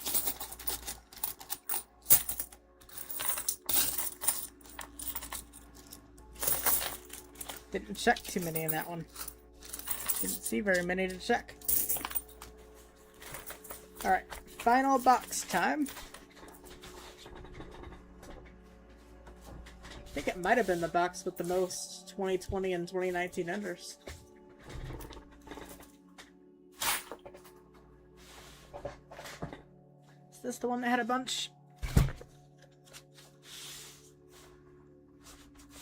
Didn't check too many in that one. Didn't see very many to check. Alright, final box time. I think it might have been the box with the most 2020 and 2019 enders. Is this the one that had a bunch?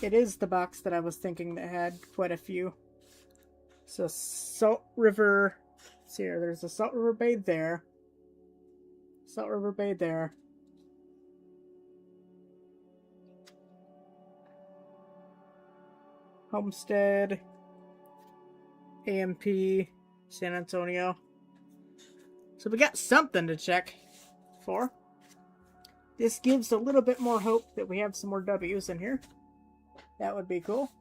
It is the box that I was thinking that had quite a few. So Salt River, let's see here, there's a Salt River Bay there. Salt River Bay there. Homestead, AMP, San Antonio. So we got something to check for. This gives a little bit more hope that we have some more W's in here. That would be cool.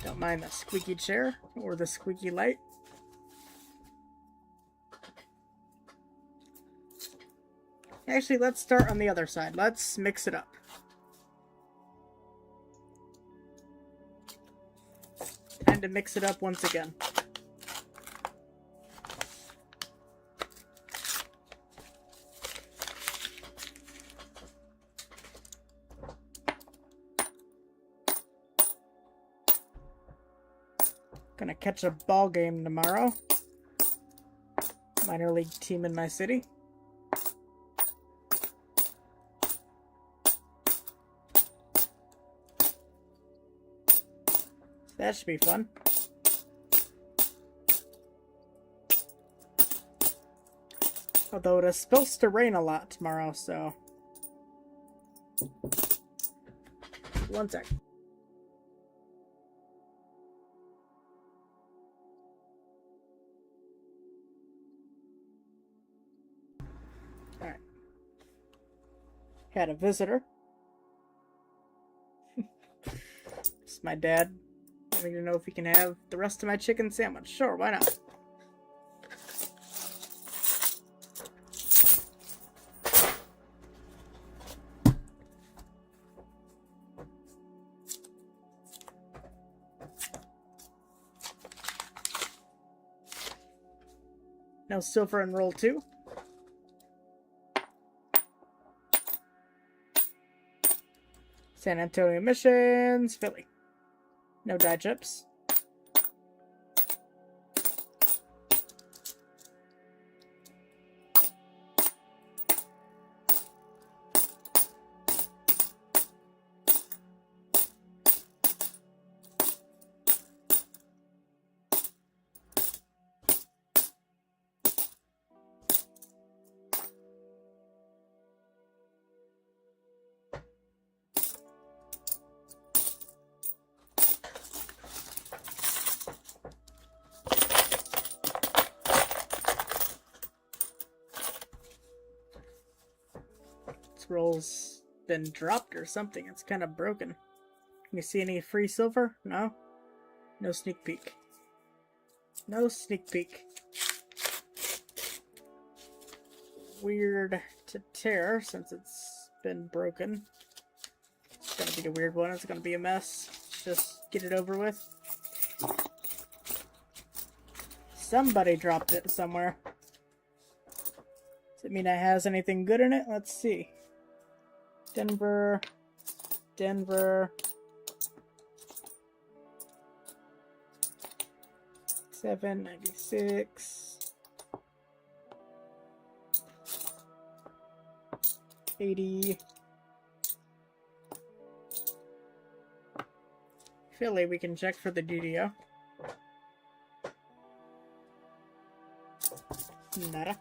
Don't mind the squeaky chair or the squeaky light. Actually, let's start on the other side. Let's mix it up. Time to mix it up once again. Gonna catch a ball game tomorrow. Minor league team in my city. That should be fun. Although it is supposed to rain a lot tomorrow, so... One sec. Alright. Had a visitor. It's my dad. Wanting to know if he can have the rest of my chicken sandwich. Sure, why not? No silver in roll 2. San Antonio Missions, Philly. No die chips. Roll's been dropped or something. It's kind of broken. Can you see any free silver? No? No sneak peek. No sneak peek. Weird to tear since it's been broken. It's gonna be a weird one. It's gonna be a mess. Just get it over with. Somebody dropped it somewhere. Does it mean it has anything good in it? Let's see. Denver, 796, 80, Philly. We can check for the DDO. Nada.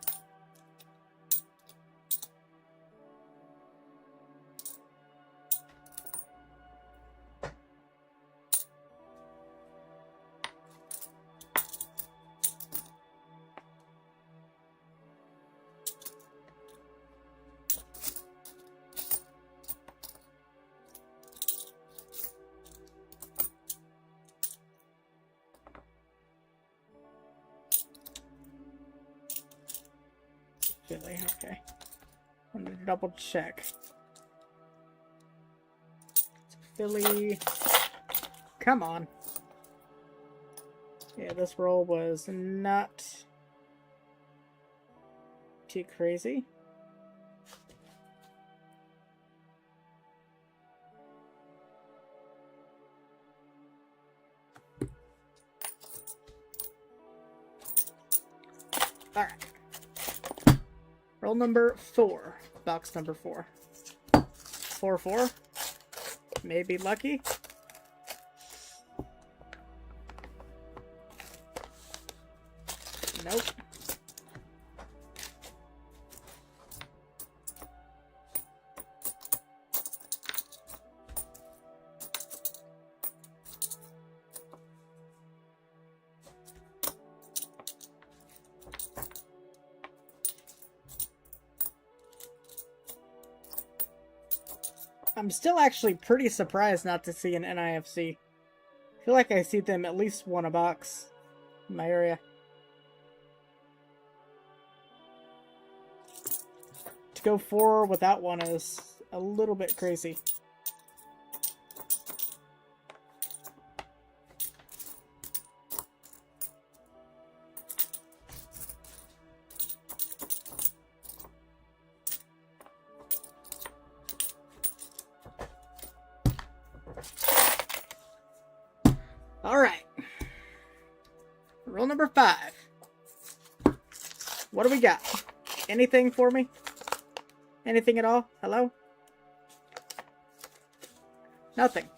Philly, okay. I'm gonna double check. Philly. Come on. Yeah, this roll was not too crazy. Alright. Roll number 4. Box number 4. 4-4. Maybe lucky. Nope. I'm still actually pretty surprised not to see an NIFC. I feel like I see them at least one a box in my area. To go 4 without one is a little bit crazy. Alright. Roll number 5. What do we got? Anything for me? Anything at all? Hello? Nothing.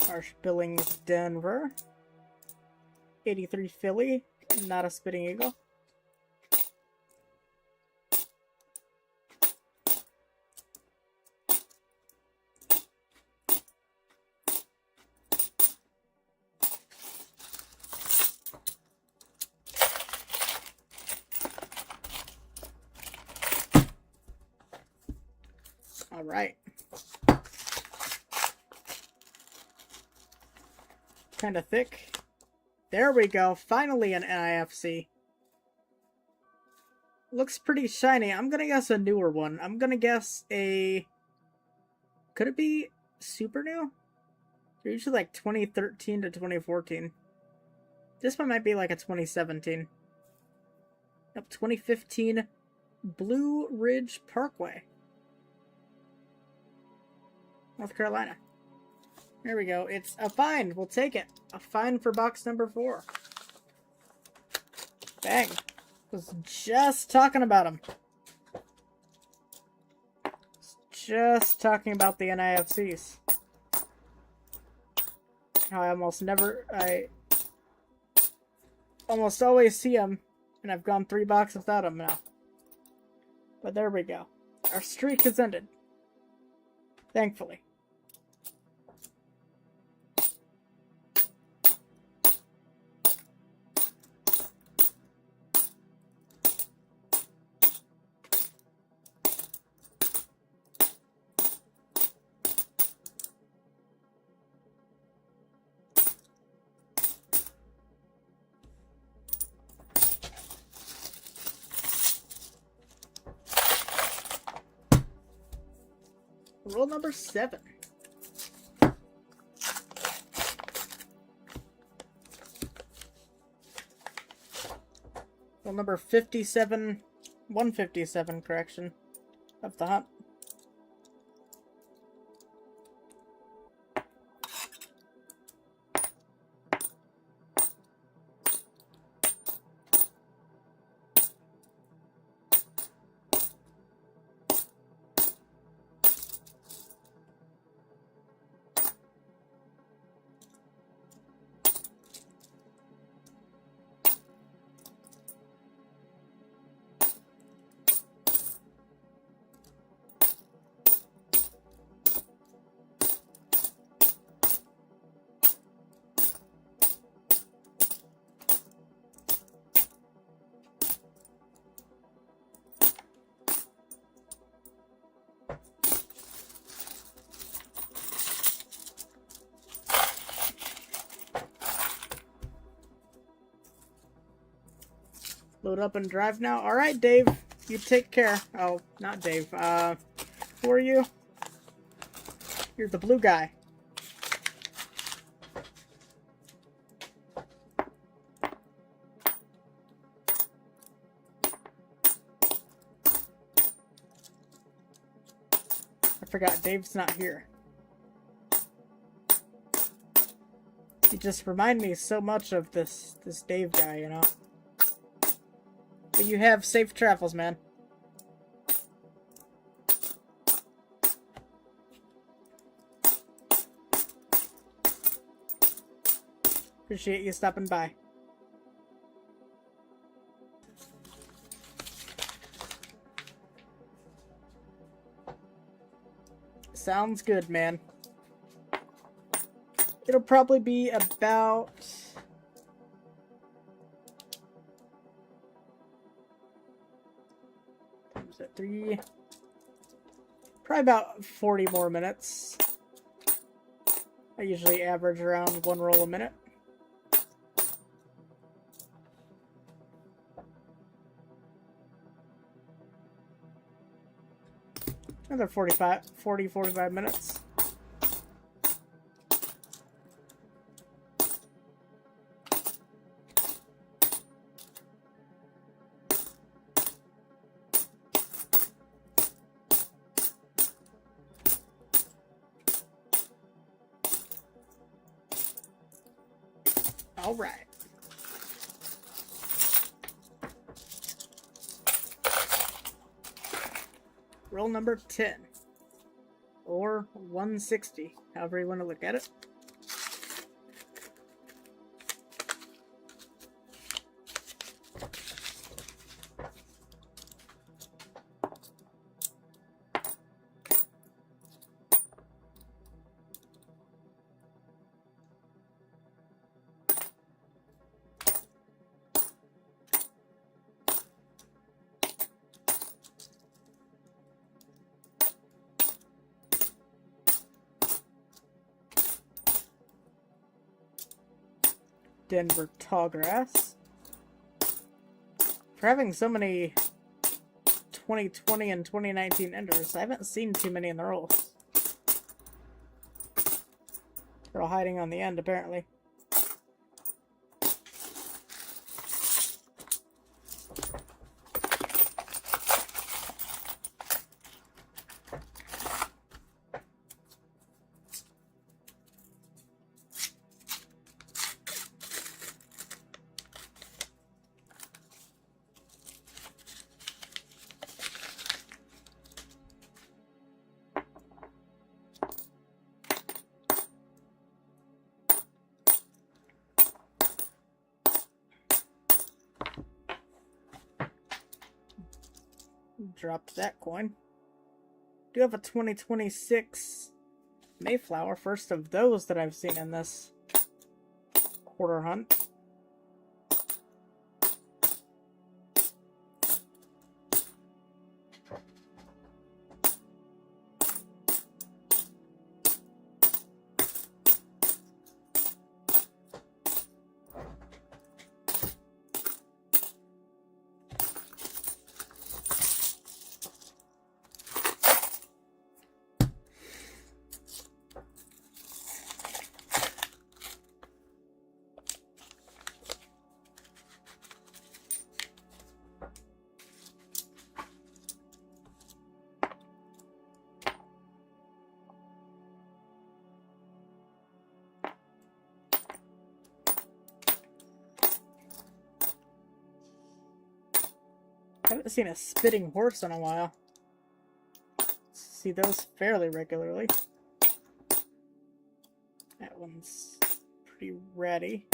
Harsh Billings, Denver. 83 Philly, not a Spitting Eagle. All right. Kind of thick. There we go. Finally an NIFC. Looks pretty shiny. I'm gonna guess a newer one. I'm gonna guess a... Could it be super new? They're usually like 2013 to 2014. This one might be like a 2017. Nope, 2015 Blue Ridge Parkway, North Carolina. There we go. It's a find. We'll take it. A find for box number 4. Bang. Was just talking about him. Just talking about the NIFCs. How I almost always see them, and I've gone 3 boxes without them now. But there we go. Our streak has ended. Thankfully. Roll number 7. Roll number 57, 157, correction, of the hunt. Load up and drive now. All right, Dave. You take care. Oh, not Dave. Who are you? You're the blue guy. I forgot Dave's not here. You just remind me so much of this Dave guy, you know? But you have safe travels, man. Appreciate you stopping by. Sounds good, man. It'll probably be about... Is that 3? Probably about 40 more minutes. I usually average around 1 roll a minute. Another 45 minutes. All right. Roll number 10. Or 160, however you want to look at it. Denver Tallgrass. For having so many 2020 and 2019 enders, I haven't seen too many in the rolls. They're all hiding on the end, apparently. Dropped that coin. Do have a 2026 Mayflower, first of those that I've seen in this quarter hunt. I haven't seen a spitting horse in a while. See those fairly regularly. That one's pretty ratty.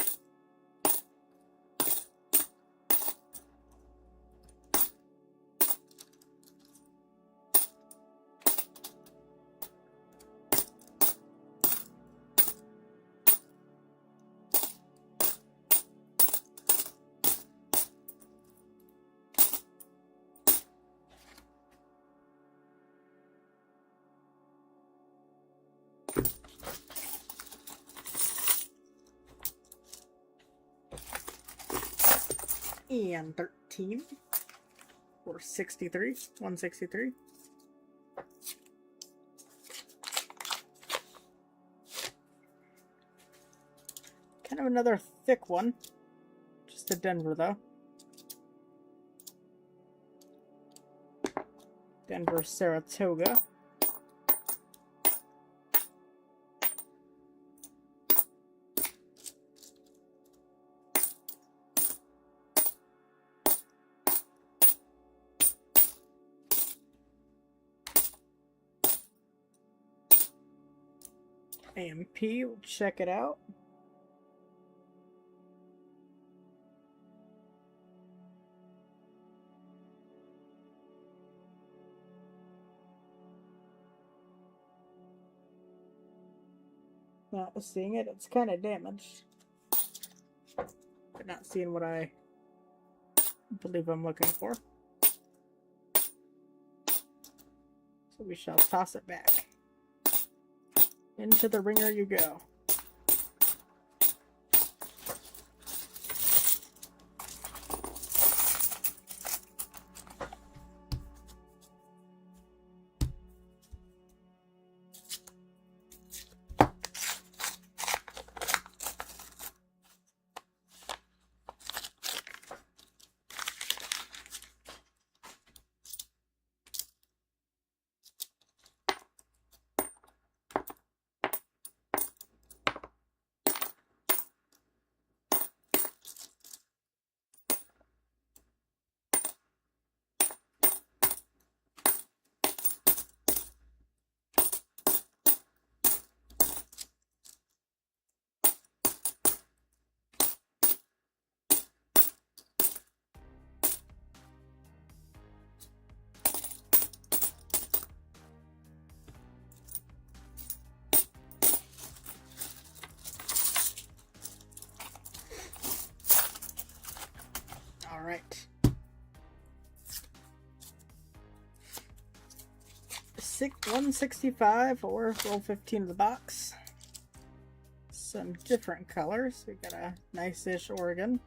And 13 or 63, 163. Kind of another thick one. Just a Denver though. Denver Saratoga. AMP, we'll check it out. Not seeing it. It's kind of damaged. But not seeing what I believe I'm looking for. So we shall toss it back. Into the ringer you go. All right. 165 or roll 15 of the box. Some different colors. We got a nice-ish Oregon.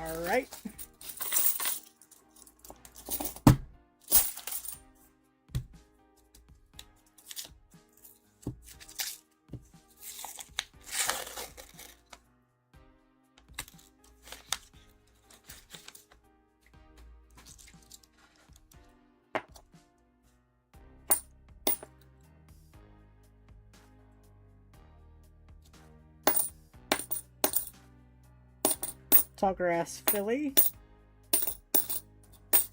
All right. Tallgrass Philly.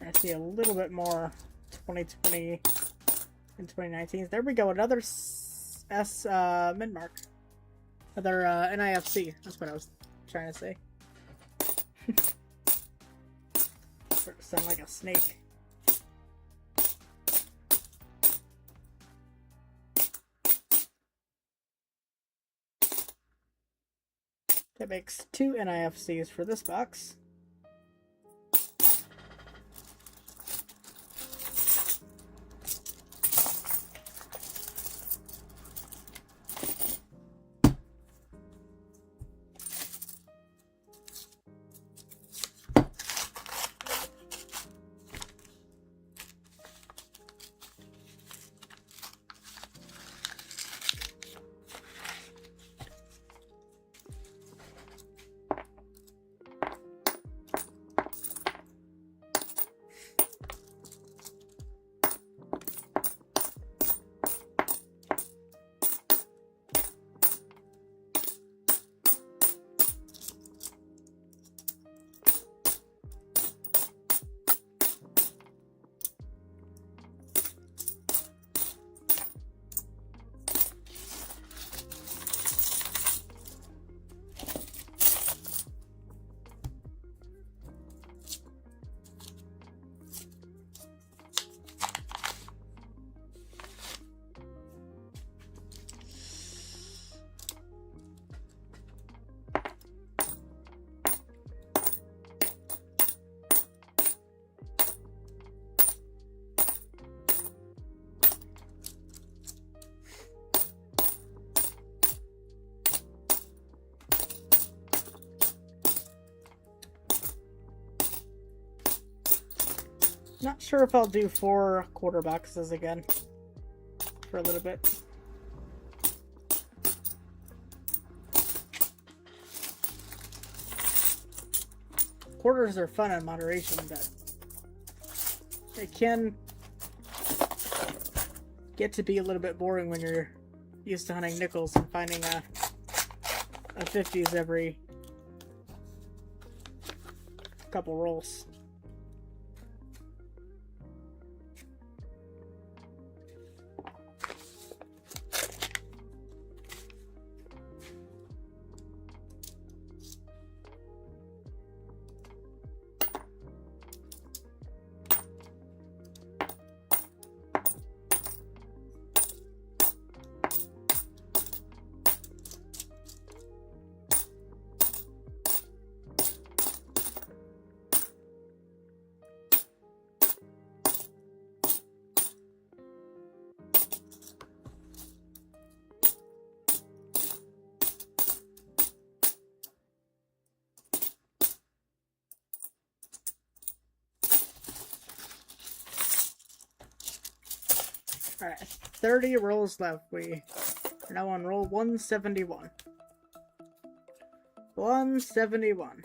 I see a little bit more 2020 and 2019. There we go. Another S mid-mark. Another NIFC. That's what I was trying to say. Sort of sound like a snake. That makes 2 NIFCs for this box. Not sure if I'll do 4 quarter boxes again for a little bit. Quarters are fun in moderation, but they can get to be a little bit boring when you're used to hunting nickels and finding a 50s every couple rolls. Alright, 30 rolls left. We are now on roll 171. 171.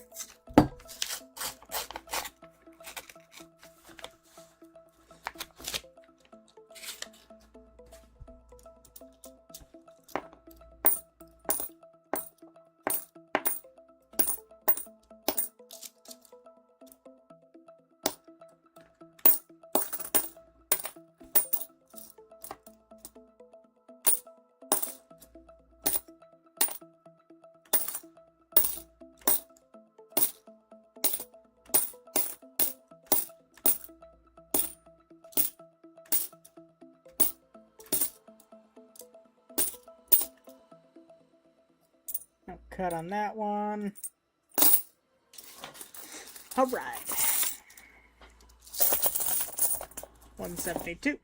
No cut on that one. All right. 172.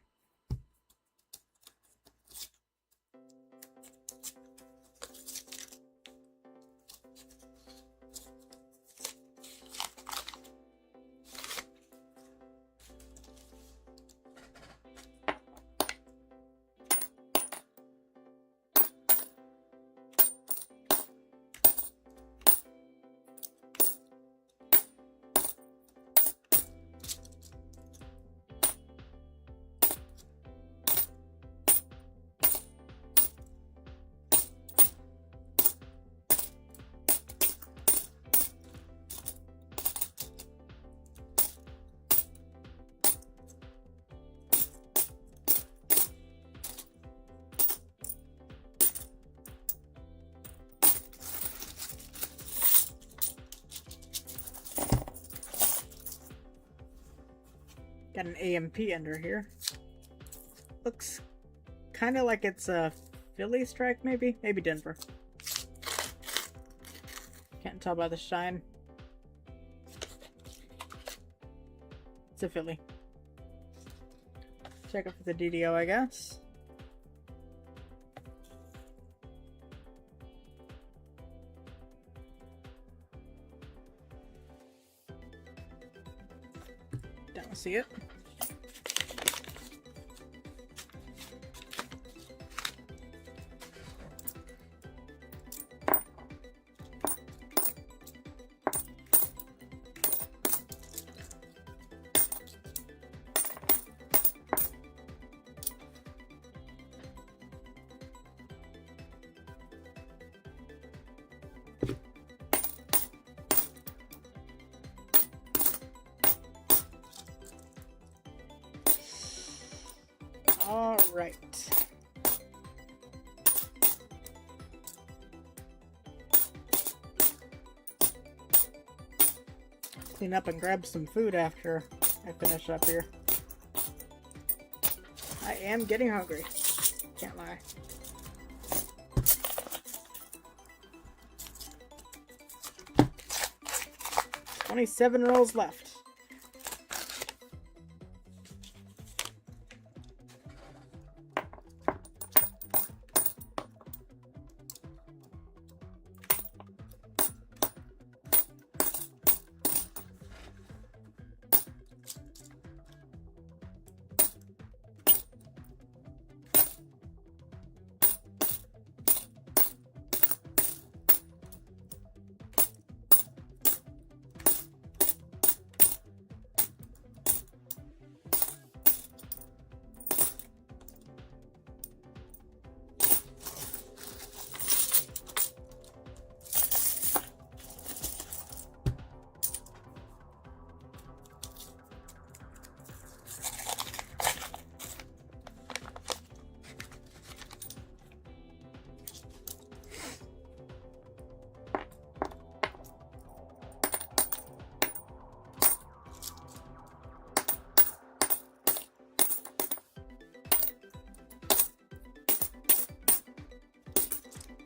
Got an AMP under here. Looks kind of like it's a Philly strike, maybe? Maybe Denver. Can't tell by the shine. It's a Philly. Check it for the DDO, I guess. Don't see it. All right. Clean up and grab some food after I finish up here. I am getting hungry. Can't lie. Only 7 rolls left.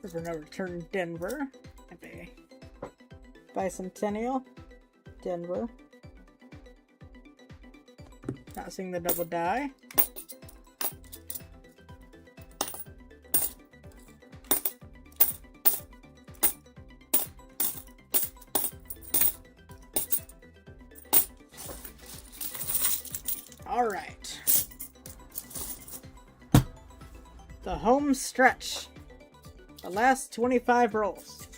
We're gonna return Denver. Okay. Bicentennial. Denver. Not seeing the double die. All right. The home stretch. The last 25 rolls.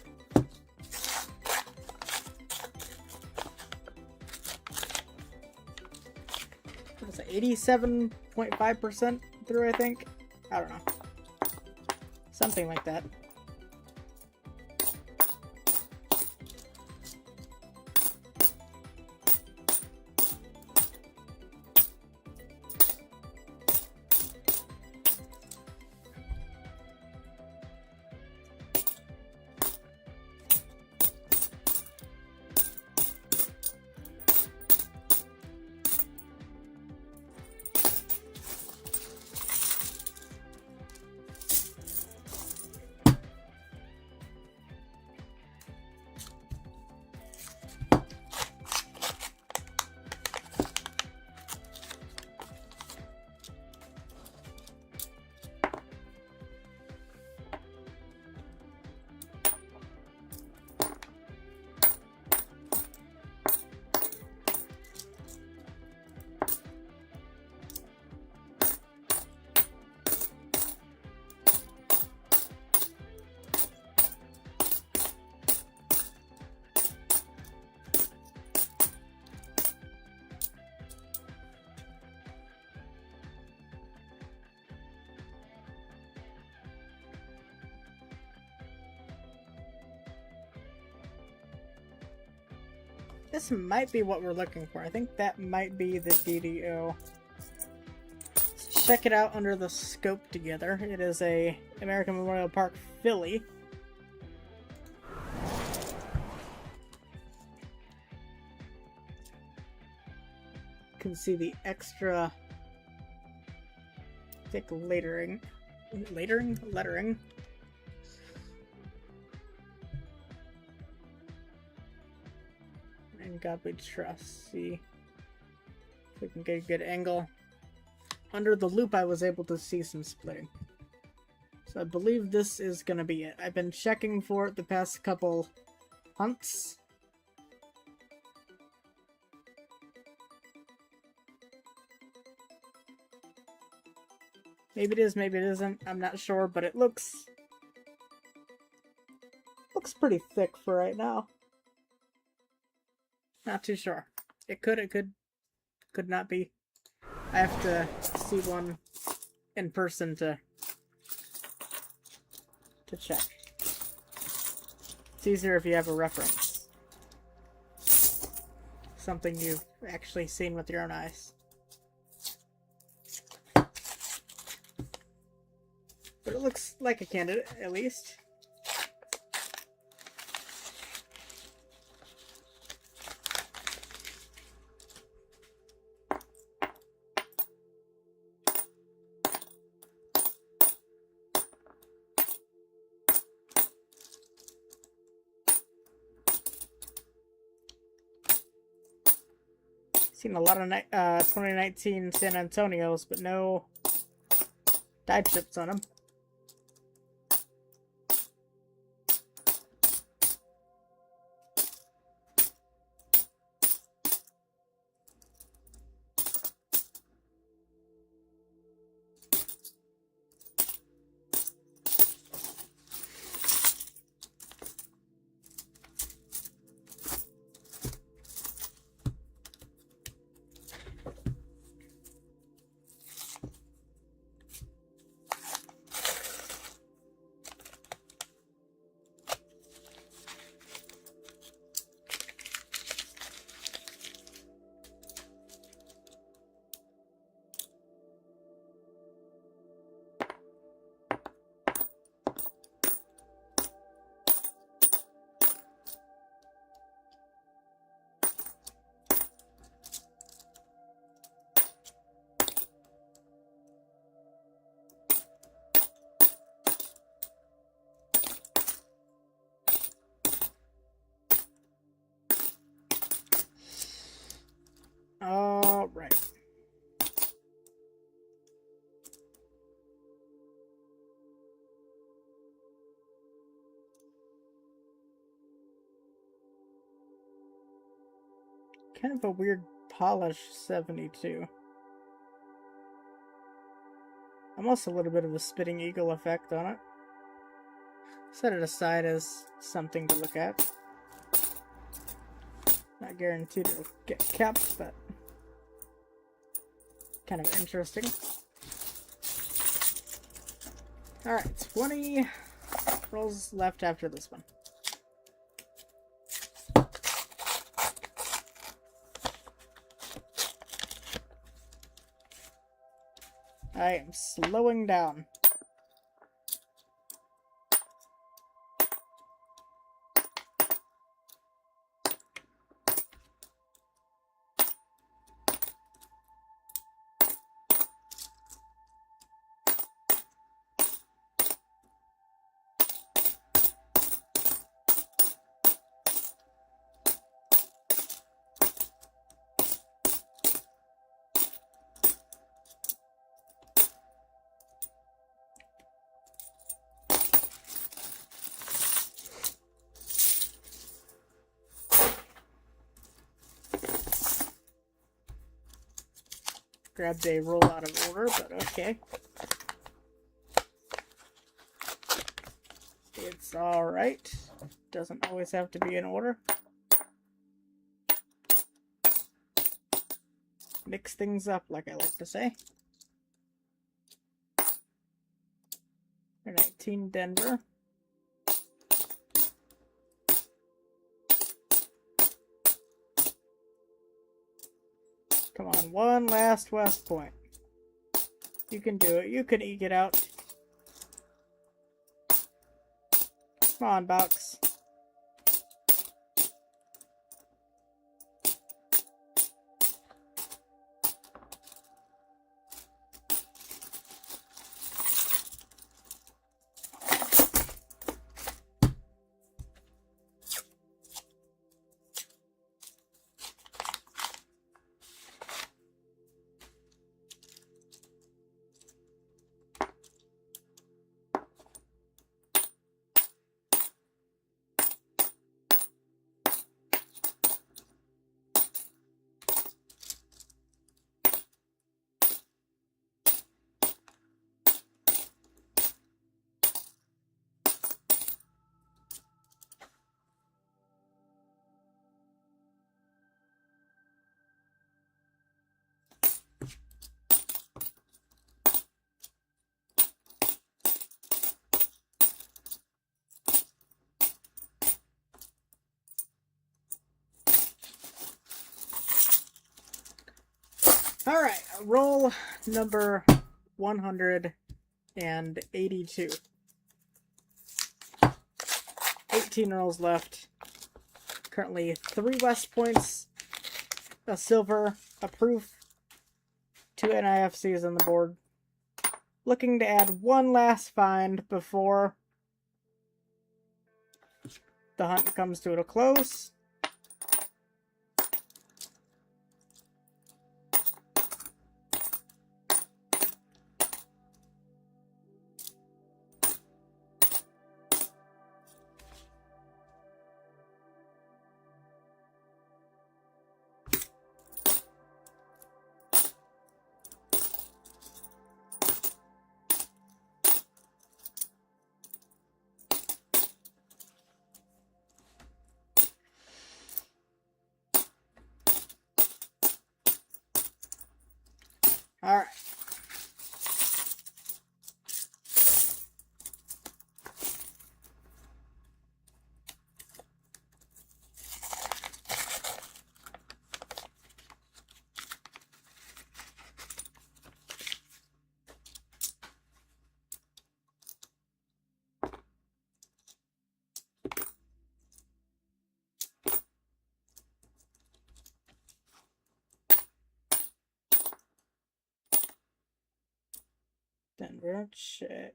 What is it? 87.5% through, I think? I don't know. Something like that. This might be what we're looking for. I think that might be the DDO. Let's check it out under the scope together. It is a American Memorial Park Philly. You can see the extra thick lettering. Lettering. In God we trust. See if we can get a good angle. Under the loop I was able to see some splitting. So I believe this is gonna be it. I've been checking for it the past couple hunts. Maybe it is, maybe it isn't. I'm not sure, but it looks pretty thick for right now. Not too sure. It could not be. I have to see one in person to check. It's easier if you have a reference. Something you've actually seen with your own eyes. But it looks like a candidate, at least. Seen a lot of 2019 San Antonios, but no die chips on them. Kind of a weird polish 72. Almost a little bit of a Spitting Eagle effect on it. Set it aside as something to look at. Not guaranteed it'll get kept, but kind of interesting. Alright, 20 rolls left after this one. I am slowing down. Grabbed a roll out of order, but okay. It's alright. Doesn't always have to be in order. Mix things up, like I like to say. 19 Denver. Come on, one last West Point. You can do it. You can eke it out. Come on, Bucks. Alright, roll number 182. 18 rolls left. Currently 3 West Points, a silver, a proof, 2 NIFCs on the board. Looking to add one last find before the hunt comes to a close. All right. Denver, check.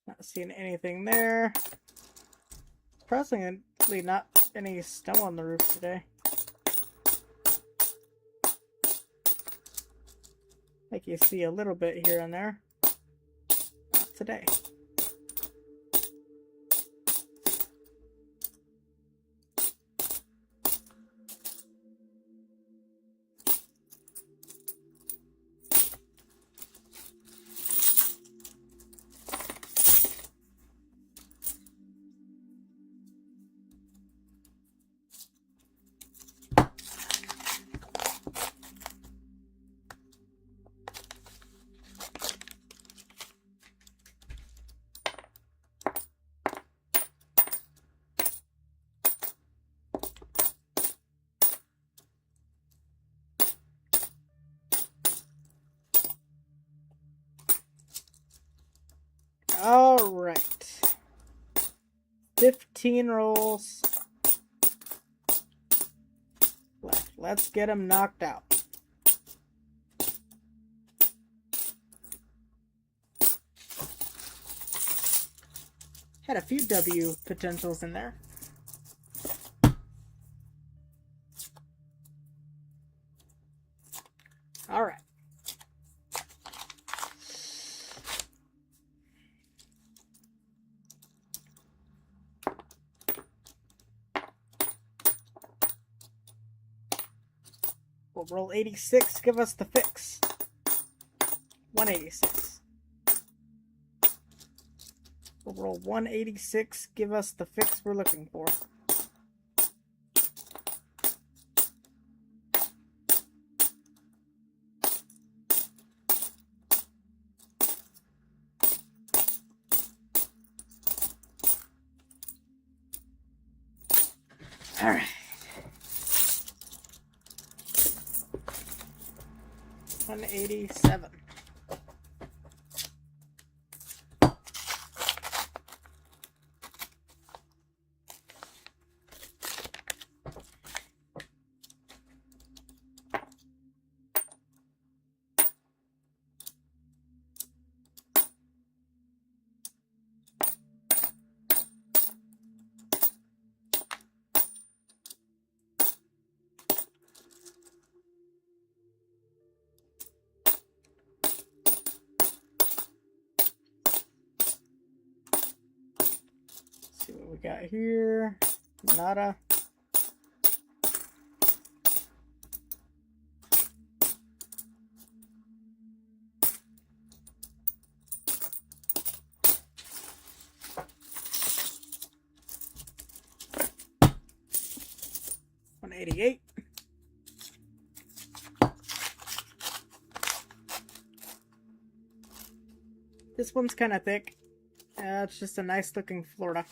Not seeing anything there. Surprisingly, not any snow on the roof today. Like you see a little bit here and there. Not today. All right. 15 rolls left. Let's get him knocked out. Had a few W potentials in there. All right. We'll roll 86, give us the fix. 186. We'll roll 186, give us the fix we're looking for. All right. 187. See what we got here. Nada. $188. This one's kind of thick. It's just a nice looking Florida.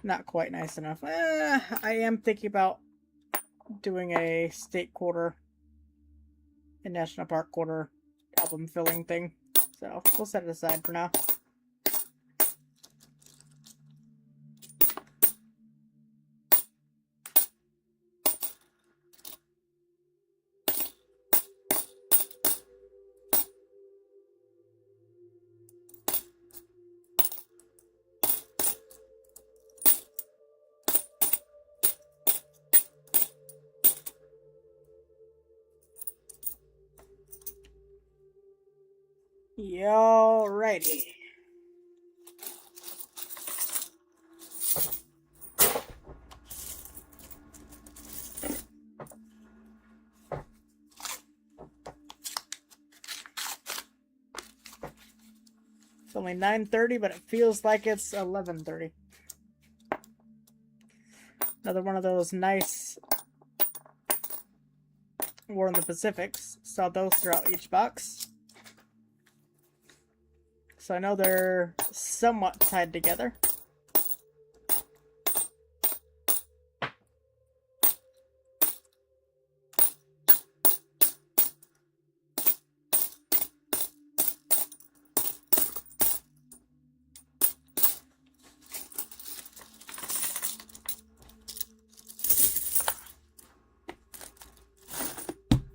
Not quite nice enough. I am thinking about doing a state quarter and national park quarter album filling thing. So we'll set it aside for now. Alrighty. It's only 9:30, but it feels like it's 11:30. Another one of those nice War in the Pacifics. Saw those throughout each box. So I know they're somewhat tied together.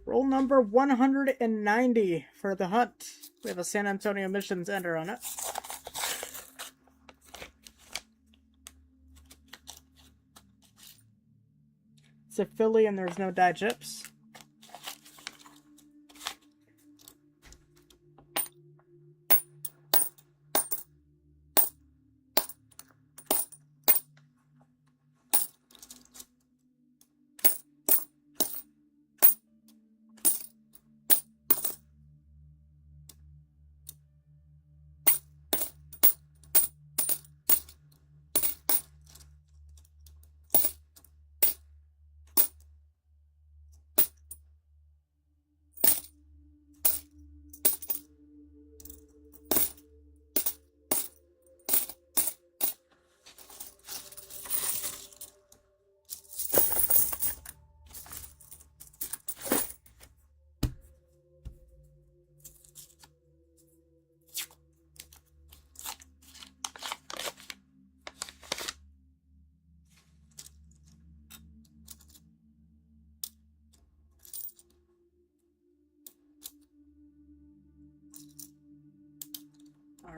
Roll number 190 for the hunt. We have a San Antonio Missions ender on it. It's a Philly and there's no die chips.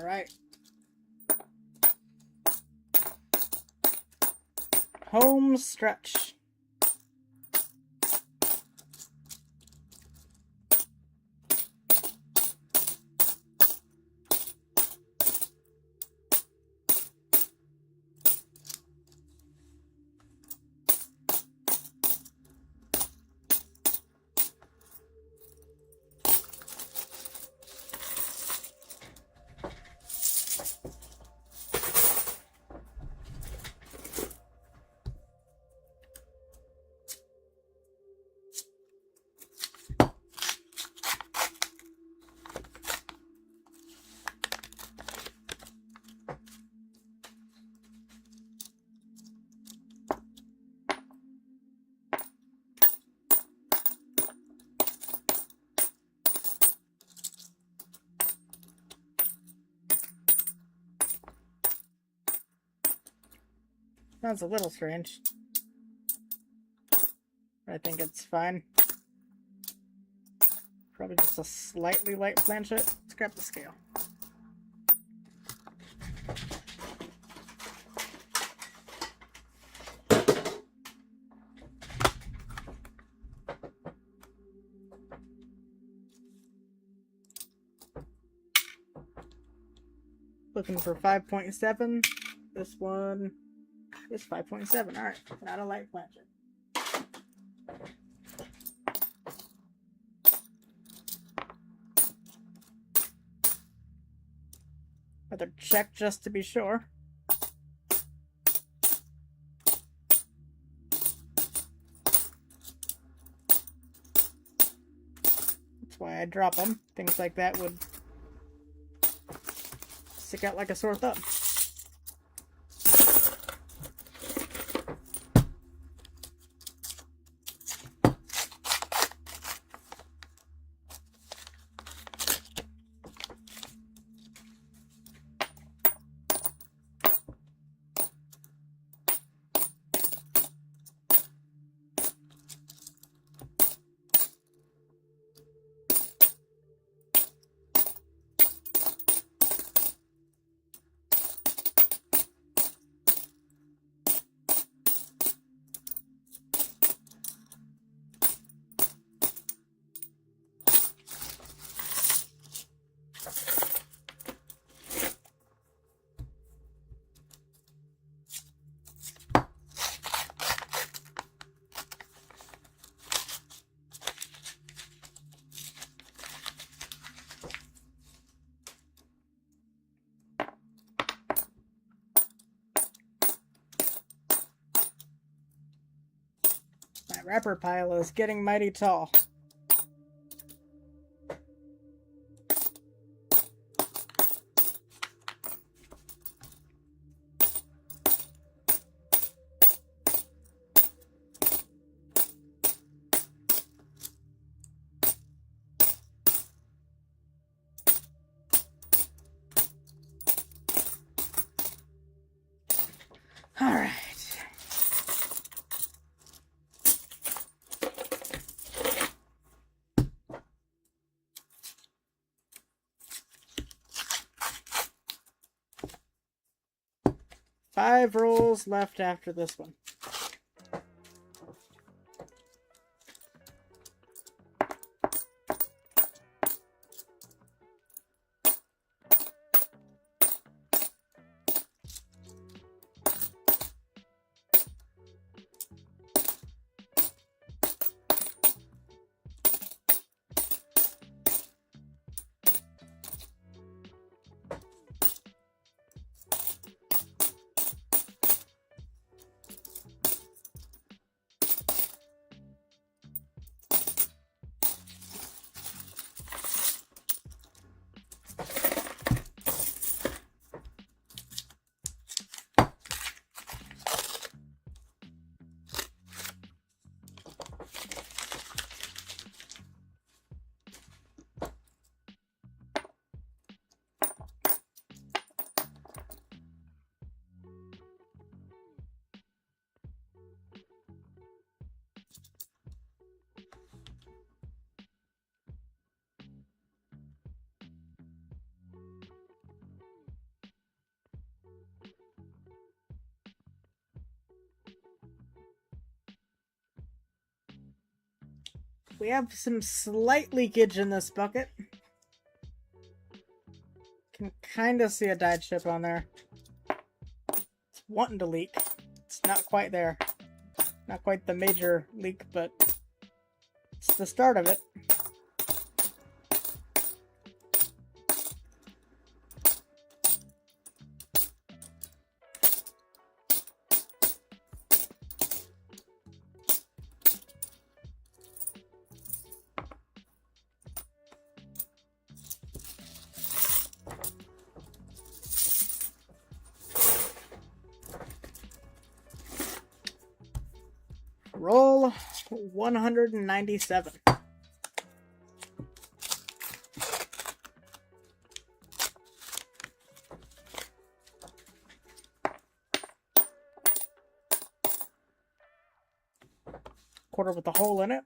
All right. Home stretch. Sounds a little strange. I think it's fine. Probably just a slightly light planchet. Let's grab the scale. Looking for 5.7. This one is 5.7. Alright, not a light planchet. Better check just to be sure. That's why I drop them. Things like that would stick out like a sore thumb. My wrapper pile is getting mighty tall. All right. Five rolls left after this one. We have some slight leakage in this bucket. Can kind of see a dyed chip on there. It's wanting to leak. It's not quite there. Not quite the major leak, but it's the start of it. Roll 197. Quarter with a hole in it.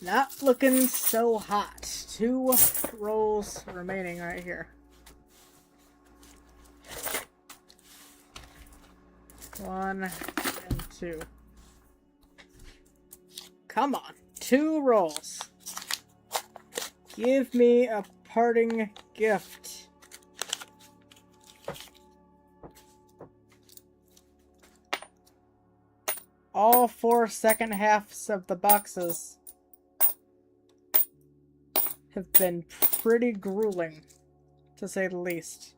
Not looking so hot. 2 rolls remaining right here. 1 and 2. Come on. 2 rolls. Give me a parting gift. All 4 second halves of the boxes have been pretty grueling, to say the least.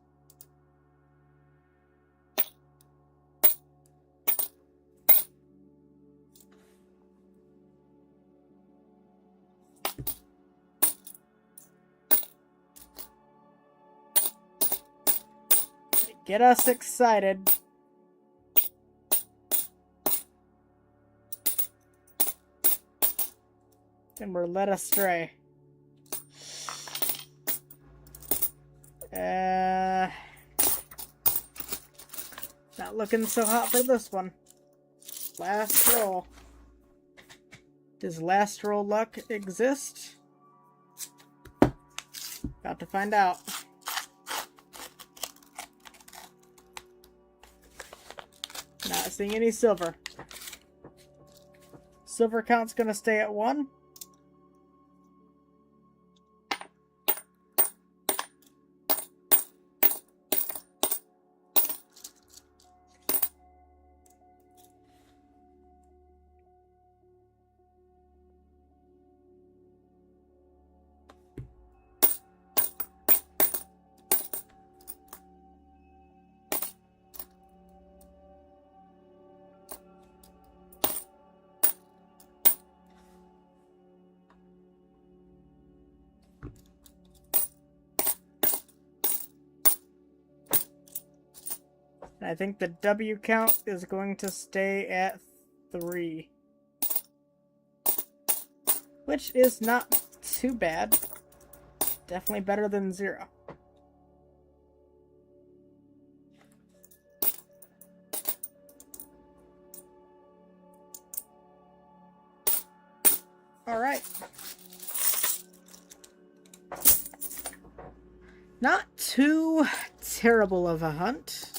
Get us excited. And we're led astray. Not looking so hot for this one. Last roll. Does last roll luck exist? About to find out. Not seeing any silver. Silver count's gonna stay at 1. I think the W count is going to stay at 3. Which is not too bad. Definitely better than 0. Alright. Not too terrible of a hunt.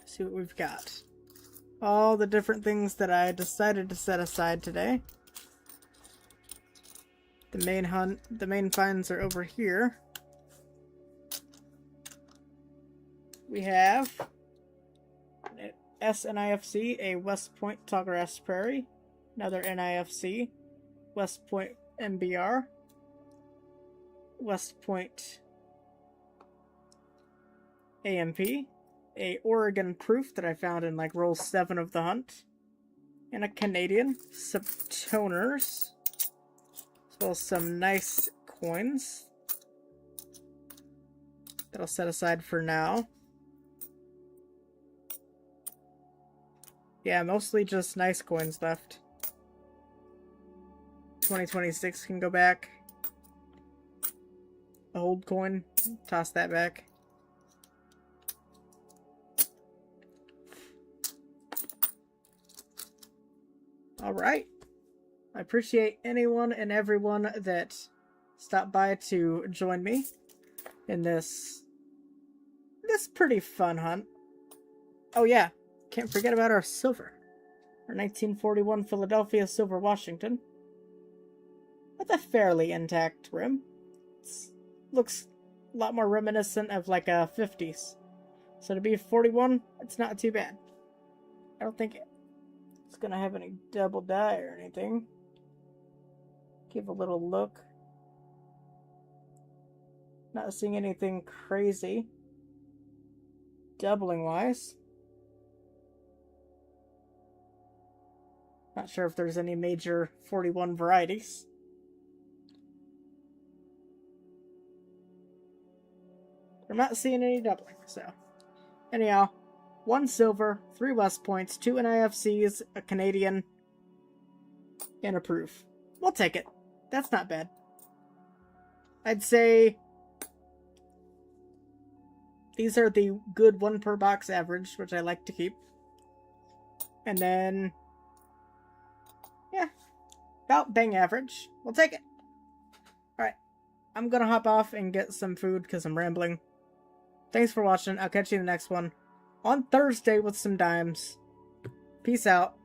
See what we've got. All the different things that I decided to set aside today. The main finds are over here. We have SNIFC, a West Point Tallgrass Prairie. Another NIFC. West Point MBR. West Point AMP. A Oregon Proof that I found in like roll 7 of the hunt. And a Canadian. Some toners. As well as some nice coins that I'll set aside for now. Yeah, mostly just nice coins left. 2026 can go back. A old coin, toss that back. Alright. I appreciate anyone and everyone that stopped by to join me in this pretty fun hunt. Oh yeah, can't forget about our silver. Our 1941 Philadelphia Silver Washington. With a fairly intact rim. Looks a lot more reminiscent of like a 50s. So to be 41, it's not too bad. I don't think it's gonna have any double die or anything. Give a little look. Not seeing anything crazy. Doubling wise. Not sure if there's any major 41 varieties. I'm not seeing any doubling, so. Anyhow, 1 silver, 3 West Points, 2 NIFCs, a Canadian, and a proof. We'll take it. That's not bad. I'd say these are the good 1 per box average, which I like to keep. And then, yeah, about bang average. We'll take it. Alright, I'm gonna hop off and get some food because I'm rambling. Thanks for watching. I'll catch you in the next one on Thursday with some dimes. Peace out.